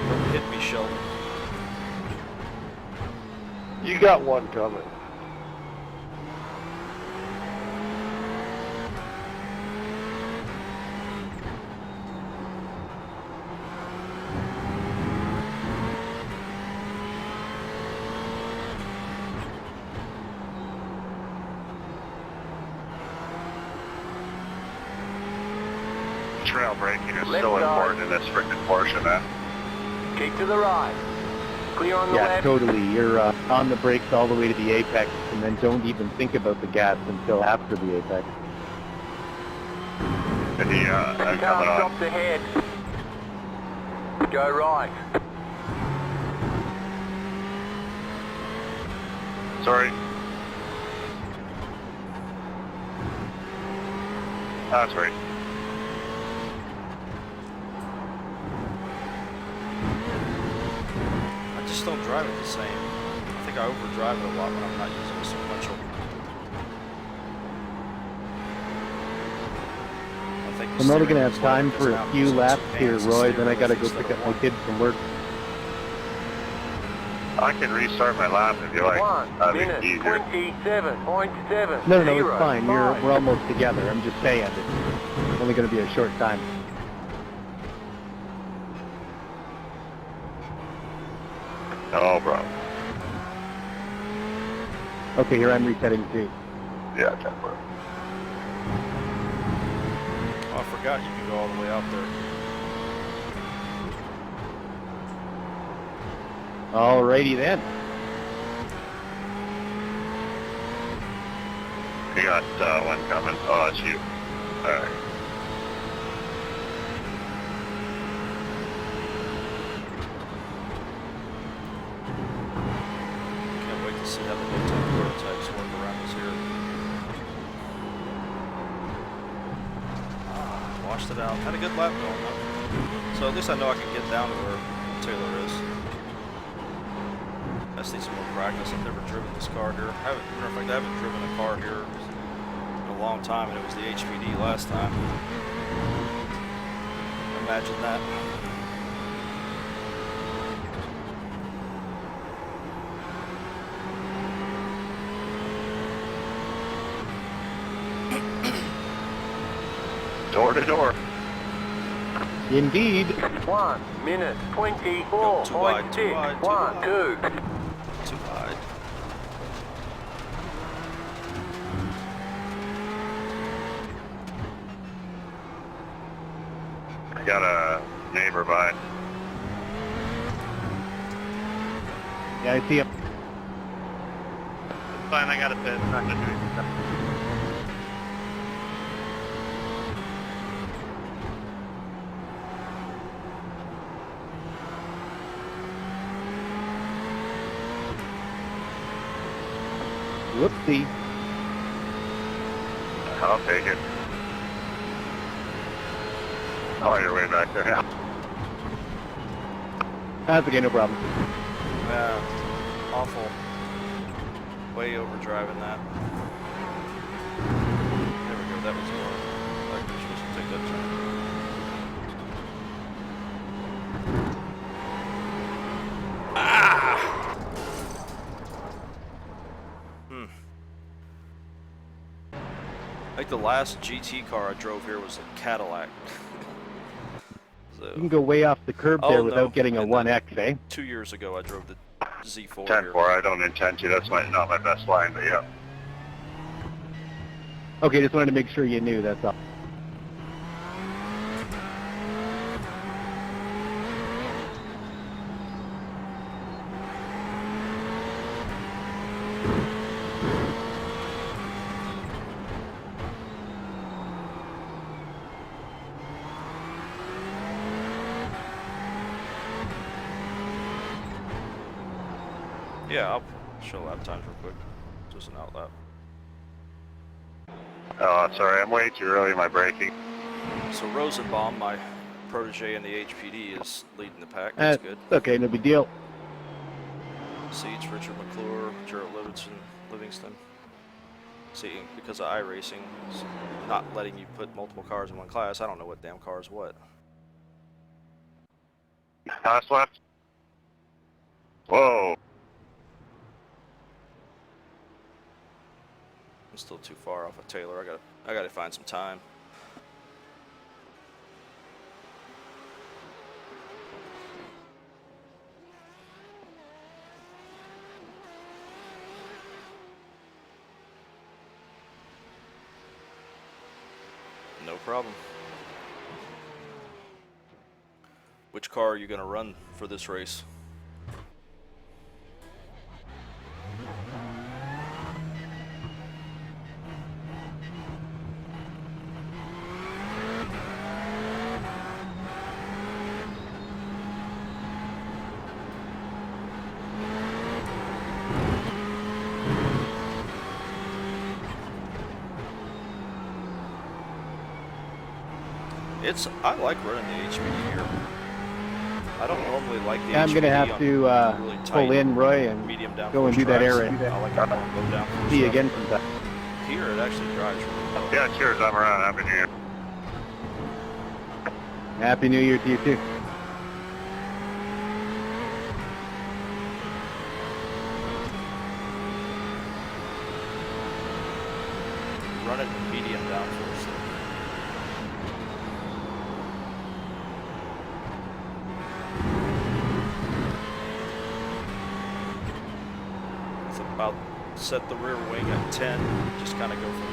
Don't hit me, Sheldon. You got one coming. Trail braking is Left so guard. important in this freaking Porsche, man. Keep to the right. Clear on the Yeah, left. totally. You're on the brakes all the way to the apex, and then don't even think about the gas until after the apex. And the, I'm Car coming on. stopped ahead. Go right. Sorry. That's right. I just don't drive it the same. I think I overdrive it a lot when I'm not using a sequential. I think I'm only going to have time for a few laps here, Roy, then I got to go pick up my kids from work. I can restart my lap if you like. 1 That'd minute, be easier. 27.7. No, it's fine. We're almost together. I'm just saying it's only going to be a short time. No, bro. Okay, here I'm resetting too. Yeah, temporary. Oh, I forgot you can go all the way out there. Alrighty then. You got one coming. Oh, that's you. Alright. Can't wait to see how the new type prototypes work around us here. Washed it out. Had a good lap going though. So at least I know I can get down to where Taylor is. I just need some more practice. I've never driven this car here. Matter of fact, I haven't driven a car here in a long time, and it was the HPD last time. Imagine that. Door to door. Indeed. 1 minute, Too wide, too 24.6. wide, too 1, wide. 2. Too wide. I got a neighbor by. Yeah, I see him. It's fine, I got a pit. Not gonna do anything. Whoopsie. I'll take it. Oh, you're way back there. Yeah. That's okay, no problem. Yeah, awful. Way over driving that. There we go, that was more like we should take that turn. Ah! I think the last GT car I drove here was a Cadillac. So, You can go way off the curb there without getting a and 1X, eh? 2 years ago I drove the Z4 10-4, here. I don't intend to. That's not my best line, but yeah. Okay, just wanted to make sure you knew, that's all. Yeah, I'll show lap times real quick. Just an outlap. Oh, sorry, I'm way too early in my braking. So Rosenbaum, my protege in the HPD, is leading the pack. That's good. Okay, no big deal. Seats, Richard McClure, Gerald Livingston. See, because of iRacing, it's not letting you put multiple cars in one class. I don't know what damn car is what. Last lap. Whoa. I'm still too far off of Taylor. I gotta find some time. No problem. Which car are you gonna run for this race? I like running the HPD here. I don't normally like the HPD. I'm going to have to really pull in, Roy, and medium down go and do that tracks. air race. I like to go down See you again sometime. Here it actually drives really well. Yeah, cheers, I'm around. Happy New Year. Happy New Year to you too. Run it in medium downforce. It's about set the rear wing at 10. Just kind of go from there.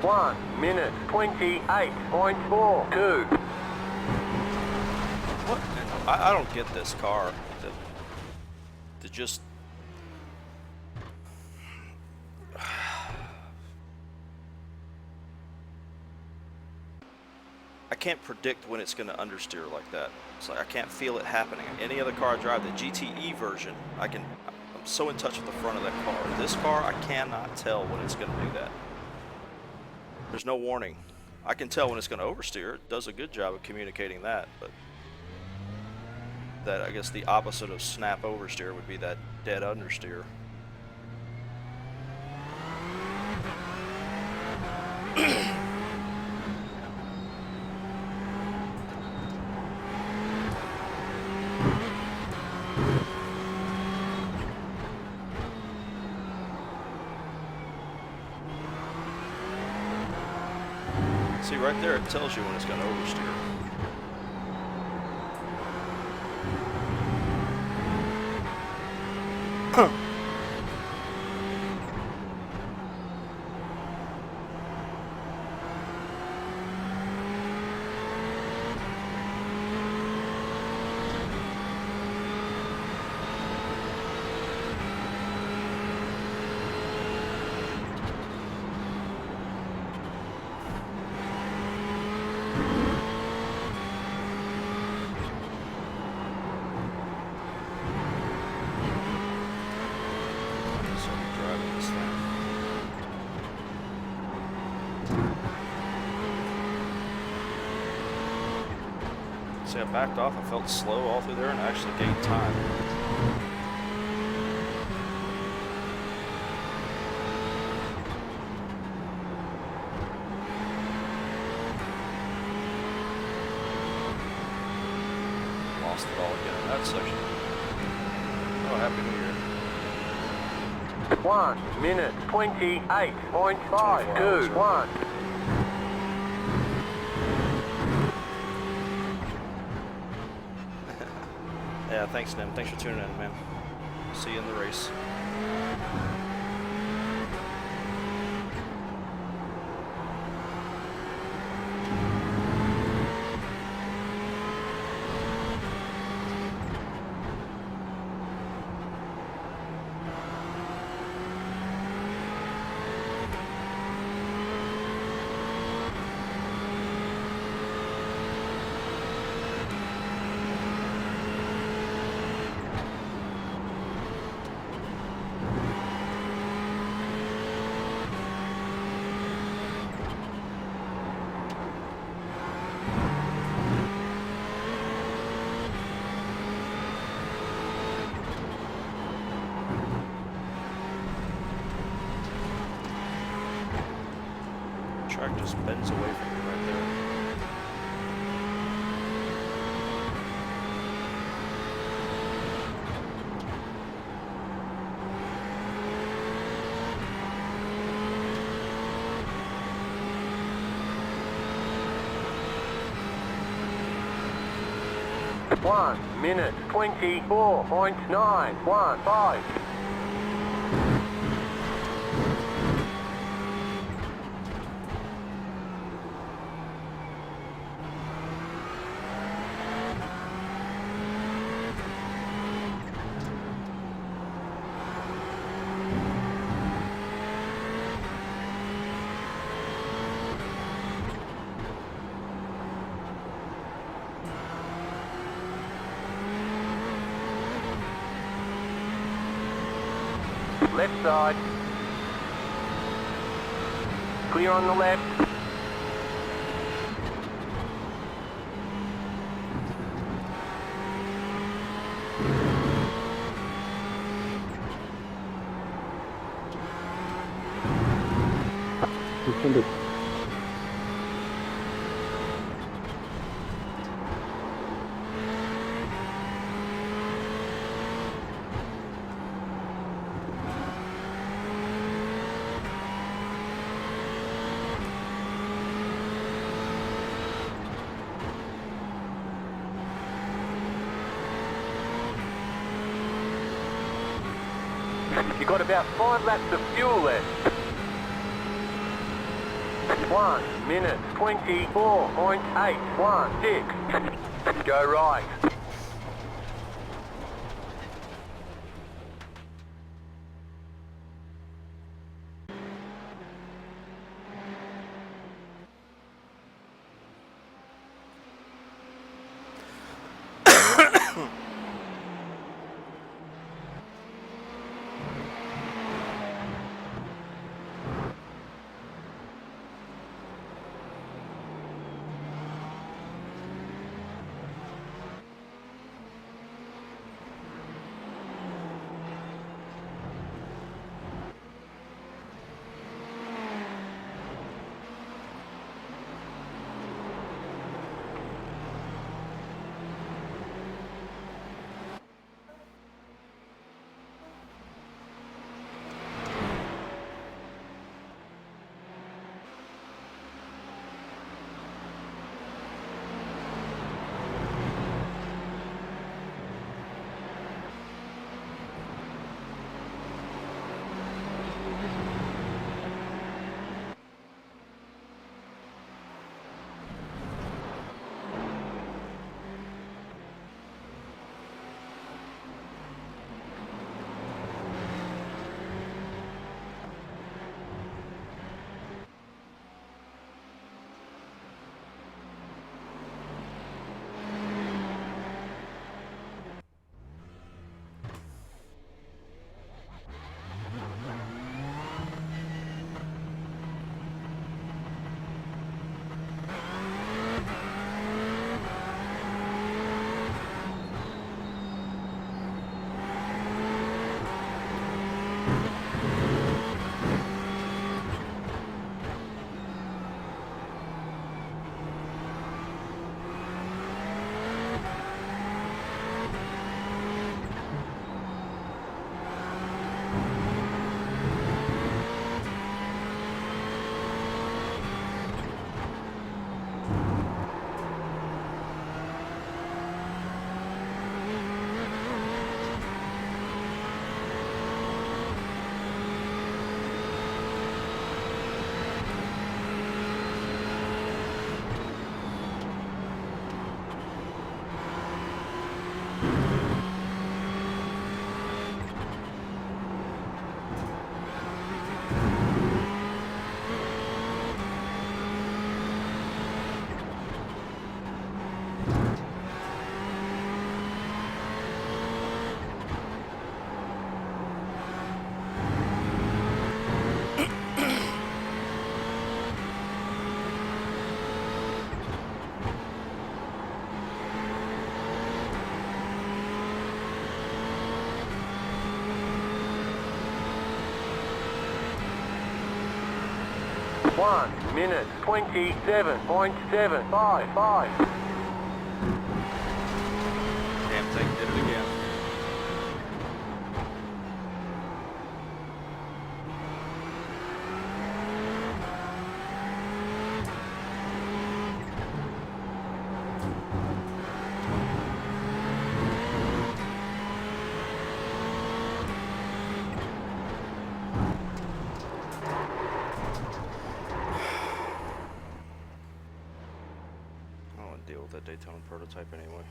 One minute 28.42. What? I don't get this car. To just. I can't predict when it's going to understeer like that. It's like I can't feel it happening. Any other car I drive, the GTE version, I'm so in touch with the front of that car. This car, I cannot tell when it's going to do that. There's no warning. I can tell when it's going to oversteer. It does a good job of communicating that, but that, I guess the opposite of snap oversteer would be that dead understeer. See, right there, it tells you when it's going to oversteer. See, I backed off. I felt slow all through there and I actually gained time. Lost it all again in that section. Oh, Happy New Year. 1 minute 28.521. Yeah, thanks, Nim. Thanks for tuning in, man. See you in the race. Track just bends away from you right there. One minute 24.915. Left side. Clear on the left. You got about 5 laps of fuel left. 1 minute 24.816. Go right. One minute 27.755. Damn thing did it again. Deal with that Daytona prototype anyway.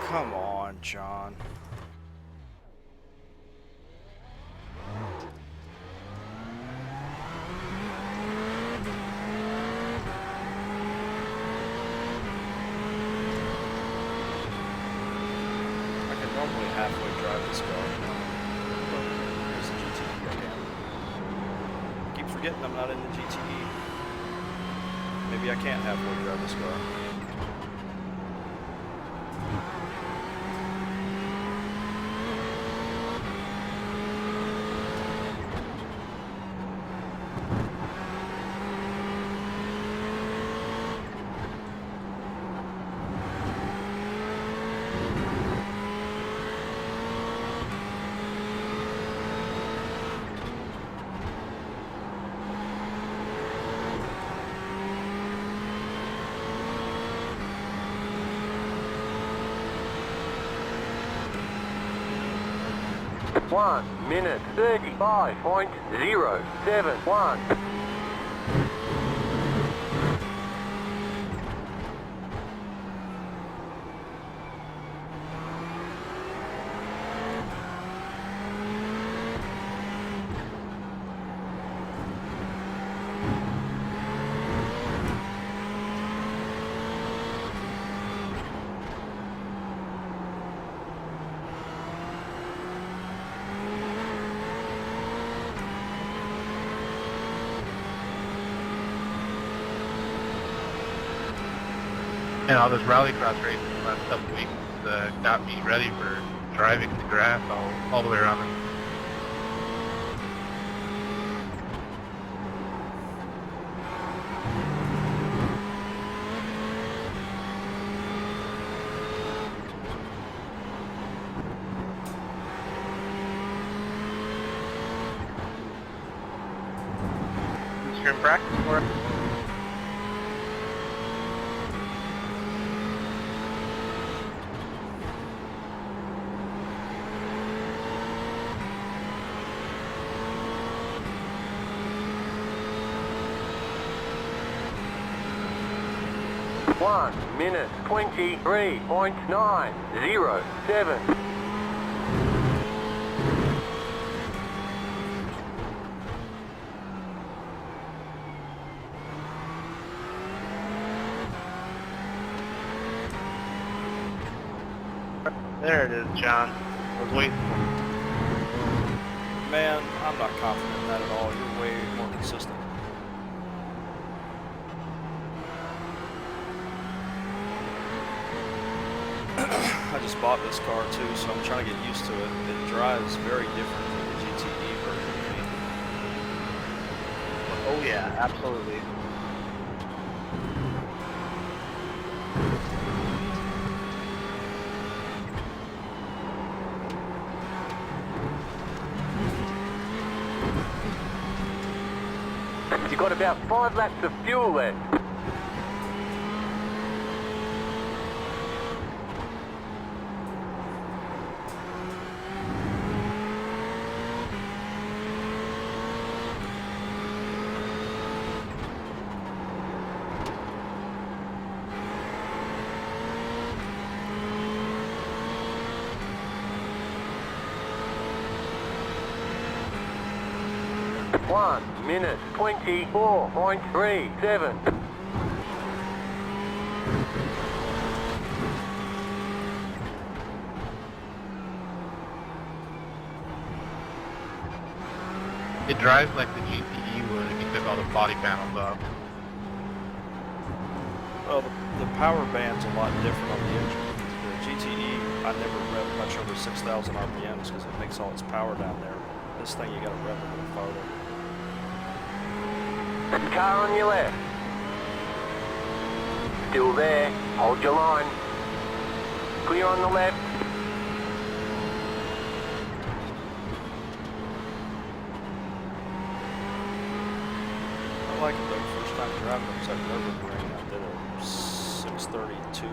come on, John. I can normally halfway drive this car, but here's the GTE again. Keep forgetting I'm not in the GTE. Maybe I can't halfway drive this car. One minute 35.071. And all this rallycross racing the last couple of weeks got me ready for driving the grass all the way around it. You're in practice for it? One minute 23.907. There it is, John. I was waiting for you. Man, I'm not confident in that at all. You're way more consistent. I just bought this car too, so I'm trying to get used to it. It drives very different from the GTE version of me. Oh yeah, absolutely. You got about 5 laps of fuel left. One minute 24.37. It drives like the GTE would if you took all the body panels off. Well, the power band's a lot different on the engine. The GTE, I never rev much over 6,000 RPMs because it makes all its power down there. This thing, you got to rev a little farther. Car on your left. Still there. Hold your line. Clear on the left. I like it though. First time driving it was at Nurburgring. I did a 632.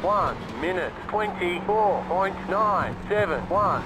1 minute 24.971.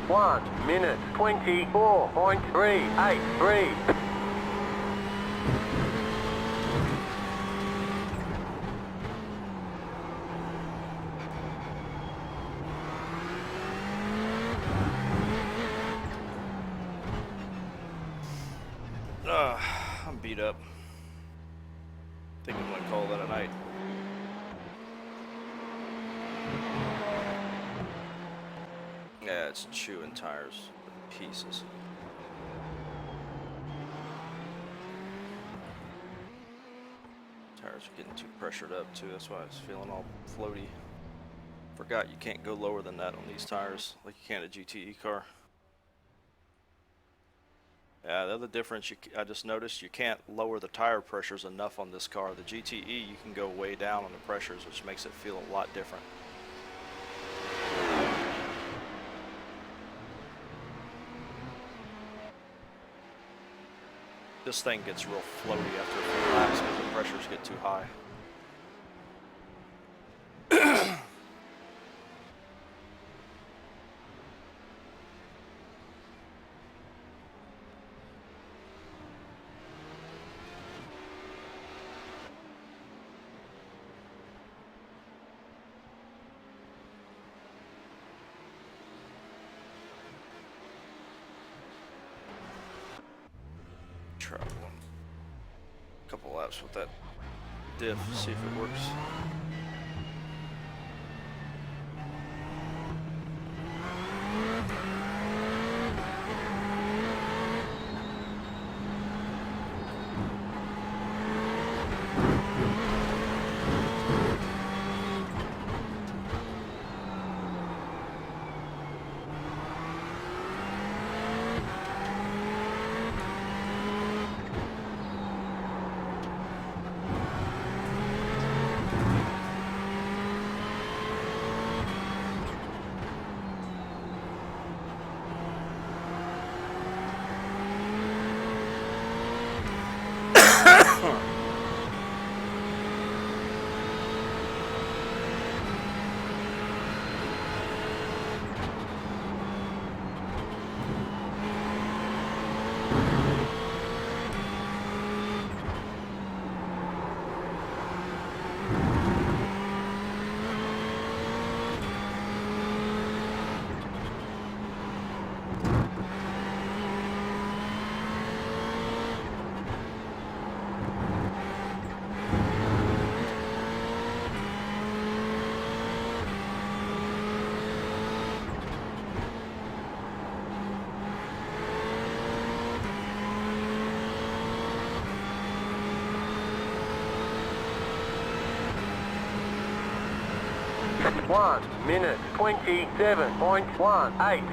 One minute 24.383. I'm beat up. I think I'm gonna call that a night. Yeah, it's chewing tires to pieces. Tires are getting too pressured up too, that's why it's feeling all floaty. Forgot you can't go lower than that on these tires like you can a GTE car. Yeah, the other difference I just noticed, you can't lower the tire pressures enough on this car. The GTE, you can go way down on the pressures, which makes it feel a lot different. This thing gets real floaty after a few laps because the pressures get too high. Try one couple laps with that diff, see if it works. One minute 27.18.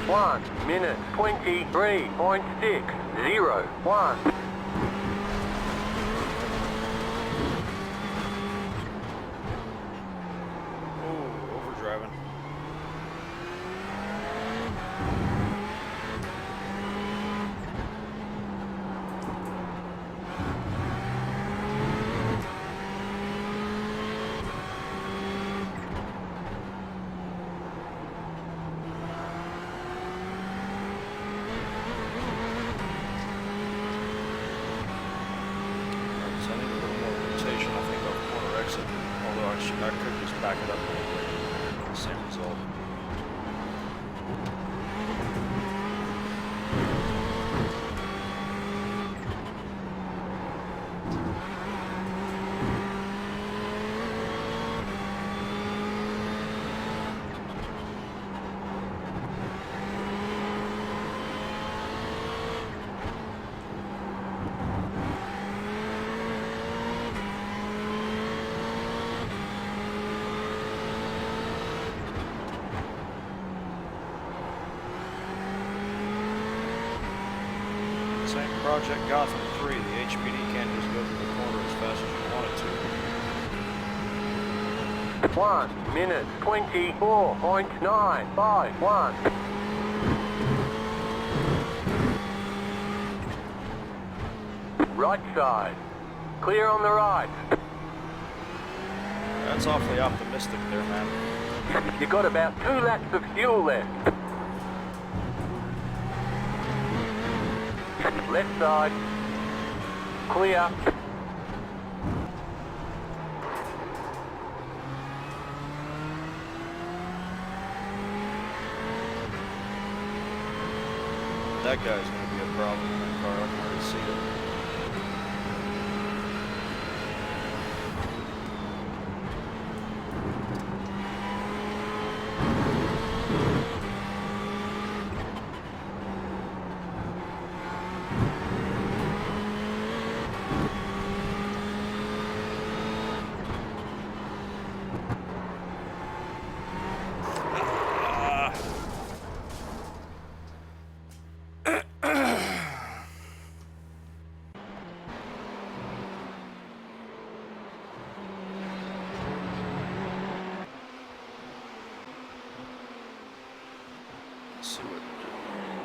1 minute 23.601. Oh, overdriving. So I need a little more rotation, I think, off corner exit. Although I could just back it up a little bit. Same result. Same Project Gotham 3, the HPD can't just go through the corner as fast as you want it to. 1 minute 24.951. Right side. Clear on the right. That's awfully optimistic there, man. You got about 2 laps of fuel left. Left side. Clear. That guy's going to be a problem in that car. I can already see it.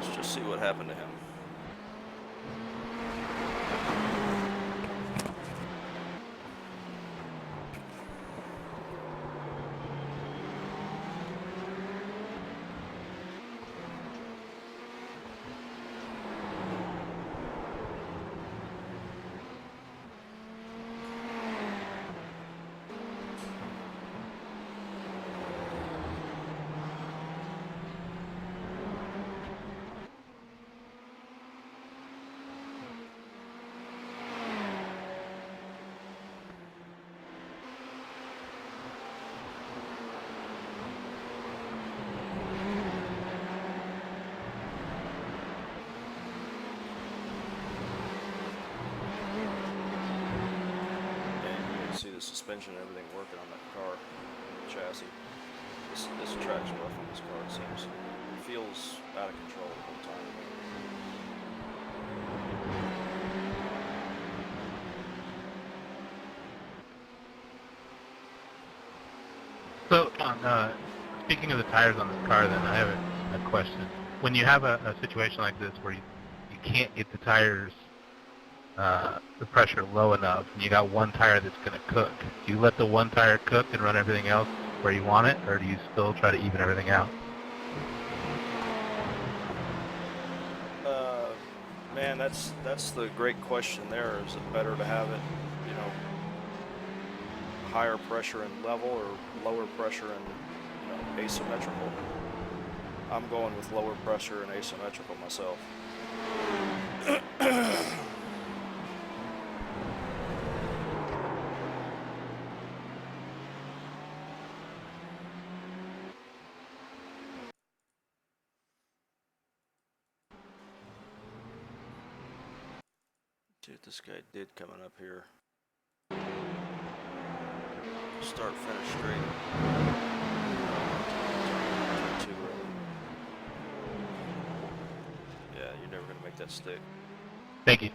Let's just see what happened to him. See the suspension and everything working on that car, the chassis. This track's rough on this car, it seems. It feels out of control the whole time. So, speaking of the tires on this car, then I have a question. When you have a situation like this where you can't get the tires, the pressure low enough, and you got one tire that's going to cook, do you let the one tire cook and run everything else where you want it, or do you still try to even everything out? Man, that's the great question there. Is it better to have it, you know, higher pressure and level, or lower pressure and, you know, asymmetrical? I'm going with lower pressure and asymmetrical myself. See what this guy did coming up here. Start, finish straight. Two, that stick. Thank you.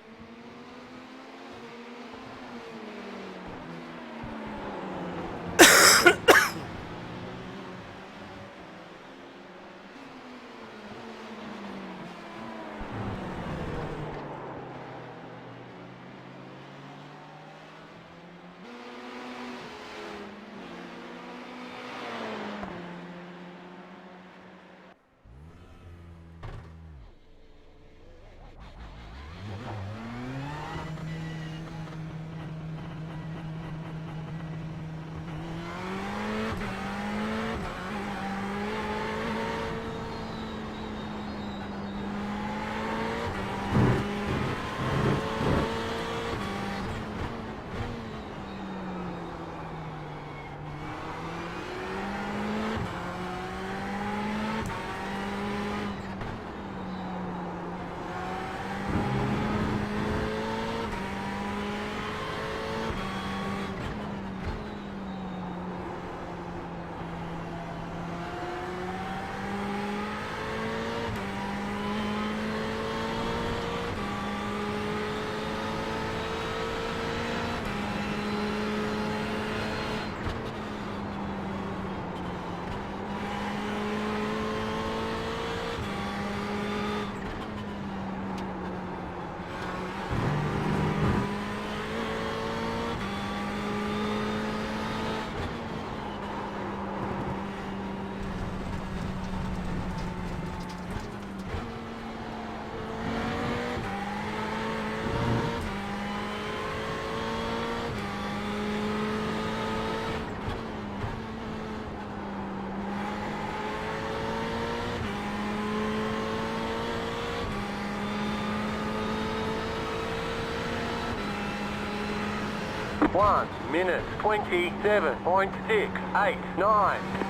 One minute 27.689.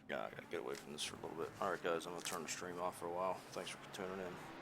Yeah, I gotta get away from this for a little bit. Alright guys, I'm gonna turn the stream off for a while. Thanks for tuning in.